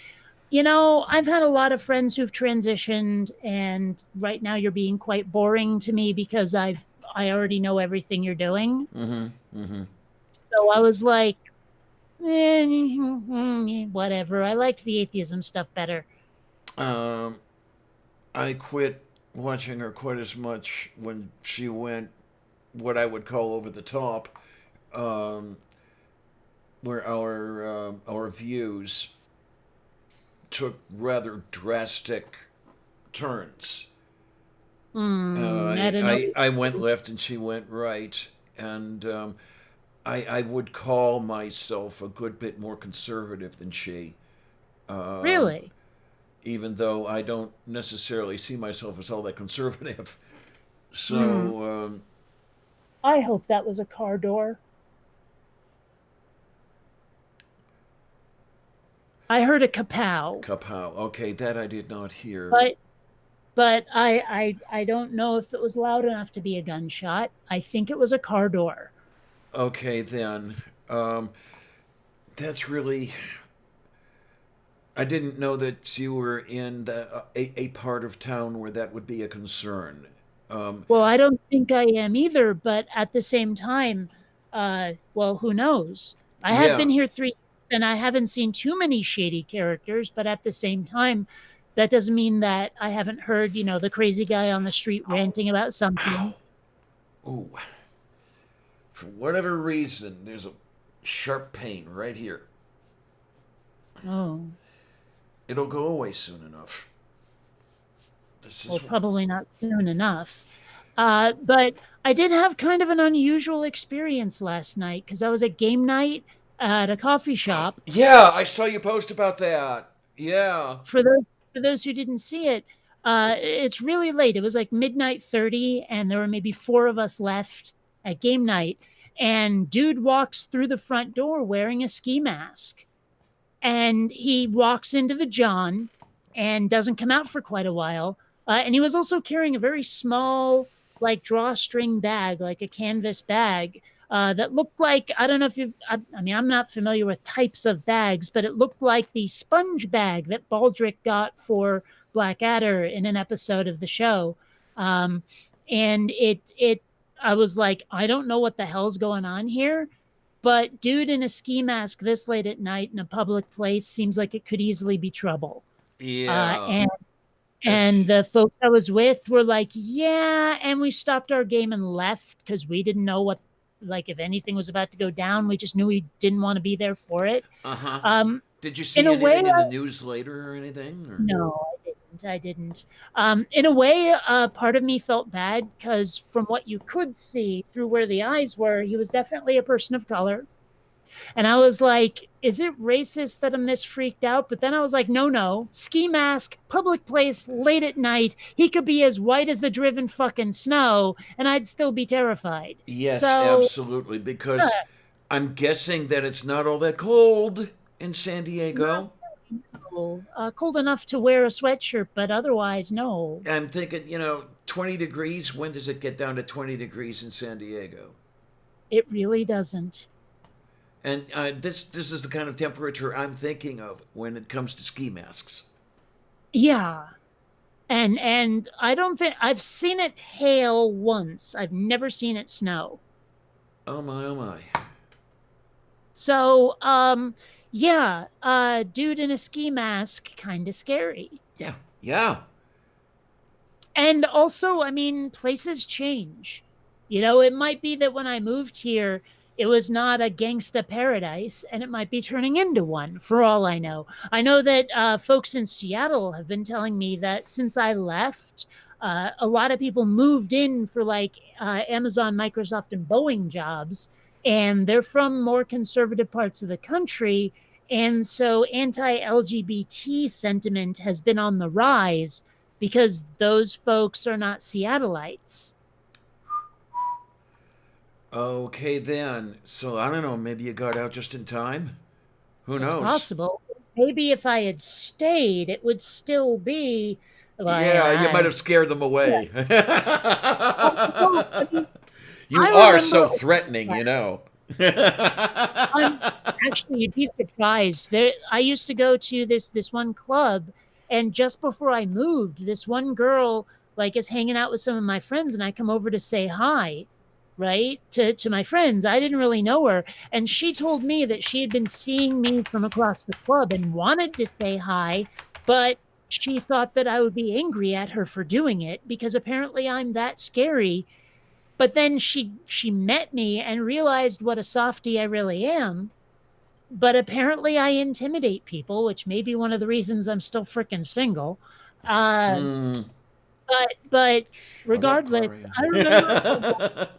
I've had a lot of friends who've transitioned, and right now you're being quite boring to me because I already know everything you're doing. Mm-hmm. Mm-hmm. So I was like, whatever. I liked the atheism stuff better. I quit watching her quite as much when she went. what I would call over the top, um, where our views took rather drastic turns. I don't know. I went left and she went right, and I would call myself a good bit more conservative than she, um, Really? even though I don't necessarily see myself as all that conservative. Hmm. So, I hope that was a car door. I heard a kapow, kapow. Okay, that I did not hear. but I don't know if it was loud enough to be a gunshot. I think it was a car door. Okay, then. Um, that's really. I didn't know that you were in a part of town where that would be a concern. Um, Well, I don't think I am either, but at the same time, well, who knows? I have yeah. been here 3 and I haven't seen too many shady characters, but at the same time, that doesn't mean that I haven't heard, the crazy guy on the street Ow. ranting about Ow. something. Ooh. For whatever reason, there's a sharp pain right here. Oh, It'll go away soon enough. This well, is. probably not soon enough. But I did have kind of an unusual experience last night because I was at game night at a coffee shop. Yeah, I saw you post about that. Yeah. For those who didn't see it, it's really late. It was like midnight 30, and there were maybe 4 of us left at game night. And dude walks through the front door wearing a ski mask, and he walks into the John and doesn't come out for quite a while. And he was also carrying a very small, like drawstring bag, like a canvas bag. That looked like, I don't know if you've, I mean, I'm not familiar with types of bags, but it looked like the sponge bag that Baldric got for Blackadder in an episode of the show. Um, and I was like, I don't know what the hell's going on here, but dude in a ski mask this late at night in a public place seems like it could easily be trouble. Uh, Yeah. and and the folks I was with were like, yeah, and we stopped our game and left because we didn't know what, like, if anything was about to go down. We just knew we didn't want to be there for it. Uh huh. Um, Did you in see a way, anything in the news later or anything? Or? no, I didn't. I didn't. In a way, part of me felt bad because from what you could see through where the eyes were, he was definitely a person of color. And I was like, is it racist that I'm this freaked out? But then I was like, no, no. Ski mask, public place, late at night. He could be as white as the driven fucking snow, and I'd still be terrified. Yes, So, absolutely. uh, Because I'm guessing that it's not all that cold in San not Diego. cold. Cold enough to wear a sweatshirt, but otherwise, no. I'm thinking, 20 degrees. When does it get down to 20 degrees in San Diego? It really doesn't. And this is the kind of temperature I'm thinking of when it comes to ski masks. Yeah. And I don't think I've seen it hail once. I've never seen it snow. Oh my, oh my. So, yeah, dude in a ski mask, kind of scary. Yeah, yeah. And also, I mean, places change. It might be that when I moved here, it was not a gangsta paradise, and it might be turning into one for all I know. I know that folks in Seattle have been telling me that since I left, a lot of people moved in for like Amazon, Microsoft, and Boeing jobs, and they're from more conservative parts of the country. And so anti LGBT sentiment has been on the rise because those folks are not Seattleites. Okay then. So I don't know. Maybe you got out just in time. Who It's knows? possible. Maybe if I had stayed, it would still be. Well, Yeah, you might I, have scared them yeah. away. Well, I mean, You I are so remember. threatening. I'm actually, you'd be surprised. I used to go to this one club, and just before I moved, this one girl like is hanging out with some of my friends, and I come over to say hi, right, to my friends. I didn't really know her, and she told me that she had been seeing me from across the club and wanted to say hi, but she thought that I would be angry at her for doing it because apparently I'm that scary, But then she met me and realized what a softie I really am. But apparently I intimidate people, which may be one of the reasons I'm still freaking single. Uh, Mm. but Oh, that regardless, I remember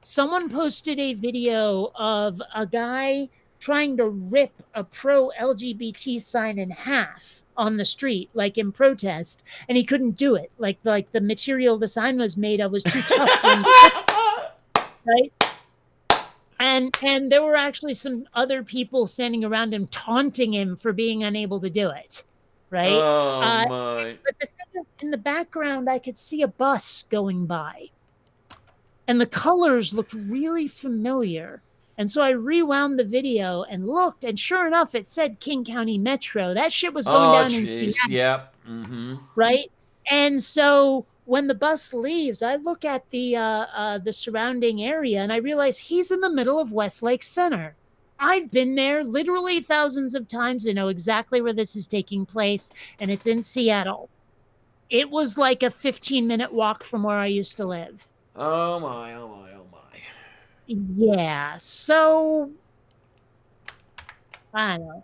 someone posted a video of a guy trying to rip a pro LGBT sign in half on the street, like in protest, and he couldn't do it. Like the material the sign was made of was too tough for him to rip, right? And there were actually some other people standing around him taunting him for being unable to do it, right? Oh Uh, my. but the thing is, in the background, I could see a bus going by, and the colors looked really familiar. And so I rewound the video and looked, and sure enough, it said King County Metro. That shit was going Oh down in jeez. Seattle, Yep. Mm-hmm. right? And so when the bus leaves, I look at the surrounding area, and I realize he's in the middle of Westlake Center. I've been there literally thousands of times to know exactly where this is taking place, and it's in Seattle. It was like a 15-minute walk from where I used to live. Oh my. Oh my. Oh my. Yeah, so I don't know.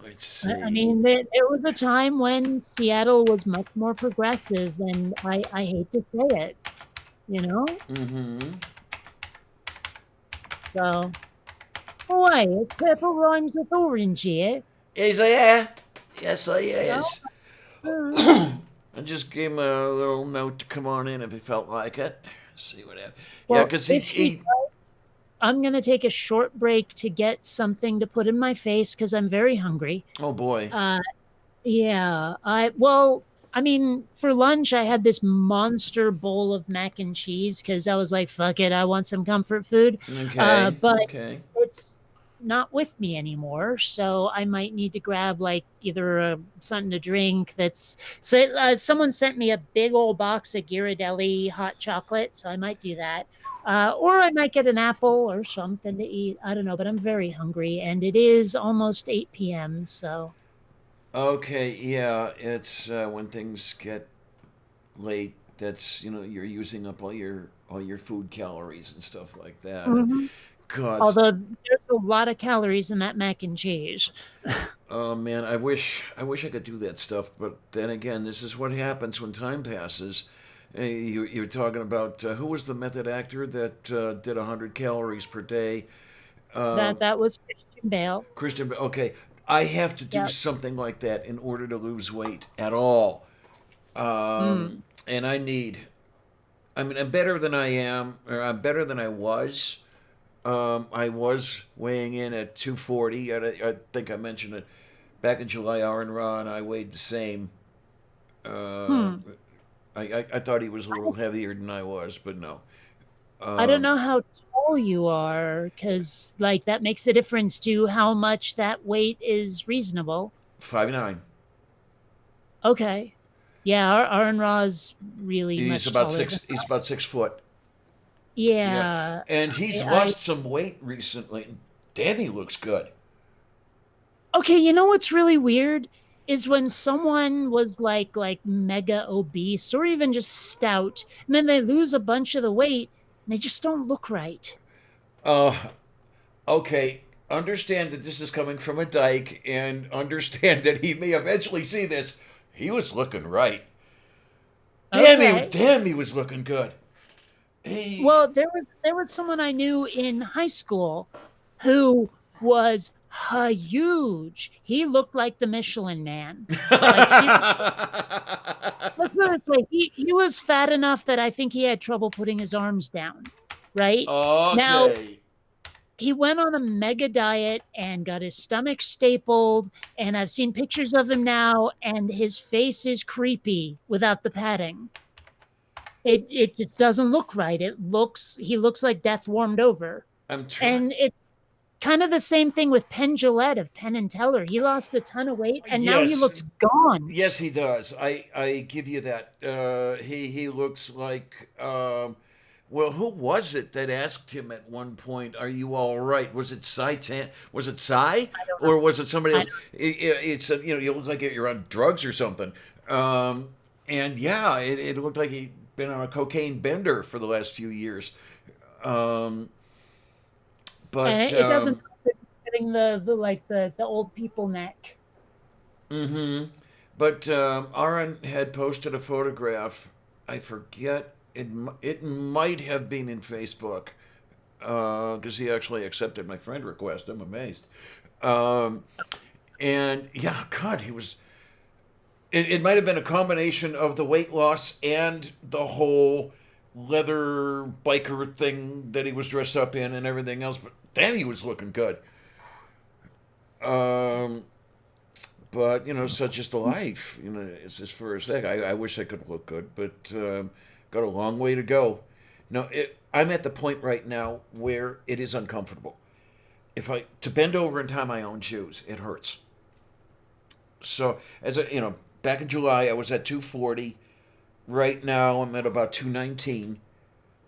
Let's see. I mean, there was a time when Seattle was much more progressive, and I hate to say it, you know? Mm-hmm. So, oh, wait, it's purple rhymes with orange here. Is he? Yeah. Yes, he Well, is. uh, I just gave him a little note to come on in if he felt like it. See what happens. Yeah, well, because if he does, I'm going to take a short break to get something to put in my face because I'm very hungry. Oh boy. Uh, Yeah, I mean, for lunch I had this monster bowl of mac and cheese because I was like, "Fuck it, I want some comfort food." Okay. But Okay. it's not with me anymore, so I might need to grab like either something to drink. Someone sent me a big old box of Ghirardelli hot chocolate, so I might do that. Or I might get an apple or something to eat. I don't know, but I'm very hungry, and it is almost 8 p.m. So. Okay. Yeah. It's when things get late. That's you're using up all your food calories and stuff like that. And Mhm. God, Although there's a lot of calories in that mac and cheese. oh man, I wish I could do that stuff. But then again, this is what happens when time passes. You're talking about who was the method actor that did 100 calories per day? That Um, that was Christian Bale. Christian. Okay, I have to do Yep. something like that in order to lose weight at all. Mm. And I mean, I'm better than I am, or I'm better than I was. I was weighing in at 240. I think I mentioned it back in July. Aaron Ra and I weighed the same. Uh, Hmm. I thought he was a little heavier than I was, but no. I don't Um, know how tall you are, because like that makes a difference to how much that weight is reasonable. 5'9". Okay. Yeah, our Aaron Ra's really He's much about taller six. than. He's about 6 foot. Yeah, Yeah. and he's I lost some weight recently. Damn, he looks good. Okay, you know what's really weird is when someone was like mega obese or even just stout, and then they lose a bunch of the weight and they just don't look right. Uh, okay. Understand that this is coming from a dyke, and understand that he may eventually see this. He was looking right. Okay. Damn, he was looking good. He, Well, there was someone I knew in high school who was huge. He looked like the Michelin Man. Like let's put it this way, he was fat enough that I think he had trouble putting his arms down, right? Now, okay. he went on a mega diet and got his stomach stapled, and I've seen pictures of him now, and his face is creepy without the padding. It just doesn't look right. He looks like death warmed over. I'm trying. And it's kind of the same thing with Penn Jillette of Penn and Teller. He lost a ton of weight and now he Yes, looks gaunt. yes, he does. I give you that. He looks like. Well, who was it that asked him at one point, "Are you all right?" Was it Was it Cy, I don't know. or was it somebody I else? don't, It said, you look like you're on drugs or something. And yeah, it looked like been on a cocaine bender for the last few years. Um, And but it doesn't help that it's getting the old people neck. mm-hmm. But Aaron had posted a photograph. I forget it might have been in Facebook because he actually accepted my friend request. I'm amazed. Um, and yeah, God, he was. It might have been a combination of the weight loss and the whole leather biker thing that he was dressed up in and everything else. But then he was looking good. Um, but such is the life. It's as far as that. I wish I could look good, but got a long way to go. No, I'm at the point right now where it is uncomfortable. If I to bend over and tie my own shoes, it hurts. So back in July I was at 240. Right now I'm at about 219.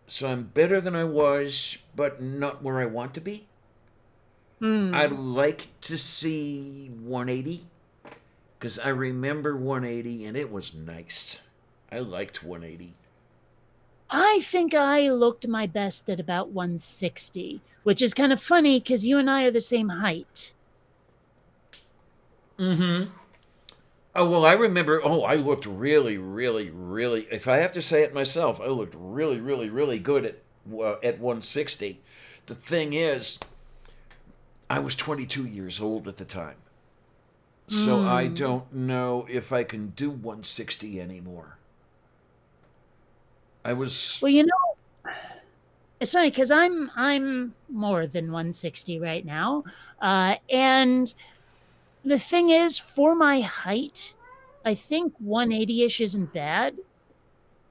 So I'm better than I was, but not where I want to be. I'd Hmm. like to see 180 because I remember 180 and it was nice. I liked 180. I think I looked my best at about 160, which is kind of funny because you and I are the same height. Mm-hmm. Oh, well, I remember. Oh, I looked really, really, really. If I have to say it myself, I looked really, really, really good at 160. The thing is, I was 22 years old at the time, so I Hmm. don't know if I can do 160 anymore. I was. Well, it's funny because I'm more than 160 right now, and the thing is, for my height, I think 180-ish isn't bad,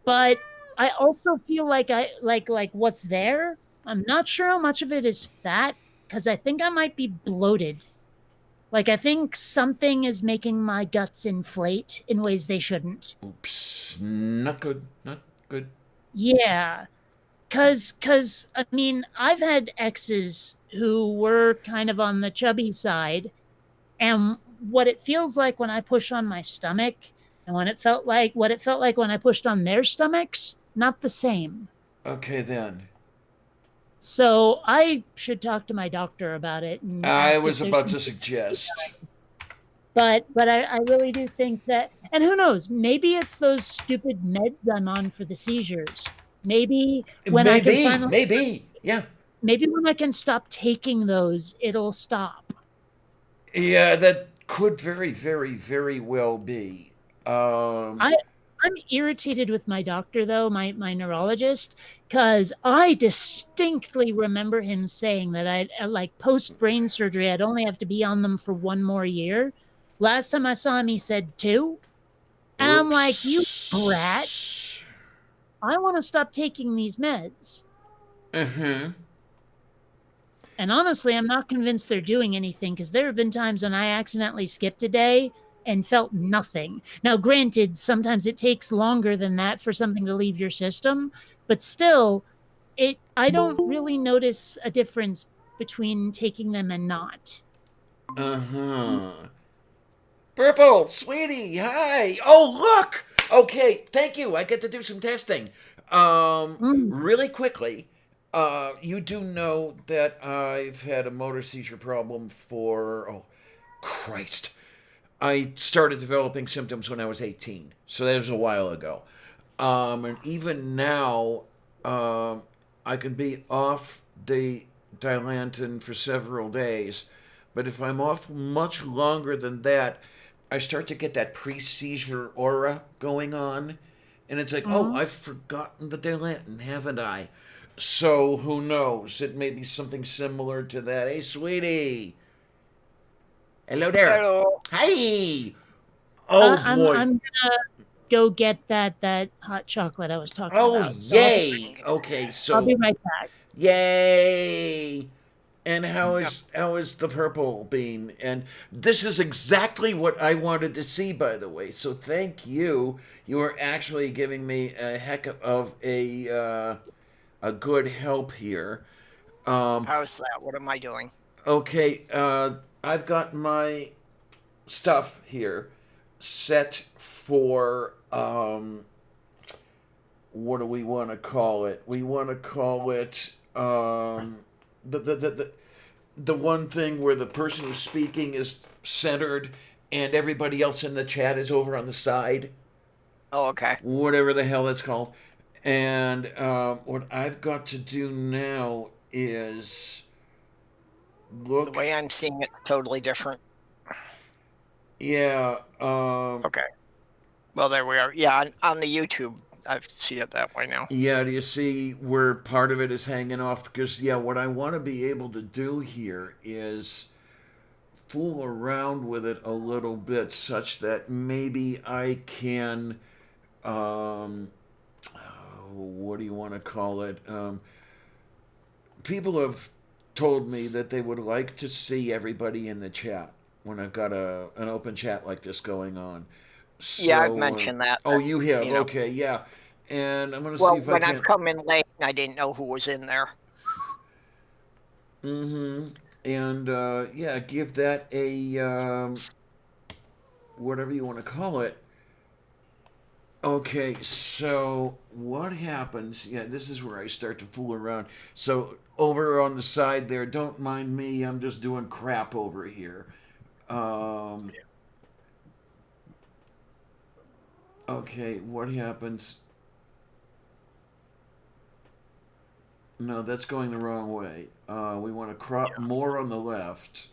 but I also feel like I like what's there. I'm not sure how much of it is fat because I think I might be bloated. Like I think something is making my guts inflate in ways they shouldn't. Oops, not good. Not good. Yeah, cuz I mean, I've had exes who were kind of on the chubby side, and what it feels like when I push on my stomach and what it felt like when I pushed on their stomachs, not the same. Okay, then. So I should talk to my doctor about it and I ask was if there's about to something. suggest. But I really do think that, and who knows, maybe it's those stupid meds I'm on for the seizures. Maybe when I can Maybe, finally, maybe. Yeah. maybe when I can stop taking those, it'll stop. Yeah, that could very, very, very well be. Um, I I'm irritated with my doctor though, my neurologist, because I distinctly remember him saying that I like post brain surgery, I'd only have to be on them for one more year. Last time I saw him, he said two, and I'm like, you brat! oops. I want to stop taking these meds. Uh-huh. And honestly, I'm not convinced they're doing anything because there have been times when I accidentally skipped a day and felt nothing. Now, granted, sometimes it takes longer than that for something to leave your system, but still, it I don't really notice a difference between taking them and not. Uh-huh. Purple, sweetie, hi. Oh, look. Okay, thank you. I get to do some testing. Mm. Really quickly, you do know that I've had a motor seizure problem for, oh, Christ. I started developing symptoms when I was 18, so that was a while ago. And even now, um, I can be off the Dilantin for several days, but if I'm off much longer than that, I start to get that pre-seizure aura going on, and it's like, oh, Mm. I've forgotten the Dilantin, haven't I? So who knows? It may be something similar to that. Hey, sweetie. Hello there. Hello. Hi. Oh boy. I'm gonna go get that hot chocolate I was talking Oh about. So yay. Okay, I'll be so right back. yay. And how Yep. is the purple bean? And this is exactly what I wanted to see, by the way. So thank you. You are actually giving me a heck of a good help here. Um, How's that? What am I doing? okay, I've got my stuff here set for what do we want to call it? We want to call it the, the, the, the, the one thing where the person who's speaking is centered and everybody else in the chat is over on the side. Oh, okay. Whatever the hell that's called. And what I've got to do now is look. The way I'm seeing it, totally different. Yeah. Okay. Well, there we are. Yeah, on the YouTube, I see it that way now. Yeah, do you see where part of it is hanging off? Because, yeah, what I want to be able to do here is fool around with it a little bit such that maybe I can, what do you want to call it? People have told me that they would like to see everybody in the chat when I've got an open chat like this going on. So, Yeah, I've mentioned that. Oh, you have? You know. Okay, yeah. And I'm going to Well, see if when I can. I've come in late, I didn't know who was in there. Mm-hmm. And, yeah, give that a, whatever you want to call it. Okay, so what happens? Yeah, this is where I start to fool around. So over on the side there, don't mind me. I'm just doing crap over here. Okay, what happens? No, that's going the wrong way. We want to crop more on the left.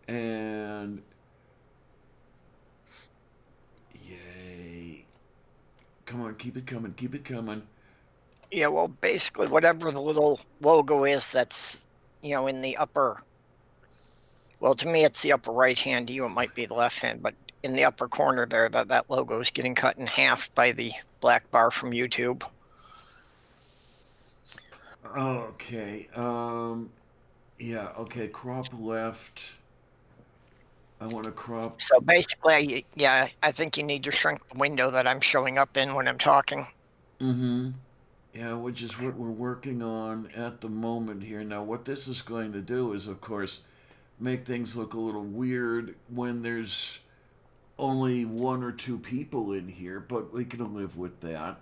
And yay. Come on, keep it coming, keep it coming. Yeah, well, basically, whatever the little logo is that's, in the upper, well, to me, it's the upper right hand. To you, it might be the left hand, but in the upper corner there, that logo is getting cut in half by the black bar from YouTube. Okay, yeah, okay, crop left. I want to crop. So basically, yeah, I think you need to shrink the window that I'm showing up in when I'm talking. Mm-hmm. Yeah, which is what we're working on at the moment here. Now, what this is going to do is, of course, make things look a little weird when there's only one or two people in here, but we can live with that.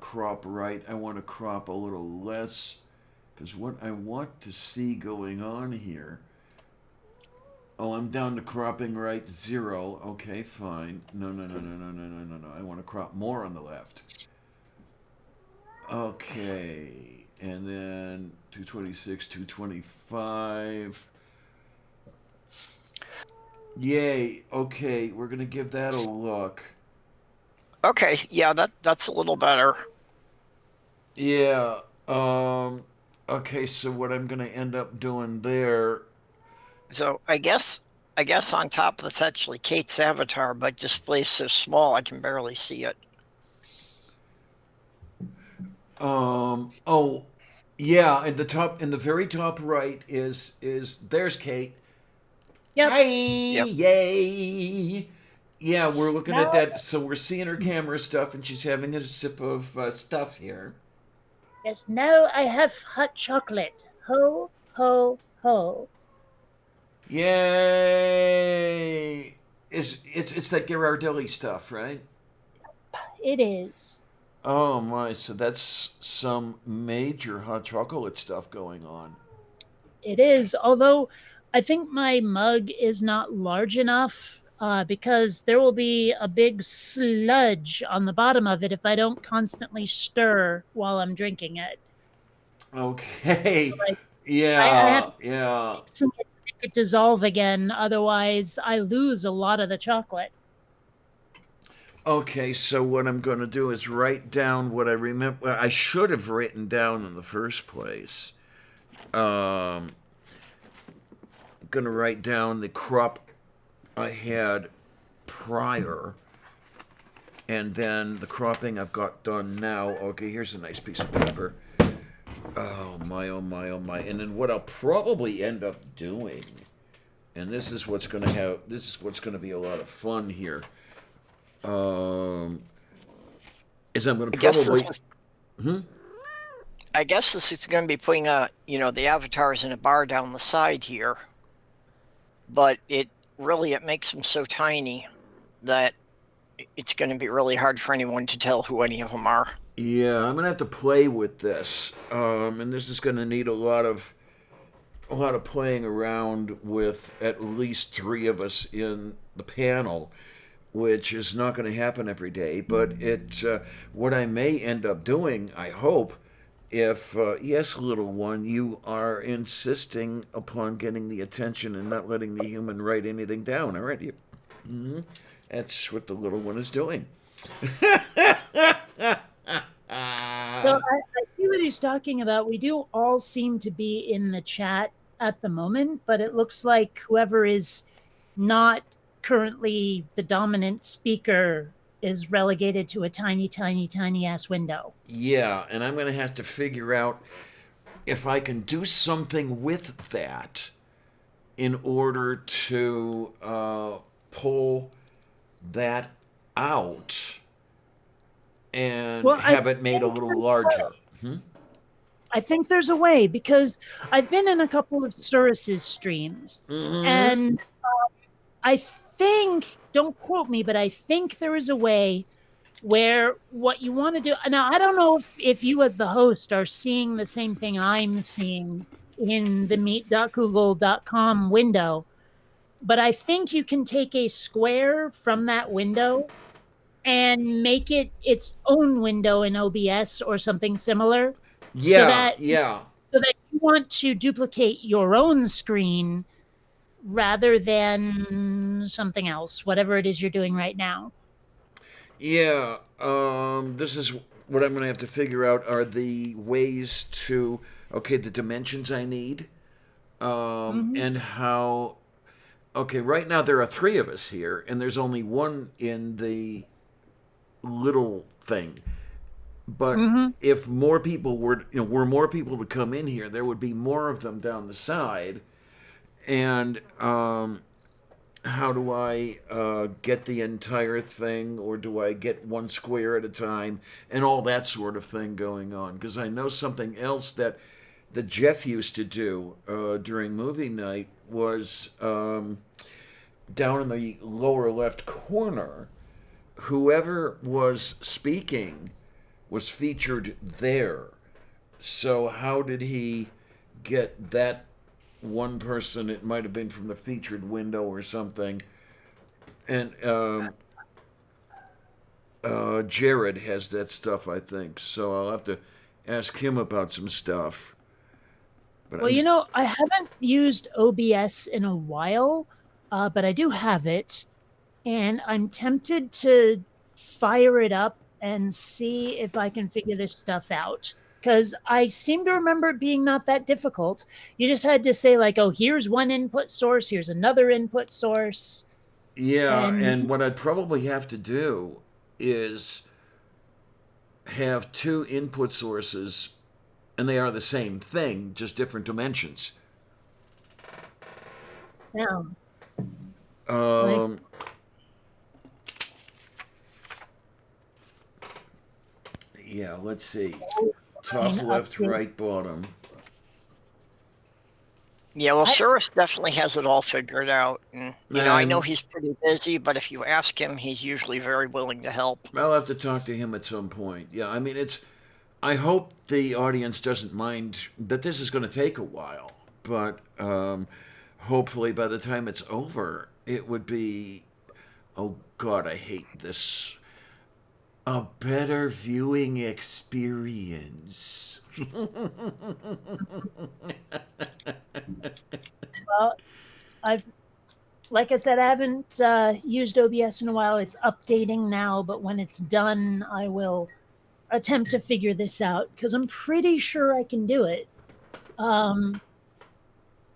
Crop right. I want to crop a little less, because what I want to see going on here. Oh, I'm down to cropping right 0. Okay, fine. No. I want to crop more on the left. Okay, and then 226, 225. Yay. Okay, we're gonna give that a look. Okay, yeah, that's a little better. Yeah. Okay, so what I'm gonna end up doing there. So I guess on top that's actually Kate's avatar, but display's so small I can barely see it. Oh, yeah, in the very top right is there's Kate. Yep. Hi, yay. Yeah, we're looking at No. that. So we're seeing her camera stuff, and she's having a sip of stuff here. Yes, now I have hot chocolate. Ho, ho, ho. Yay! It's that Ghirardelli stuff, right? It is. Oh my! So that's some major hot chocolate stuff going on. It is. Although I think my mug is not large enough because there will be a big sludge on the bottom of it if I don't constantly stir while I'm drinking it. Okay. Like, Yeah. I have Yeah. to make it dissolve again. Otherwise, I lose a lot of the chocolate. Okay, so what I'm going to do is write down what I remember. I should have written down in the first place. I'm going to write down the crop I had prior, and then the cropping I've got done now. Okay, here's a nice piece of paper. Oh my, oh my, oh my. And then what I'll probably end up doing, and this is what's going to be a lot of fun here. Is I'm going to probably. I guess this is going to be putting the avatars in a bar down the side here, but it makes them so tiny that it's going to be really hard for anyone to tell who any of them are. Yeah, I'm gonna have to play with this, and this is gonna need a lot of playing around with at least three of us in the panel, which is not going to happen every day. But what I may end up doing, I hope, if yes, little one, you are insisting upon getting the attention and not letting the human write anything down, aren't you? That's what the little one is doing. So I see what he's talking about. We do all seem to be in the chat at the moment, but it looks like whoever is not currently the dominant speaker is relegated to a tiny, tiny, tiny ass window. Yeah, and I'm going to have to figure out if I can do something with that in order to pull that out and Well, have it made a little larger. I think there's a way, because I've been in a couple of Cirrus's streams, and I think, don't quote me, but I think there is a way where what you want to do. Now, I don't know if you as the host are seeing the same thing I'm seeing in the meet.google.com window, but I think you can take a square from that window and make it its own window in OBS or something similar. Yeah, So that you want to duplicate your own screen rather than something else, whatever it is you're doing right now. yeah. This is what I'm going to have to figure out are the ways to, okay, the dimensions I need, and how. Okay, right now there are three of us here, and there's only one in the little thing. But if more people were more people to come in here, there would be more of them down the side. And how do I get the entire thing, or do I get one square at a time, and all that sort of thing going on? Because I know something else that Jeff used to do during movie night was down in the lower left corner. Whoever was speaking was featured there. So how did he get that one person? It might have been from the featured window or something. And Jared has that stuff, I think. So I'll have to ask him about some stuff. But well, I haven't used OBS in a while, but I do have it. And I'm tempted to fire it up and see if I can figure this stuff out. Because I seem to remember it being not that difficult. You just had to say, like, oh, here's one input source, here's another input source. Yeah, and what I'd probably have to do is have two input sources, and they are the same thing, just different dimensions. Yeah. Yeah, let's see. Top left, right, bottom. Yeah, well, Cirrus definitely has it all figured out. And, I know he's pretty busy, but if you ask him, he's usually very willing to help. I'll have to talk to him at some point. Yeah, I mean, I hope the audience doesn't mind that this is going to take a while, but hopefully by the time it's over, it would be, oh God, I hate this, a better viewing experience. Well, like I said, I haven't used OBS in a while. It's updating now, but when it's done, I will attempt to figure this out, because I'm pretty sure I can do it.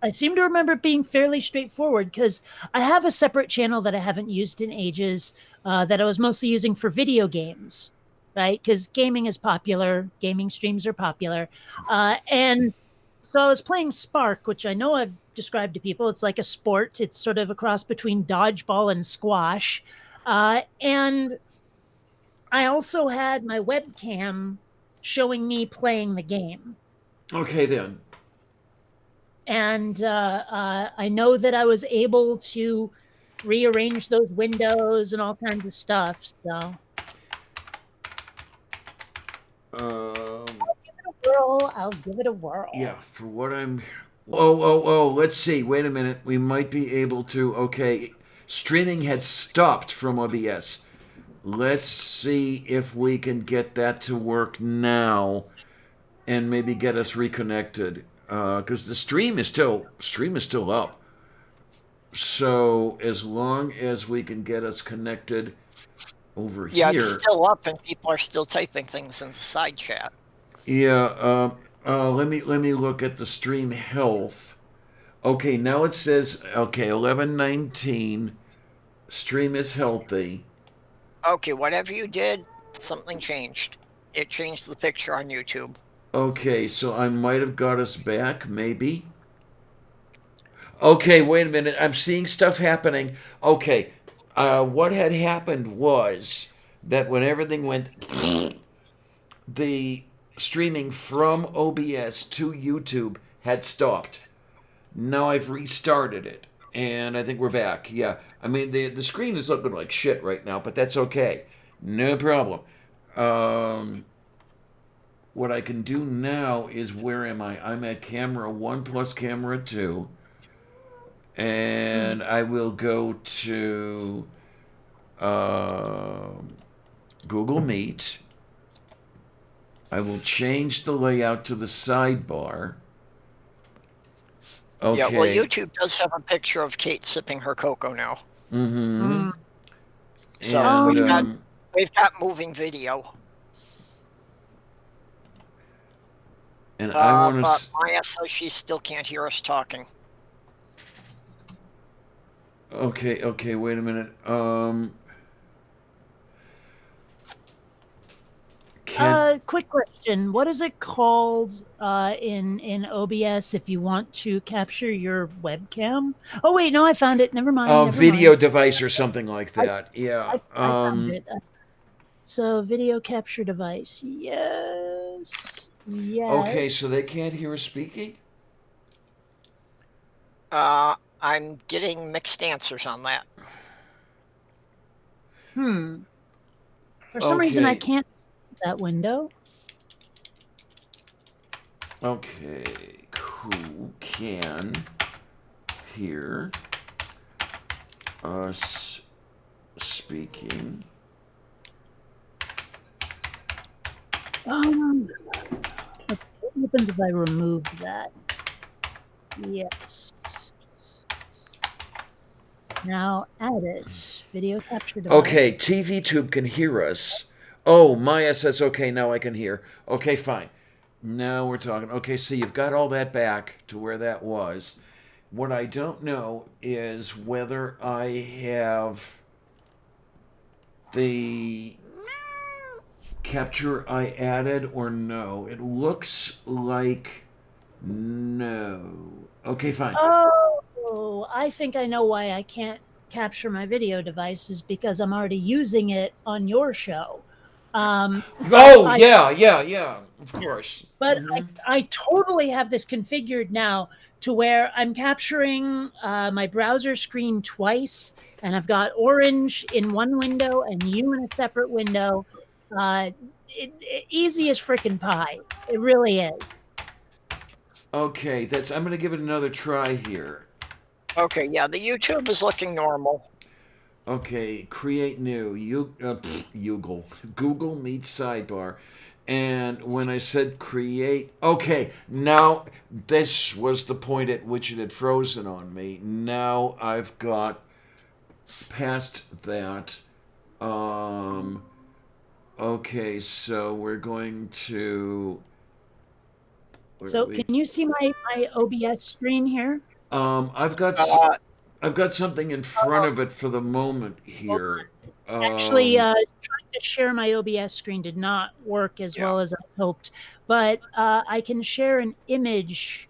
I seem to remember it being fairly straightforward, because I have a separate channel that I haven't used in ages that I was mostly using for video games, right? Because gaming is popular. Gaming streams are popular. And so I was playing Spark, which I know I've described to people. It's like a sport. It's sort of a cross between dodgeball and squash. And I also had my webcam showing me playing the game. Okay, then. And I know that I was able to rearrange those windows and all kinds of stuff. So Um, I'll give it a whirl. yeah, for what I'm. Oh. Let's see. Wait a minute. We might be able to. Okay, streaming had stopped from OBS. Let's see if we can get that to work now, and maybe get us reconnected. Because the stream is still up. So as long as we can get us connected over Yeah, it's here. still up, and people are still typing things in the side chat. Yeah. Let me look at the stream health. Okay, now it says 11:19. Stream is healthy. Okay, whatever you did, something changed. It changed the picture on YouTube. Okay, so I might have got us back, maybe. Okay, wait a minute. I'm seeing stuff happening. Okay, what had happened was that when everything went, the streaming from OBS to YouTube had stopped. Now I've restarted it, and I think we're back. Yeah, I mean the screen is looking like shit right now, but that's okay. No problem. What I can do now is, where am I? I'm at camera 1 plus camera 2, and I will go to Google Meet. I will change the layout to the sidebar. Okay. Yeah, well, YouTube does have a picture of Kate sipping her cocoa now. Mm-hmm. So And, we've got moving video. And I want But to. Maya says she still can't hear us talking. Okay. Wait a minute. Quick question: what is it called in OBS if you want to capture your webcam? Oh wait, no, I found it. Never mind. Never Video mind. device or something like that. Yeah. I found it. So video capture device. Yes. Yes. Okay, so they can't hear us speaking? I'm getting mixed answers on that. For some reason, I can't see that window. Okay. Who can hear us speaking? What happens if I remove that? Yes. Now add it. Video capture device. Okay, TV Tube can hear us. Oh, Maya says, okay, now I can hear. Okay, fine. Now we're talking. Okay, so you've got all that back to where that was. What I don't know is whether I have the capture I added or no. It looks like no. Okay, fine. Oh, I think I know why I can't capture my video devices, because I'm already using it on your show. Yeah, of course. But I totally have this configured now to where I'm capturing my browser screen twice, and I've got orange in one window and you in a separate window. Easy as frickin' pie. It really is. Okay, I'm going to give it another try here. Okay, yeah, the YouTube is looking normal. Okay, create new. Google Meet sidebar. And when I said create, okay, now this was the point at which it had frozen on me. Now I've got past that. Okay, so we're going to. So can you see my OBS screen here? I've got something in front of it for the moment here. Actually, trying to share my OBS screen did not work as well as I hoped, but I can share an image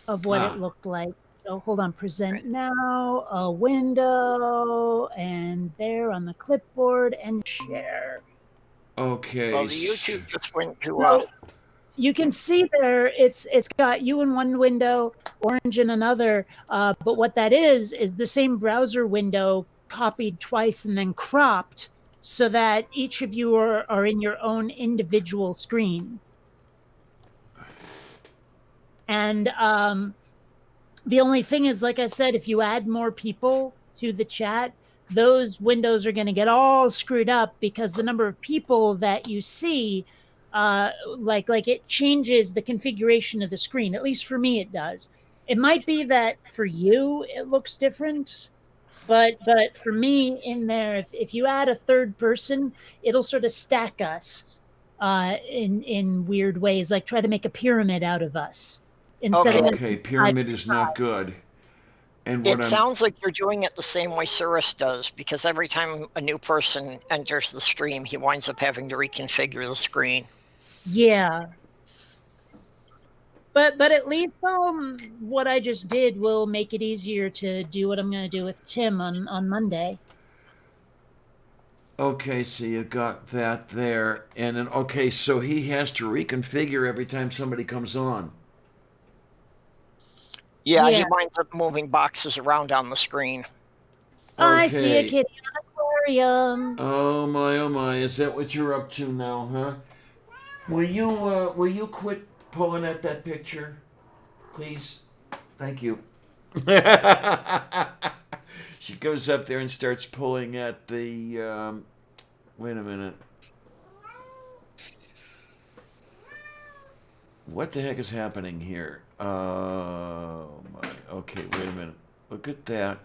of what it looked like. So hold on, present now, a window, and there on the clipboard, and share. Okay. Well, the YouTube just went to you can see there, it's got you in one window, orange in another. But what that is the same browser window copied twice and then cropped so that each of you are in your own individual screen. And the only thing is, like I said, if you add more people to the chat, those windows are going to get all screwed up because the number of people that you see, like it changes the configuration of the screen. At least for me, it does. It might be that for you it looks different, but for me in there, if you add a third person, it'll sort of stack us in weird ways, like try to make a pyramid out of us instead Okay. of Okay, pyramid is not good. And what It I'm sounds like you're doing it the same way Cirrus does, because every time a new person enters the stream, he winds up having to reconfigure the screen. Yeah. But at least what I just did will make it easier to do what I'm going to do with Tim on Monday. okay, so you got that there, and then okay, so he has to reconfigure every time somebody comes on. Yeah, he Yeah. winds up moving boxes around on the screen. I see a Okay. kitty in an aquarium. Oh my, is that what you're up to now, huh? Will you quit pulling at that picture? Please? Thank you. She goes up there and starts pulling at the wait a minute. What the heck is happening here? Oh my. Okay, wait a minute. Look at that.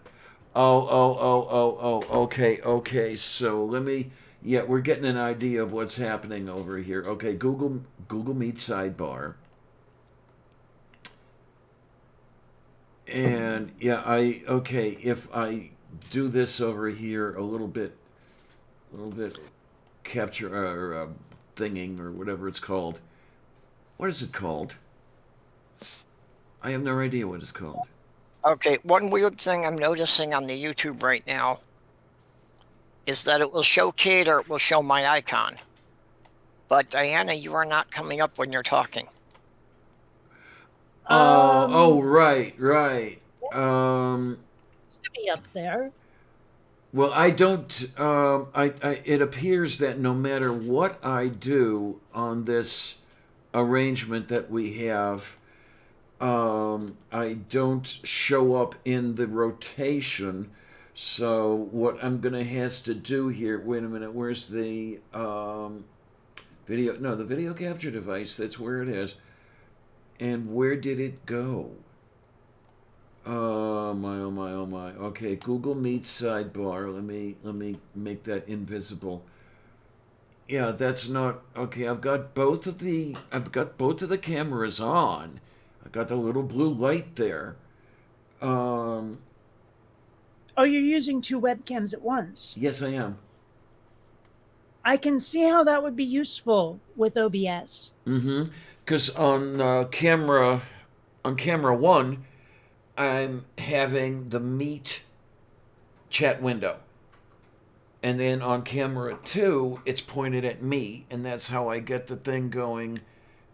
Oh. Okay. So let me. Yeah, we're getting an idea of what's happening over here. Okay, Google Meet sidebar. And yeah, if I do this over here a little bit capture or thinging or whatever it's called. What is it called? I have no idea what it's called. Okay, one weird thing I'm noticing on the YouTube right now is that it will show Kate or it will show my icon. But Diana, you are not coming up when you're talking. Right. To be up there. Well, I don't. It appears that no matter what I do on this arrangement that we have, I don't show up in the rotation. So what I'm gonna have to do here? Wait a minute. Where's the video? No, the video capture device. That's where it is. And where did it go? Oh my. Okay, Google Meet sidebar. Let me make that invisible. Yeah, that's not okay. I've got both of the cameras on. I got the little blue light there. Oh, you're using two webcams at once. Yes, I am. I can see how that would be useful with OBS. Mm-hmm. Because on camera one, I'm having the Meet chat window. And then on camera 2, it's pointed at me, and that's how I get the thing going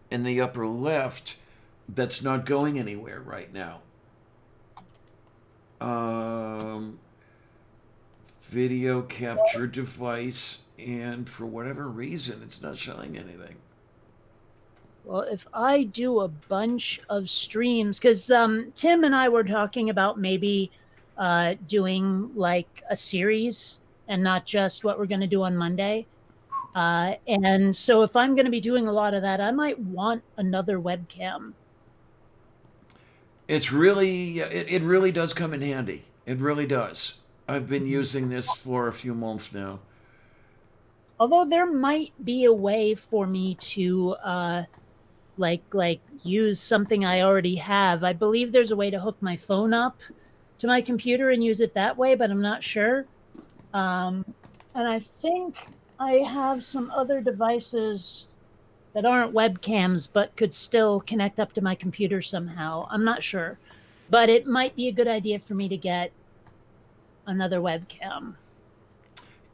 in the upper left that's not going anywhere right now. Video capture device, and for whatever reason, it's not showing anything. Well, if I do a bunch of streams, because Tim and I were talking about maybe doing like a series and not just what we're going to do on Monday. And so if I'm going to be doing a lot of that, I might want another webcam. It's really, it really does come in handy. It really does. I've been using this for a few months now. Although there might be a way for me to like use something I already have. I believe there's a way to hook my phone up to my computer and use it that way, but I'm not sure. And I think I have some other devices that aren't webcams but could still connect up to my computer somehow. I'm not sure. But it might be a good idea for me to get another webcam.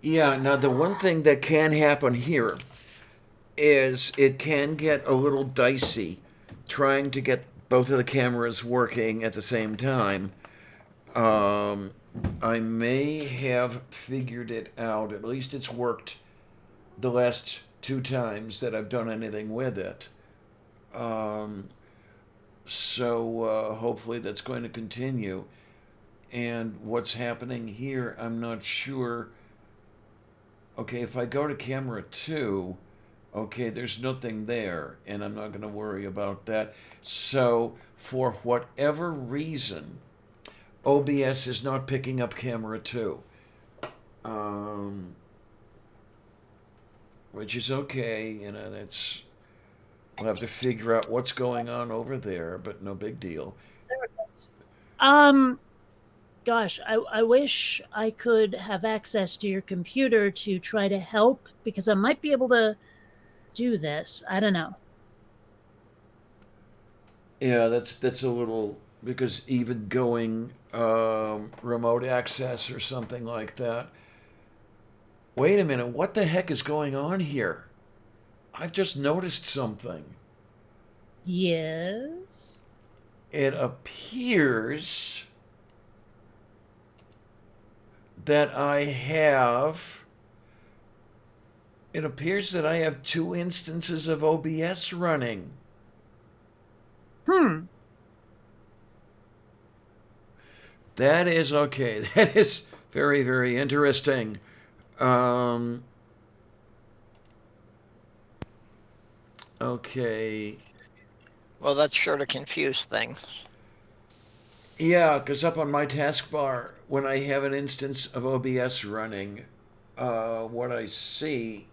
Yeah, now the one thing that can happen here is it can get a little dicey trying to get both of the cameras working at the same time. Um, I may have figured it out. At least it's worked the last 2 times that I've done anything with it. Um, so hopefully that's going to continue. And what's happening here, I'm not sure. Okay, if I go to camera 2, okay, there's nothing there, and I'm not going to worry about that. So, for whatever reason, OBS is not picking up camera 2. Which is okay, that's. We'll have to figure out what's going on over there, but no big deal. Gosh, I wish I could have access to your computer to try to help because I might be able to do this. I don't know. Yeah, that's a little because even going remote access or something like that. Wait a minute, what the heck is going on here? I've just noticed something. Yes. It appears that I have. It appears that I have 2 instances of OBS running. That is okay. That is very, very interesting. Okay. Well, that's sure to confuse things. Yeah, because up on my taskbar, when I have an instance of OBS running, what I see.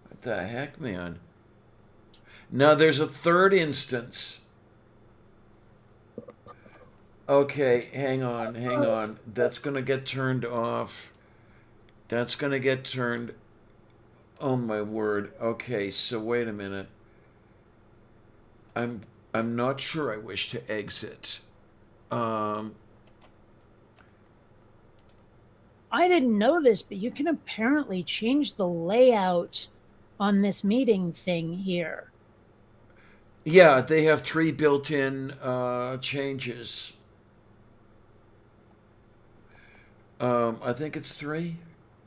What the heck, man? Now there's a 3rd instance. Okay, hang on. That's going to get turned off. That's going to get turned. Oh my word. Okay, so wait a minute. I'm not sure I wish to exit. I didn't know this, but you can apparently change the layout on this meeting thing here. Yeah, they have 3 built-in changes. I think it's 3.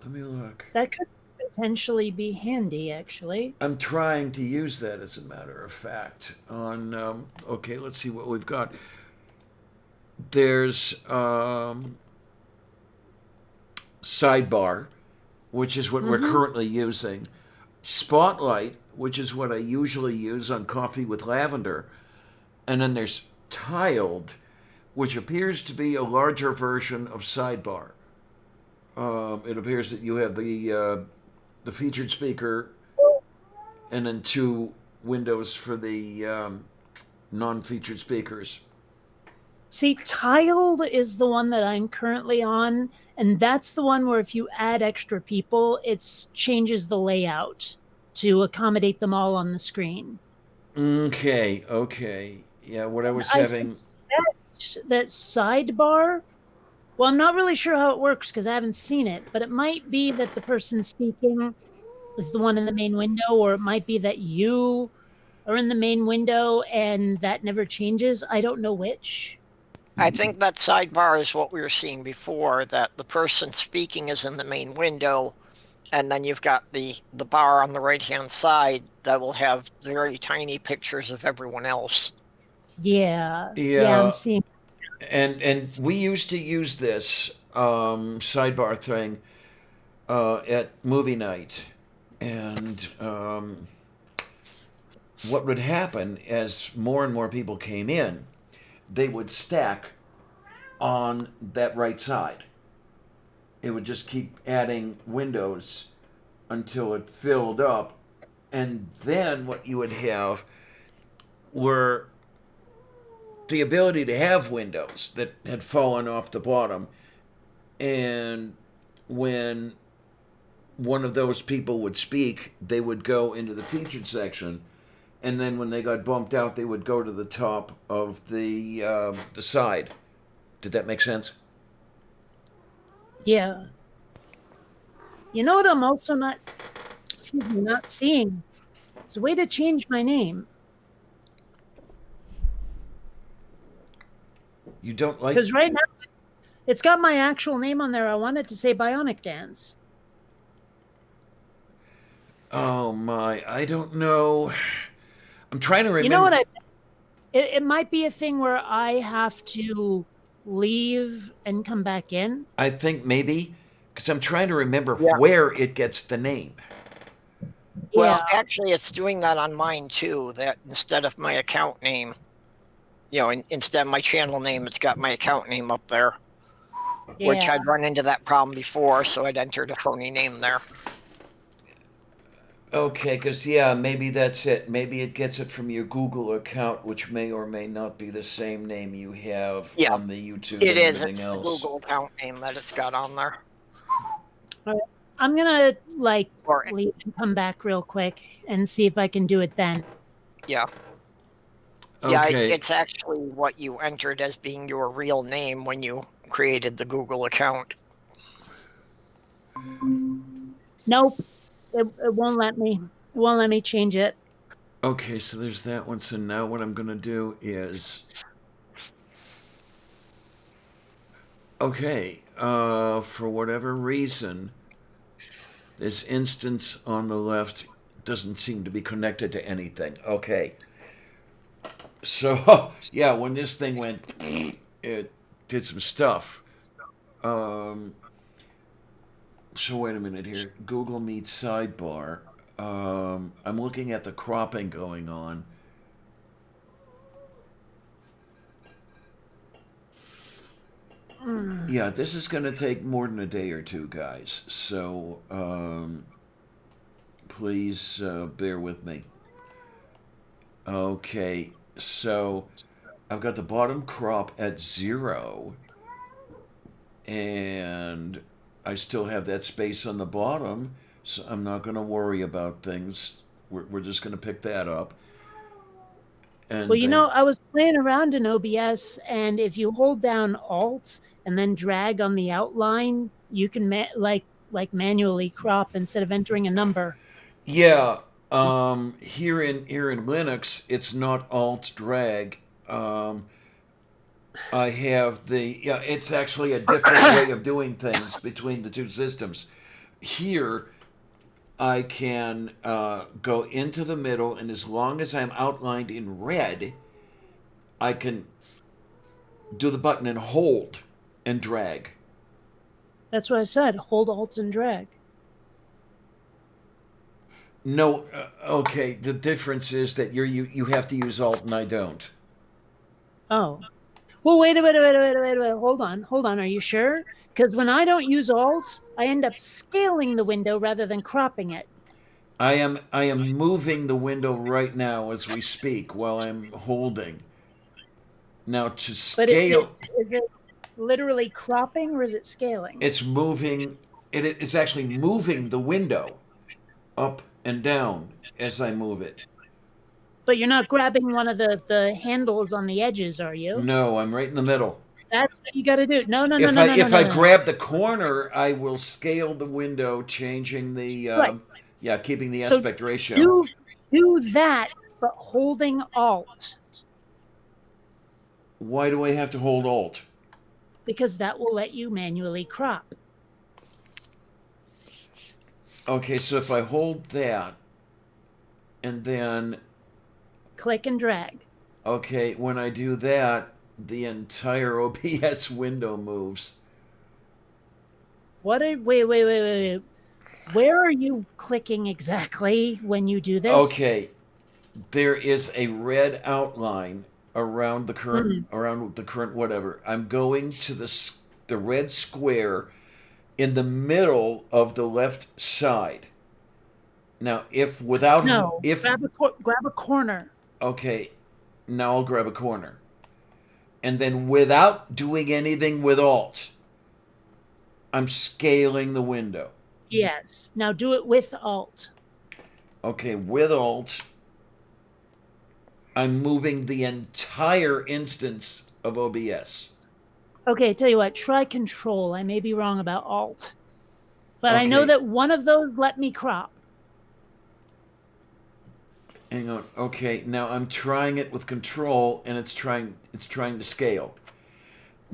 Let me look. That could potentially be handy, actually. I'm trying to use that as a matter of fact. Okay, let's see what we've got. There's sidebar, which is what we're currently using. Spotlight, which is what I usually use on Coffee with Lavender. And then there's tiled, which appears to be a larger version of sidebar. It appears that you have the featured speaker and then 2 windows for the non-featured speakers. See, tiled is the one that I'm currently on, and that's the one where if you add extra people, it changes the layout to accommodate them all on the screen. Okay. Yeah, what I was I having. suspect that sidebar. Well, I'm not really sure how it works because I haven't seen it, but it might be that the person speaking is the one in the main window, or it might be that you are in the main window and that never changes. I don't know which. I think that sidebar is what we were seeing before, that the person speaking is in the main window, and then you've got the bar on the right-hand side that will have very tiny pictures of everyone else. Yeah, Yeah. I'm seeing. And we used to use this sidebar thing at movie night, and what would happen as more and more people came in, they would stack on that right side. It would just keep adding windows until it filled up, and then what you would have were the ability to have windows that had fallen off the bottom. And when one of those people would speak, they would go into the featured section, and then when they got bumped out, they would go to the top of the side. Did that make sense? Yeah. You know what I'm also not seeing? It's a way to change my name. You don't like? Because right now it's got my actual name on there. I wanted to say Bionic Dance. Oh my, I don't know. I'm trying to You know what? remember. It might be a thing where I have to leave and come back in. I think maybe because I'm trying to remember Yeah. where it gets the name. Well, Yeah. actually, it's doing that on mine too. That instead of my account name, instead of my channel name, it's got my account name up there, which Yeah. I'd run into that problem before, so I'd entered a phony name there. Okay, because yeah, maybe that's it. Maybe it gets it from your Google account, which may or may not be the same name you have Yeah, on the YouTube it and is. everything It's the else. Google account name that it's got on there. All right. I'm gonna Or leave and come back real quick and see if I can do it then. yeah, Okay. it's actually what you entered as being your real name when you created the Google account. Nope. It won't let me. It won't let me change it. Okay, so there's that one. So now what I'm going to do is. Okay, for whatever reason, this instance on the left doesn't seem to be connected to anything. Okay. So, yeah, when this thing went, it did some stuff. So, wait a minute here. Google Meet sidebar. I'm looking at the cropping going on. Yeah, this is going to take more than a day or two, guys. So, please bear with me. Okay, so I've got the bottom crop at 0, and I still have that space on the bottom, so I'm not going to worry about things. We're just going to pick that up. And Well, then, I was playing around in OBS, and if you hold down Alt and then drag on the outline, you can manually crop instead of entering a number. yeah, here in Linux, it's not Alt drag. I have yeah, it's actually a different way of doing things between the two systems. Here, I can go into the middle, and as long as I'm outlined in red, I can do the button and hold and drag. That's what I said. Hold Alt and drag. No, okay. The difference is that you have to use Alt and I don't. Oh. Well, wait. Hold on. Are you sure? Because when I don't use Alt, I end up scaling the window rather than cropping it. I am moving the window right now as we speak while I'm holding. Now to But scale, is it literally cropping or is it scaling? it's moving. It's actually moving the window up and down as I move it. But you're not grabbing one of the handles on the edges, are you? No, I'm right in the middle. That's what you got to do. No. If I grab the corner, I will scale the window, changing the Right. yeah, keeping the So aspect ratio. do that, but holding Alt Why do I have to hold Alt? because that will let you manually crop. Okay, so if I hold that, and then Click and drag. okay, when I do that, the entire OBS window moves. Wait. Where are you clicking exactly when you do this? Okay, there is a red outline around the current whatever. I'm going to the red square in the middle of the left side. Now, if grab a corner. okay, now I'll grab a corner, and then without doing anything with Alt, I'm scaling the window. Yes. Now do it with Alt. Okay, with Alt, I'm moving the entire instance of OBS. Okay, tell you what, try Control. I may be wrong about Alt. But Okay. I know that one of those let me crop. Hang on. Okay, now I'm trying it with Control, and it's trying to scale.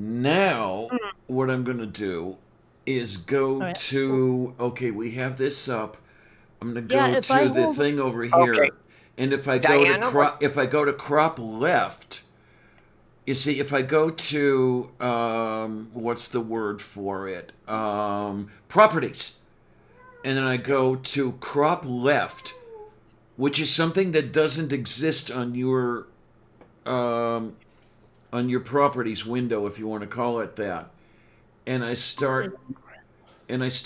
Now, what I'm going to do is All go right. to, okay, we have this up. I'm going to Yeah, go if I to the hold, thing over Okay, here. And if I go to Diana, what? crop left, you see, if I go to what's the word for it? Properties, and then I go to crop left, which is something that doesn't exist um, on your properties window, if you want to call it that. And I start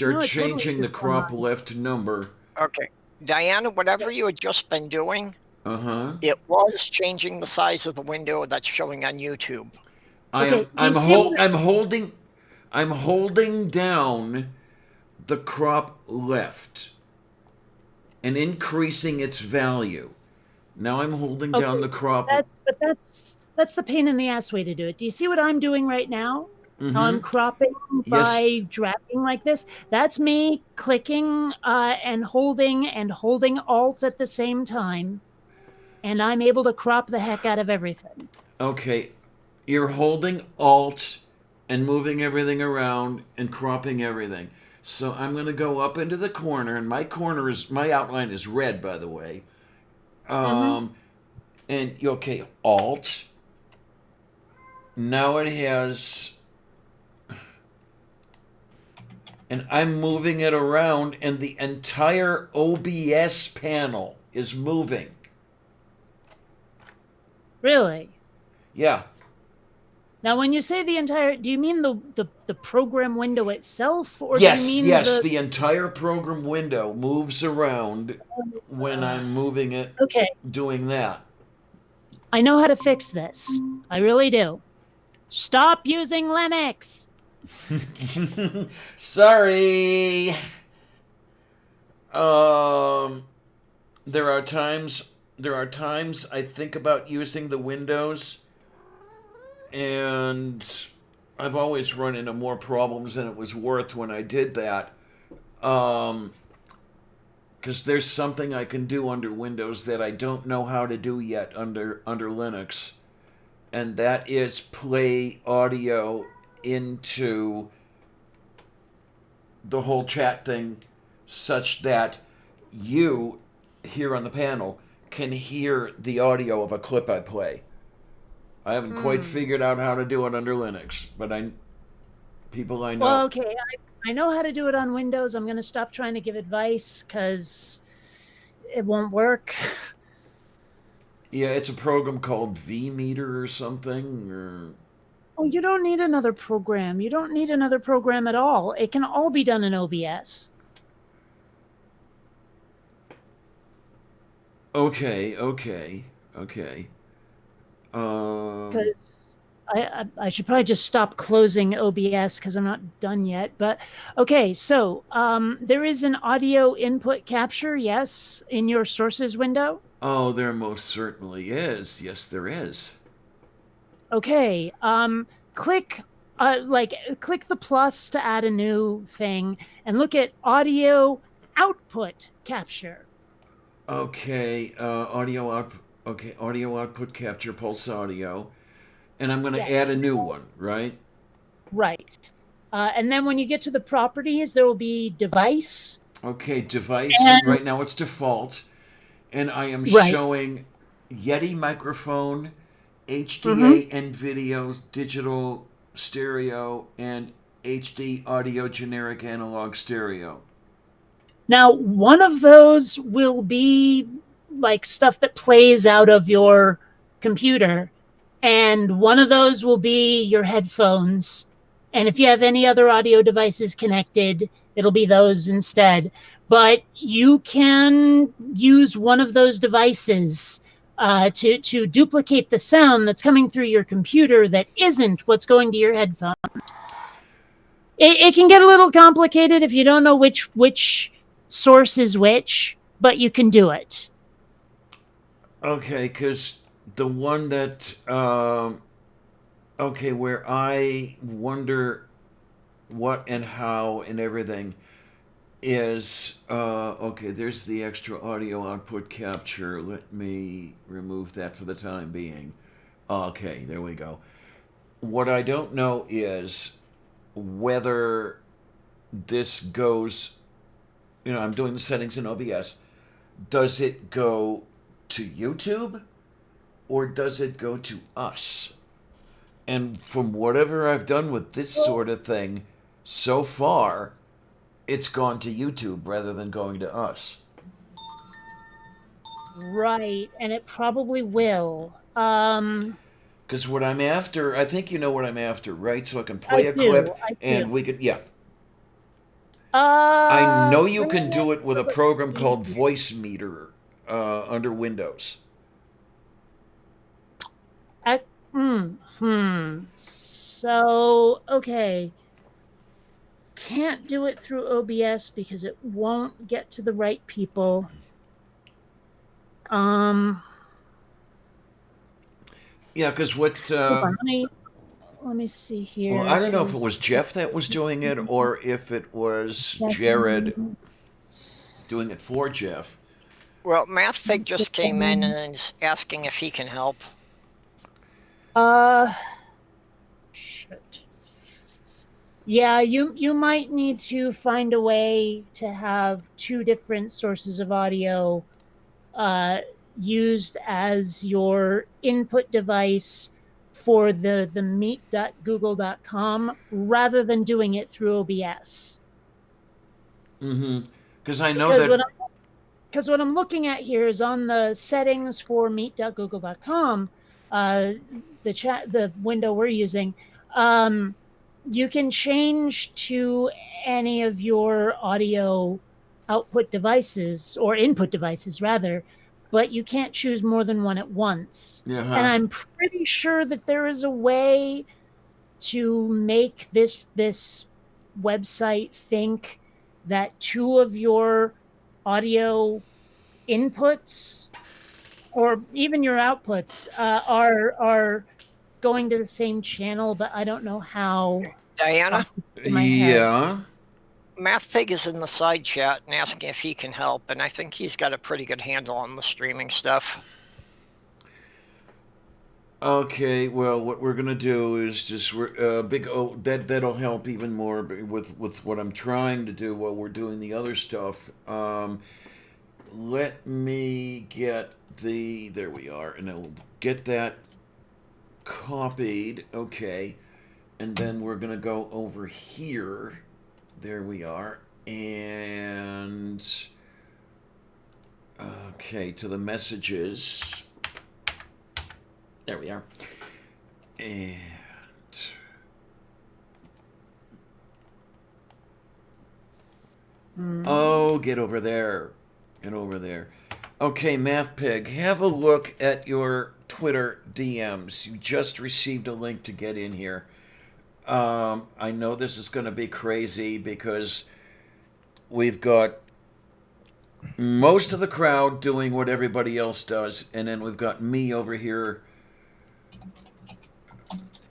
no, it totally changing the is on crop mine. left number. Okay, Diana, whatever you had just been doing, Uh huh. it was changing the size of the window that's showing on YouTube. Okay, do you see what? I'm holding down the crop left and increasing its value. Now I'm holding down Okay, the crop. that's the pain in the ass way to do it. Do you see what I'm doing right now? How Mm-hmm. I'm cropping Yes. by dragging like this? That's me clicking and holding Alt at the same time, and I'm able to crop the heck out of everything. Okay. You're holding Alt and moving everything around and cropping everything. So I'm going to go up into the corner, and my outline is red, by the way. Mm-hmm. Um, and okay, Alt. Now it has, and I'm moving it around, and the entire OBS panel is moving. Really? Yeah. Now, when you say the entire, do you mean the program window itself, or do you Yes, mean yes, the? the entire program window moves around when Uh, I'm moving it, okay, doing that. I know how to fix this. I really do. Stop using Linux. Sorry. Um, there are times I think about using the Windows, and I've always run into more problems than it was worth when I did that. Um, because there's something I can do under Windows that I don't know how to do yet under Linux, and that is play audio into the whole chat thing such that you here on the panel can hear the audio of a clip I play. I haven't quite figured out how to do it under Linux, but people I Well, know. okay, I know how to do it on Windows. I'm going to stop trying to give advice because it won't work. Yeah, it's a program called VMeter or something. Or Oh, you don't need another program. You don't need another program at all. It can all be done in OBS. okay. Um, Because I should probably just stop closing OBS because I'm not done yet. But okay, so there is an audio input capture, yes, in your sources window. oh, there most certainly is. Yes, there is. Okay, click click the plus to add a new thing and look at audio output capture. Okay, audio out. Okay, audio output capture, pulse audio, and I'm going to add a Yes, new one, right? right. And then when you get to the properties, there will be device. Okay, device. And Right now it's default, and I am right. showing Yeti microphone, Mm-hmm. HDA and video, digital stereo, and HD audio generic analog stereo. Now, one of those will be like stuff that plays out of your computer, and one of those will be your headphones. And if you have any other audio devices connected, it'll be those instead. But you can use one of those devices to duplicate the sound that's coming through your computer that isn't what's going to your headphones. It can get a little complicated if you don't know which source is which, but you can do it. Okay, because the one that okay, where I wonder what and how and everything is okay, there's the extra audio output capture. Let me remove that for the time being. Okay, there we go. What I don't know is whether this goes, I'm doing the settings in OBS. Does it go to YouTube or does it go to us? And from whatever I've done with this sort of thing so far, it's gone to YouTube rather than going to us. Right, and it probably will. Because what I'm after, I think you know what I'm after, right? So I can I play a do. clip I do. and we could, yeah. I know you Bring can it. do it with a Let's program see called here. Voice Meter under Windows. Ac- So, okay. Can't do it through OBS because it won't get to the right people. Um, Yeah, because what, Hold on. Let me see well, here I don't know if it because was Jeff that was doing it or if it was Jared checking. doing it for Jeff. Well, MathFig just came in and is asking if he can help. Uh, shit. Yeah, you might need to find a way to have two different sources of audio uh, used as your input device for the meet.google.com rather than doing it through OBS. Mm-hmm. Because I know Because that. what I'm looking at here is on the settings for meet.google.com, the window we're using. Um, you can change to any of your audio output devices or input devices rather, but you can't choose more than one at once. And Yeah. I'm pretty sure that there is a way to make this website think that two of your audio inputs or even your outputs are going to the same channel, but I don't know how Diana, off the top of my head. Yeah. MathPig is in the side chat and asking if he can help, and I think he's got a pretty good handle on the streaming stuff. Okay, well, what we're gonna do is just big. Oh, that'll help even more with what I'm trying to do while we're doing the other stuff. Let me get the. There we are, and I'll get that copied. Okay, and then we're gonna go over here. There we are, and okay to the messages. There we are, and. Oh, get over there. Get over there. Okay, MathPig, have a look at your Twitter DMs. You just received a link to get in here. I know this is going to be crazy because we've got most of the crowd doing what everybody else does, and then we've got me over here.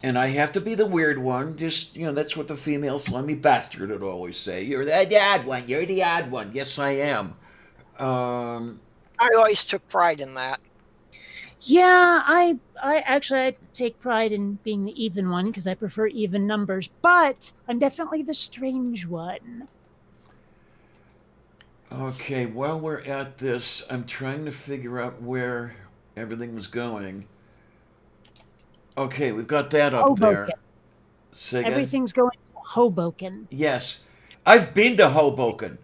And I have to be the weird one. Just, that's what the female slummy bastard would always say. You're the odd one. You're the odd one. Yes, I am. I always took pride in that. Yeah, I take pride in being the even one because I prefer even numbers, but I'm definitely the strange one. Okay, while we're at this, I'm trying to figure out where everything was going. Okay, we've got that up Hoboken. there. Say again? Everything's going to Hoboken. Yes. I've been to Hoboken.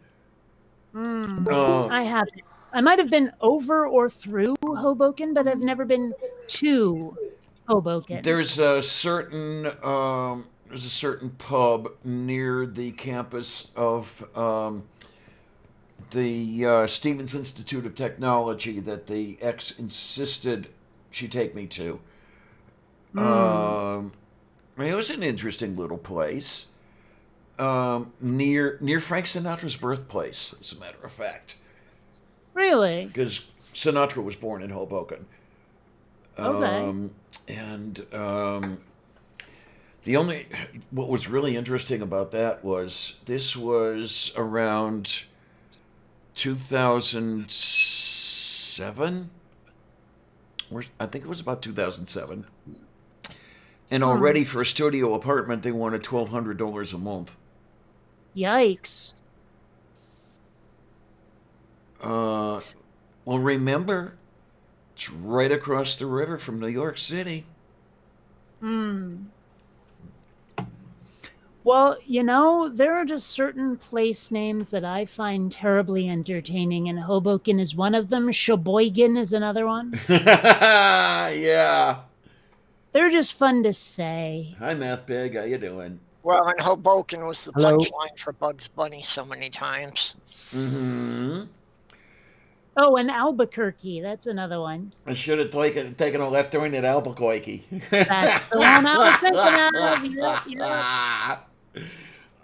I haven't. I might have been over or through Hoboken, but I've never been to Hoboken. There's a certain pub near the campus of the Stevens Institute of Technology that the ex insisted she take me to. It was an interesting little place. Near Frank Sinatra's birthplace, as a matter of fact. Really? Because Sinatra was born in Hoboken. Okay. And what was really interesting about that was this was around 2007. I think it was about 2007. And already for a studio apartment, they wanted $1,200 a month. Yikes. Well, remember, it's right across the river from New York City. Well, you know, there are just certain place names that I find terribly entertaining, and Hoboken is one of them. Sheboygan is another one. Yeah. They're just fun to say. Hi, Math Big. How you doing? Well, and Hoboken was the Hello. punchline for Bugs Bunny so many times. Mm-hmm. Oh, and Albuquerque. That's another one. I should have taken a left turn at Albuquerque. That's the one I was thinking of. Yep.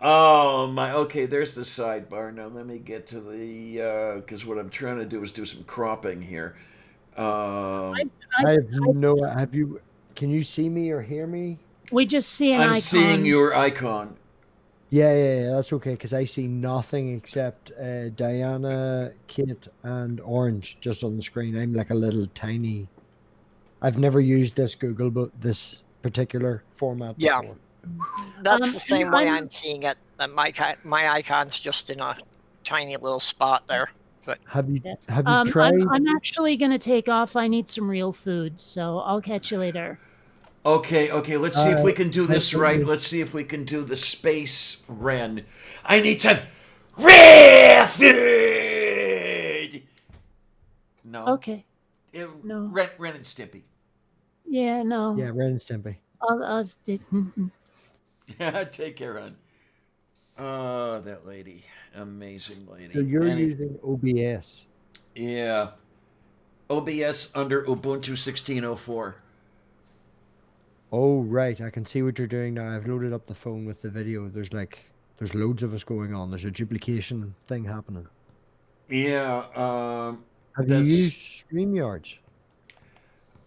Oh my. Okay, there's the sidebar. Now let me get to the because what I'm trying to do is do some cropping here. I have no. Have you? Can you see me or hear me? We just see an I'm icon. seeing your icon. Yeah, that's okay because I see nothing except Diana, Kate, and Orange just on the screen. I'm like a little tiny. I've never used this this particular format Yeah. before. That's the same way I'm seeing it. That my icon's just in a tiny little spot there. But Have you tried? I'm actually going to take off. I need some real food, so I'll catch you later. Okay. Let's see if we can do this right. absolutely. Let's see if we can do the space Ren. I need some real food. No. Okay. No. Ren and Stimpy. Yeah, no. Yeah, Ren and Stimpy. I'll Take care, hon. Oh, that lady. Amazing lady. So you're using OBS. Yeah. OBS under Ubuntu 16.04. Oh right, I can see what you're doing now. I've loaded up the phone with the video. There's loads of us going on. There's a duplication thing happening. Yeah. Have you used StreamYards?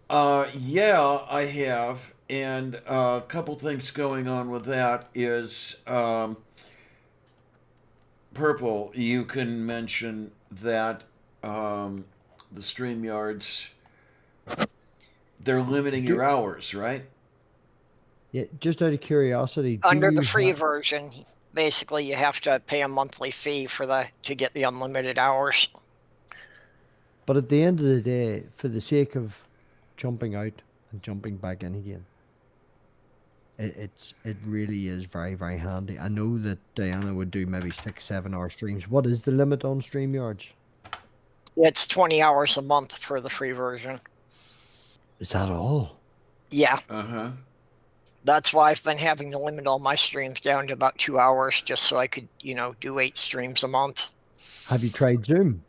Yeah, I have. And a couple things going on with that is Purple, you can mention that the StreamYards, they're limiting your hours, right? Yeah, just out of curiosity. under the free version, basically you have to pay a monthly fee to get the unlimited hours. But at the end of the day, for the sake of jumping out and jumping back in again, it really is very, very handy. I know that Diana would do maybe 6-7 hour streams. What is the limit on StreamYards? It's 20 hours a month for the free version. Is that all? Yeah. Uh-huh. That's why I've been having to limit all my streams down to about 2 hours just so I could, do 8 streams a month. Have you tried Zoom?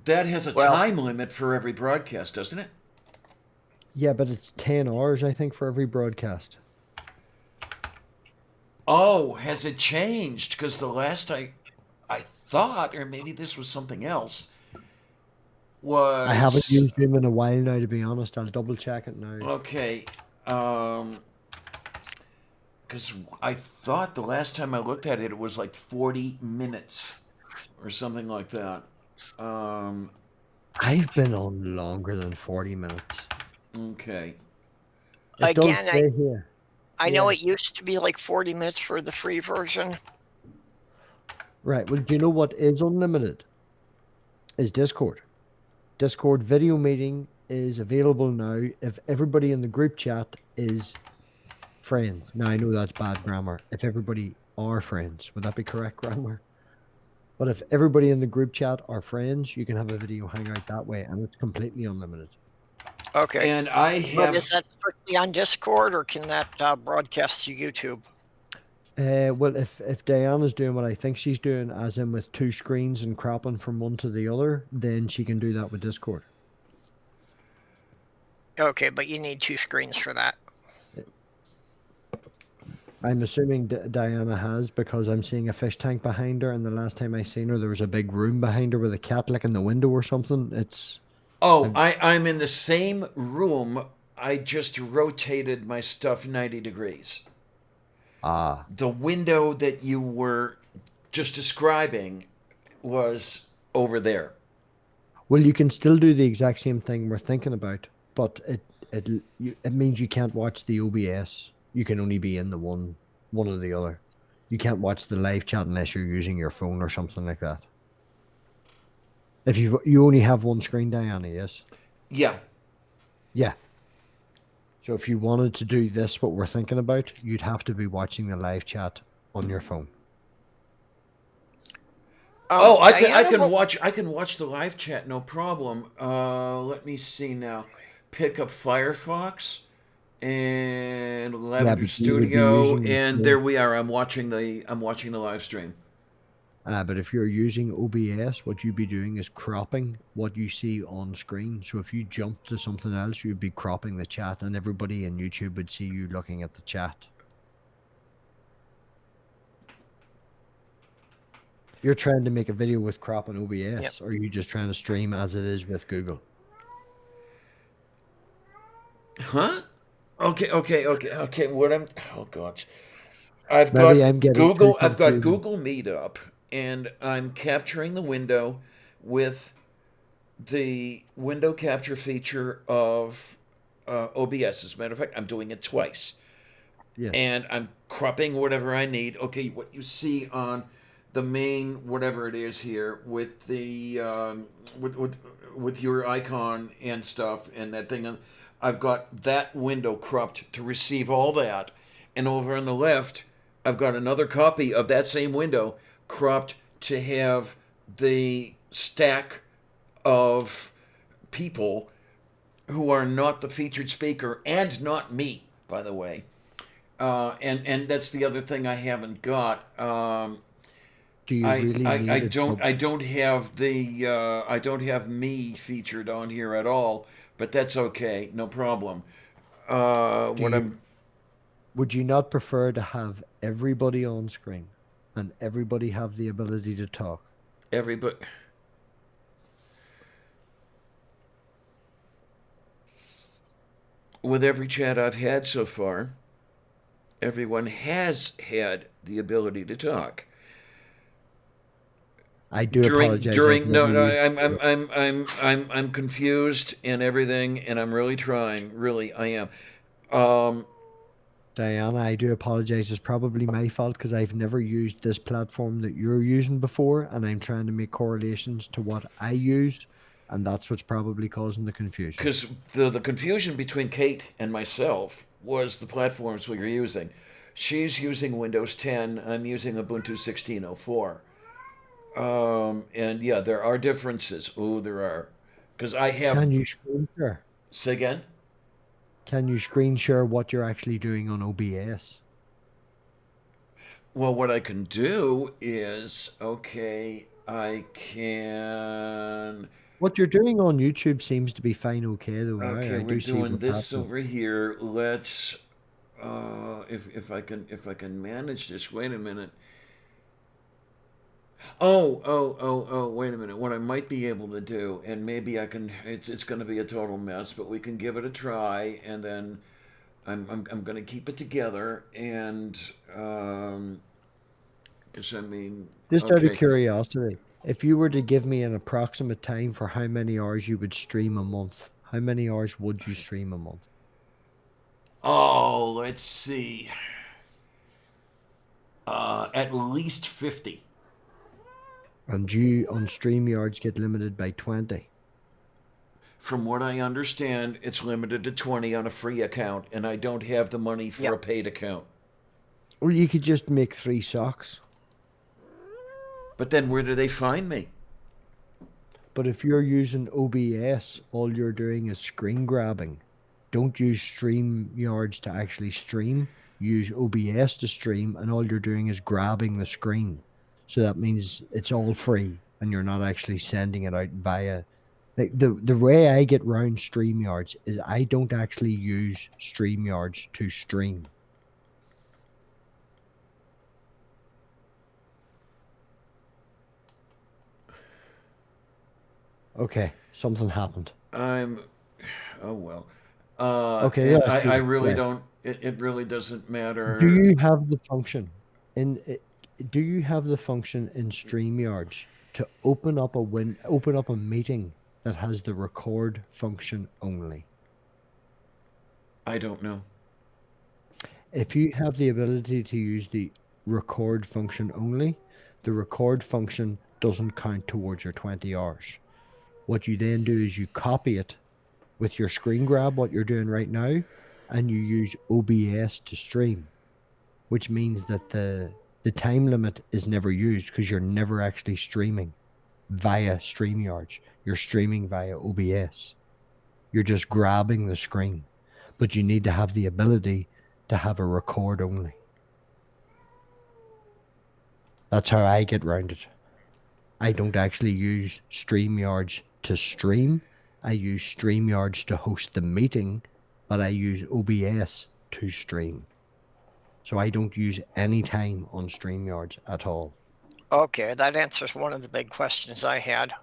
That has a time limit for every broadcast, doesn't it? Yeah, but it's 10 hours, I think, for every broadcast. Oh, has it changed? Because the last I thought, or maybe this was something else, was... I haven't used Zoom in a while now, to be honest. I'll double check it now. Okay. Because I thought the last time I looked at it, it was like 40 minutes or something like that. I've been on longer than 40 minutes. Okay. Again, I know it used to be like 40 minutes for the free version. Right. Well, do you know what is unlimited? Is Discord. Discord video meeting is available now if everybody in the group chat is friends. Now, I know that's bad grammar. If everybody are friends, would that be correct grammar? But if everybody in the group chat are friends, you can have a video hangout that way, and it's completely unlimited. Okay. And I have... Is that strictly on Discord, or can that broadcast to YouTube? Well, if Diana's doing what I think she's doing, as in with 2 screens and cropping from one to the other, then she can do that with Discord. Okay, but you need 2 screens for that. I'm assuming Diana has, because I'm seeing a fish tank behind her, and the last time I seen her, there was a big room behind her with a cat licking the window or something. I'm in the same room. I just rotated my stuff 90 degrees. The window that you were just describing was over there. Well, you can still do the exact same thing we're thinking about, but it means you can't watch the OBS. You can only be in the one or the other. You can't watch the live chat unless you're using your phone or something like that. If you only have one screen, Diana, yes? Yeah. Yeah. So if you wanted to do this, what we're thinking about, you'd have to be watching the live chat on your phone. Oh, I can Diana, watch the live chat, no problem. Let me see now. Pick up Firefox and Yeah, Lavender but you would be Studio, using your and phone. there we are. I'm watching the live stream. But if you're using OBS, what you'd be doing is cropping what you see on screen. So if you jump to something else, you'd be cropping the chat, and everybody in YouTube would see you looking at the chat. You're trying to make a video with crop and OBS, Yep. or are you just trying to stream as it is with Google? Huh? Okay. What I'm oh god, I've Maybe got I'm getting too Google. I've got confused. Google Meet up, and I'm capturing the window with the window capture feature of OBS. As a matter of fact, I'm doing it twice, Yes. and I'm cropping whatever I need. Okay, what you see on the main whatever it is here with the with your icon and stuff and that thing. I've got that window cropped to receive all that, and over on the left, I've got another copy of that same window cropped to have the stack of people who are not the featured speaker and not me, by the way. And that's the other thing I haven't got. Do you really I need a don't double? I don't have me featured on here at all, but that's okay, no problem. Do What you? I'm Would you not prefer to have everybody on screen and everybody have the ability to talk? everybody with every chat I've had so far, everyone has had the ability to talk. I do apologize. I've No never no used. I'm confused and everything, and I'm really trying, really I am. Um, Diana, I do apologize. It's probably my fault because I've never used this platform that you're using before, and I'm trying to make correlations to what I use, and that's what's probably causing the confusion. because the confusion between Kate and myself was the platforms we were using. She's using Windows 10. I'm using Ubuntu 16.04. And yeah, there are differences. Oh, there are. Because I have. Can you screen share? Say again? Can you screen share what you're actually doing on OBS? Well, what I can do is, okay, I can. What you're doing on YouTube seems to be fine, okay, though. Now Okay, I we're do see doing what's this happening. over here. Let's. If I can manage this. Wait a minute. Oh, wait a minute. What I might be able to do, and maybe I can, it's going to be a total mess, but we can give it a try, and then I'm going to keep it together, and, because I mean, Just out of okay. curiosity, if you were to give me an approximate time for how many hours you would stream a month, how many hours would you stream a month? Oh, let's see. At least 50. And you on StreamYards get limited by 20. From what I understand, it's limited to 20 on a free account, and I don't have the money for a Yep. paid account. Or you could just make 3 socks. But then where do they find me? But if you're using OBS, all you're doing is screen grabbing. Don't use StreamYards to actually stream. Use OBS to stream, and all you're doing is grabbing the screen. So that means it's all free, and you're not actually sending it out via. Like the way I get round StreamYards is I don't actually use StreamYards to stream. Okay, something happened. I'm. Oh well. Okay, And that's I good. really Yeah. don't. It really doesn't Do matter. you have the function in? Do you have the function in StreamYards to open up a meeting that has the record function only? I don't know. If you have the ability to use the record function only, the record function doesn't count towards your 20 hours. What you then do is you copy it with your screen grab, what you're doing right now, and you use OBS to stream, which means that the time limit is never used because you're never actually streaming via StreamYards. You're streaming via OBS. You're just grabbing the screen, but you need to have the ability to have a record only. That's how I get around it. I don't actually use StreamYards to stream. I use StreamYards to host the meeting, but I use OBS to stream. So I don't use any time on StreamYards at all. Okay, that answers one of the big questions I had.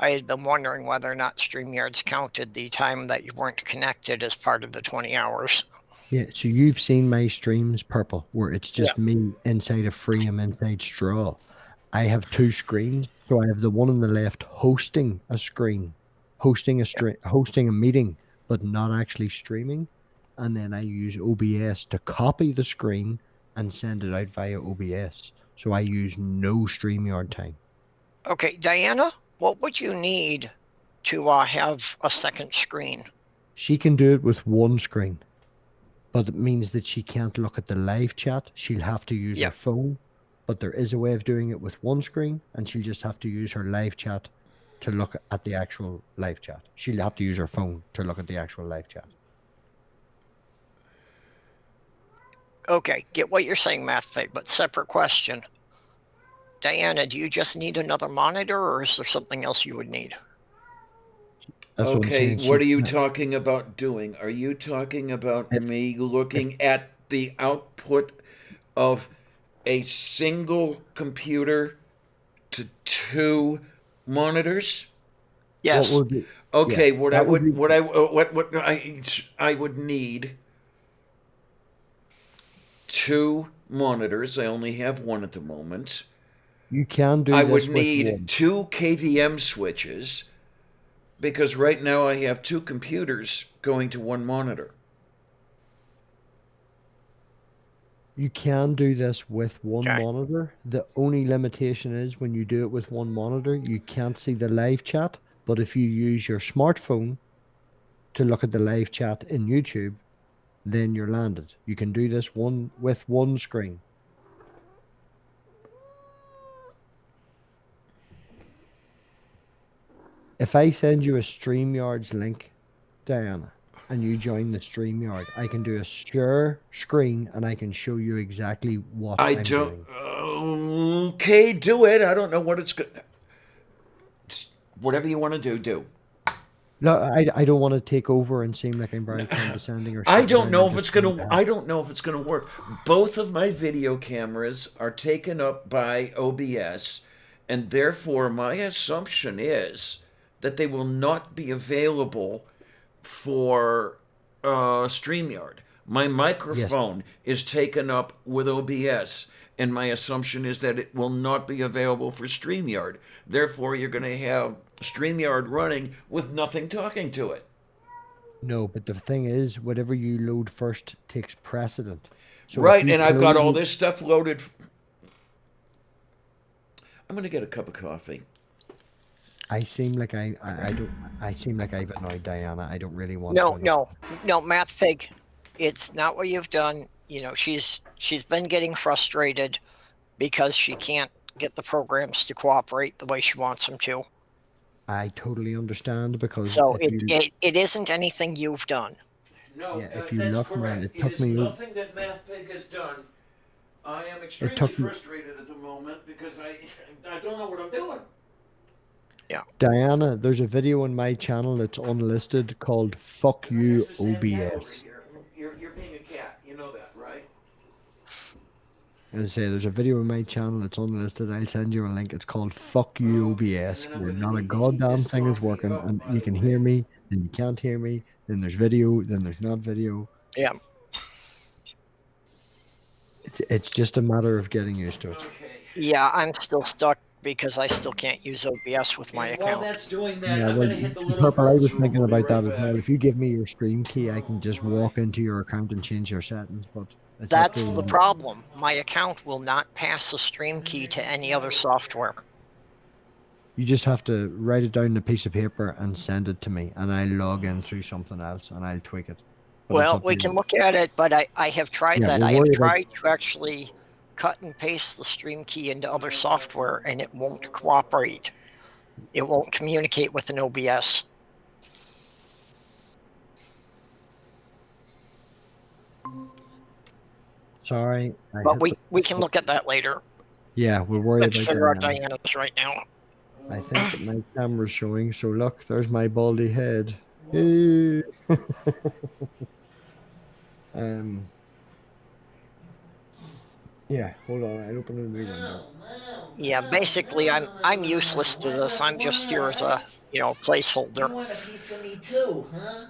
I had been wondering whether or not StreamYards counted the time that you weren't connected as part of the 20 hours. Yeah, so you've seen my streams, Purple, where it's just me inside a frame, inside Straw. I have two screens. So I have the one on the left hosting a screen, hosting a meeting, but not actually streaming. And then I use OBS to copy the screen and send it out via OBS. So I use no StreamYard time. Okay, Diana, what would you need to have a second screen? She can do it with one screen, but it means that she can't look at the live chat. She'll have to use her phone, but there is a way of doing it with one screen, and she'll just have to use her live chat to look at the actual live chat. She'll have to use her phone to look at the actual live chat. Okay, get what you're saying, MathFig, but separate question. Diana, do you just need another monitor, or is there something else you would need? That's Okay, what what are you talking about doing? Are you talking about me looking at the output of a single computer to two monitors? Yes. What would be, Okay, yeah, what that I would would be- what I would need two monitors. I only have one at the moment. you can do I this would with need one. two KVM switches because right now I have two computers going to one monitor. You can do this with one Okay. monitor. The only limitation is when you do it with one monitor, you can't see the live chat. But if you use your smartphone to look at the live chat in YouTube, then you're landed. You can do this with one screen. If I send you a StreamYards link, Diana, and you join the StreamYard, I can do a share screen and I can show you exactly what I I'm don't. doing. Okay, do it. I don't know what it's good. Whatever you want to do, do. No, I don't want to take over and seem like I'm very condescending or I something. don't know if it's gonna. I don't know if it's gonna work. Both of my video cameras are taken up by OBS, and therefore my assumption is that they will not be available for StreamYard. My microphone is taken up with OBS, and my assumption is that it will not be available for StreamYard. Therefore, you're going to have StreamYard running with nothing talking to it. No, but the thing is, whatever you load first takes precedent. So right, and I've got all this stuff loaded. I'm going to get a cup of coffee. I seem like I don't. I seem like I've annoyed Diana. I don't really want. No, MathFig, it's not what you've done. You know, she's been getting frustrated because she can't get the programs to cooperate the way she wants them to. I totally understand because so it isn't anything you've done. No, if you that's look, correct. man, It is nothing that MathPig has done. I am extremely frustrated at the moment because I don't know what I'm doing. Yeah. Diana, there's a video on my channel that's unlisted called "Fuck You OBS." You're being a cat. You know that, right? As I say, there's a video on my channel that's unlisted. I'll send you a link. It's called "Fuck You OBS," where not a goddamn thing is working, and you can hear me, then you can't hear me, then there's video, then there's not video. Yeah. It's just a matter of getting used to it. Okay. Yeah, I'm still stuck because I still can't use OBS with my And while account. that's doing that, Yeah, I'm well, going to hit the little Purple, I was cursor. thinking We'll be about right that as well. back. If you give me your stream key, I can just walk into your account and change your settings, but it's up to That's the you. problem. My account will not pass the stream key to any other software. You just have to write it down on a piece of paper and send it to me, and I'll log in through something else and I'll tweak it. But it's Well, up we to can you. look at it, but I have tried Yeah, that. we'll I have worry about. tried to actually cut and paste the stream key into other software, and it won't cooperate. It won't communicate with an OBS. Sorry, I But hit we can look at that later. Yeah, we'll worry Let's about figure out Diana. Diana's right now. I think that my camera's showing, so look, there's my baldy head. Hey. um. Yeah, hold on. I'll open a new window. Yeah, basically, I'm useless to this. I'm just here as a placeholder. want a piece of me too, huh?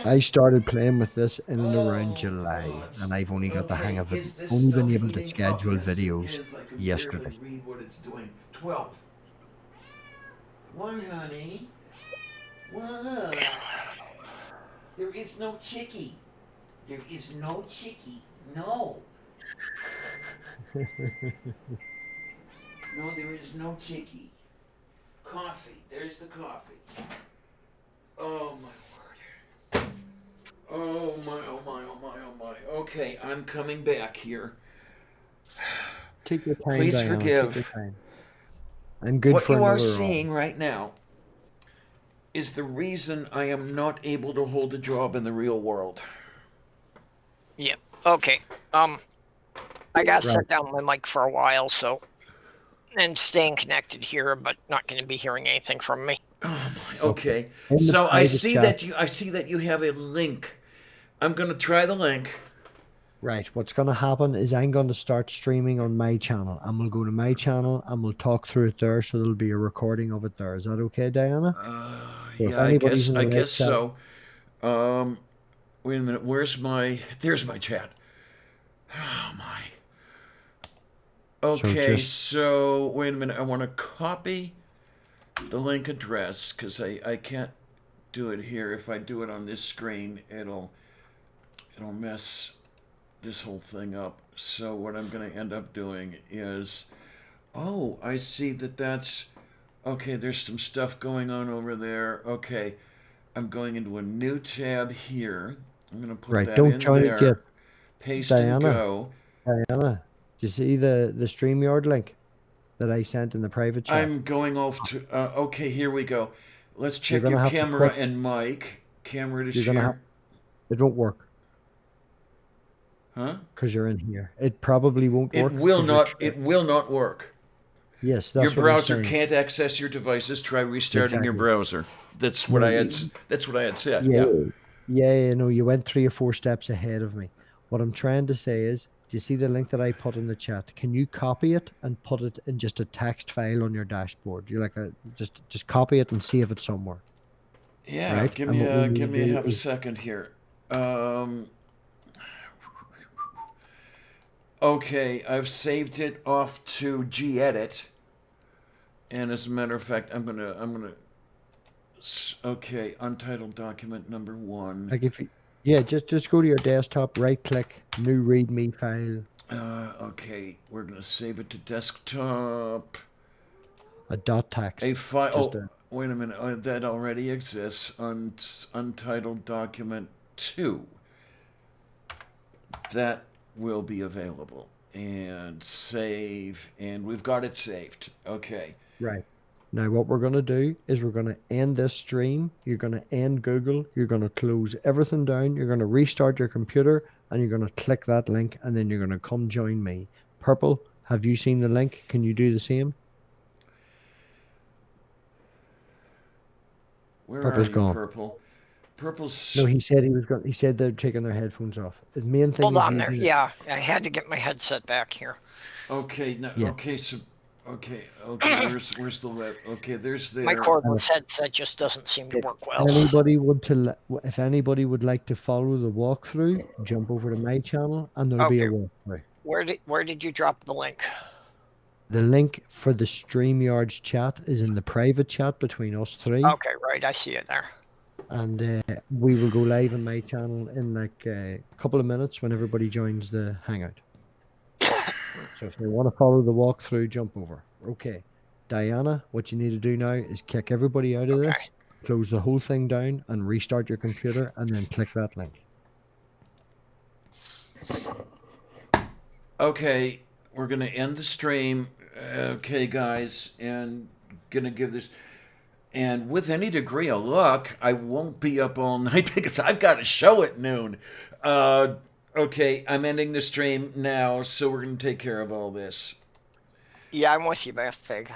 I started playing with this in and around July, and I've only got the hang Okay, of it. is this Only been stuff able to eating schedule up? Yes, it videos is. I can yesterday. barely read what it's doing. 12. What, honey? What? There is no chickie. There is no chickie. No. No, there is no chickie. Coffee. There's the coffee. Oh my word. Oh my, oh my, oh my, oh my. Okay, I'm coming back here. Take your time, Please Diana. forgive. Take your time. I'm good What for you are another seeing right now is the reason I am not able to hold a job in the real world. Yeah. Okay. I got to set down my mic for a while, and staying connected here, but not going to be hearing anything from me. Oh my. Okay. In the So I private see chat- that you have a link. I'm gonna try the link. Right. What's going to happen is I'm going to start streaming on my channel, and we'll go to my channel and we'll talk through it there. So there'll be a recording of it there. Is that okay, Diana? So if Yeah, I anybody's guess in the I live guess chat- so. Wait a minute. There's my chat. Oh my. Okay, so wait a minute. I want to copy the link address because I can't do it here. If I do it on this screen, it'll mess this whole thing up. So what I'm going to end up doing is, oh, I see that's okay. There's some stuff going on over there. Okay, I'm going into a new tab here. I'm going to put that Don't in join there. it yet. Paste Diana. and go. Diana, do you see the StreamYard link that I sent in the private chat? I'm going off to. Okay, here we go. Let's check gonna your have to camera click- and mic. Camera to You're share. gonna have- It won't work Huh? because you're in here. It probably won't It work. will 'cause you're not. sharing. It will not work. Yes, Your that's what I'm browser saying. can't access your devices. Try restarting your Exactly. browser. That's what No, I had. That's what I had said. Yeah, Yeah. no, you went 3 or 4 steps ahead of me. What I'm trying to say is, do you see the link that I put in the chat? Can you copy it and put it in just a text file on your dashboard? You're like just copy it and save it somewhere. Yeah. Right? Give And me what we a need give to me do half a is- second here. Okay, I've saved it off to gedit, and as a matter of fact, I'm gonna. Okay, untitled document number 1. Like just go to your desktop, right click, new README file, Okay, we're gonna save it to desktop. a .tax. A file. Just Oh, wait a minute. That already exists. Untitled document 2. That will be available. And save. And we've got it saved. Okay. Right. Now what we're going to do is we're going to end this stream. You're going to end Google. You're going to close everything down. You're going to restart your computer and you're going to click that link and then you're going to come join me. Purple, have you seen the link? Can you do the same? Where Purple's are you, gone. Purple? Purple's. No, he said he was going. He said they're taking their headphones off. The main thing. Hold is on there. using it- Yeah, I had to get my headset back here. Okay. No, Yeah. Okay. So. Okay. Where's the web? Okay. There's there. My cordless headset just doesn't seem to work well. If anybody would like to follow the walkthrough, jump over to my channel and there'll be a Okay. walkthrough. Where did you drop the link? The link for the StreamYard's chat is in the private chat between us three. Okay, right. I see it there. And we will go live on my channel in like a couple of minutes when everybody joins the hangout. So if they want to follow the walkthrough, jump over. Okay. Diana, what you need to do now is kick everybody out of Okay. this, close the whole thing down, and restart your computer, and then click that link. Okay, we're gonna end the stream. Okay, guys, and gonna give this. And with any degree of luck, I won't be up all night because I've got a show at noon. Okay, I'm ending the stream now, so we're gonna take care of all this. Yeah, I'm with you, Beth Pig.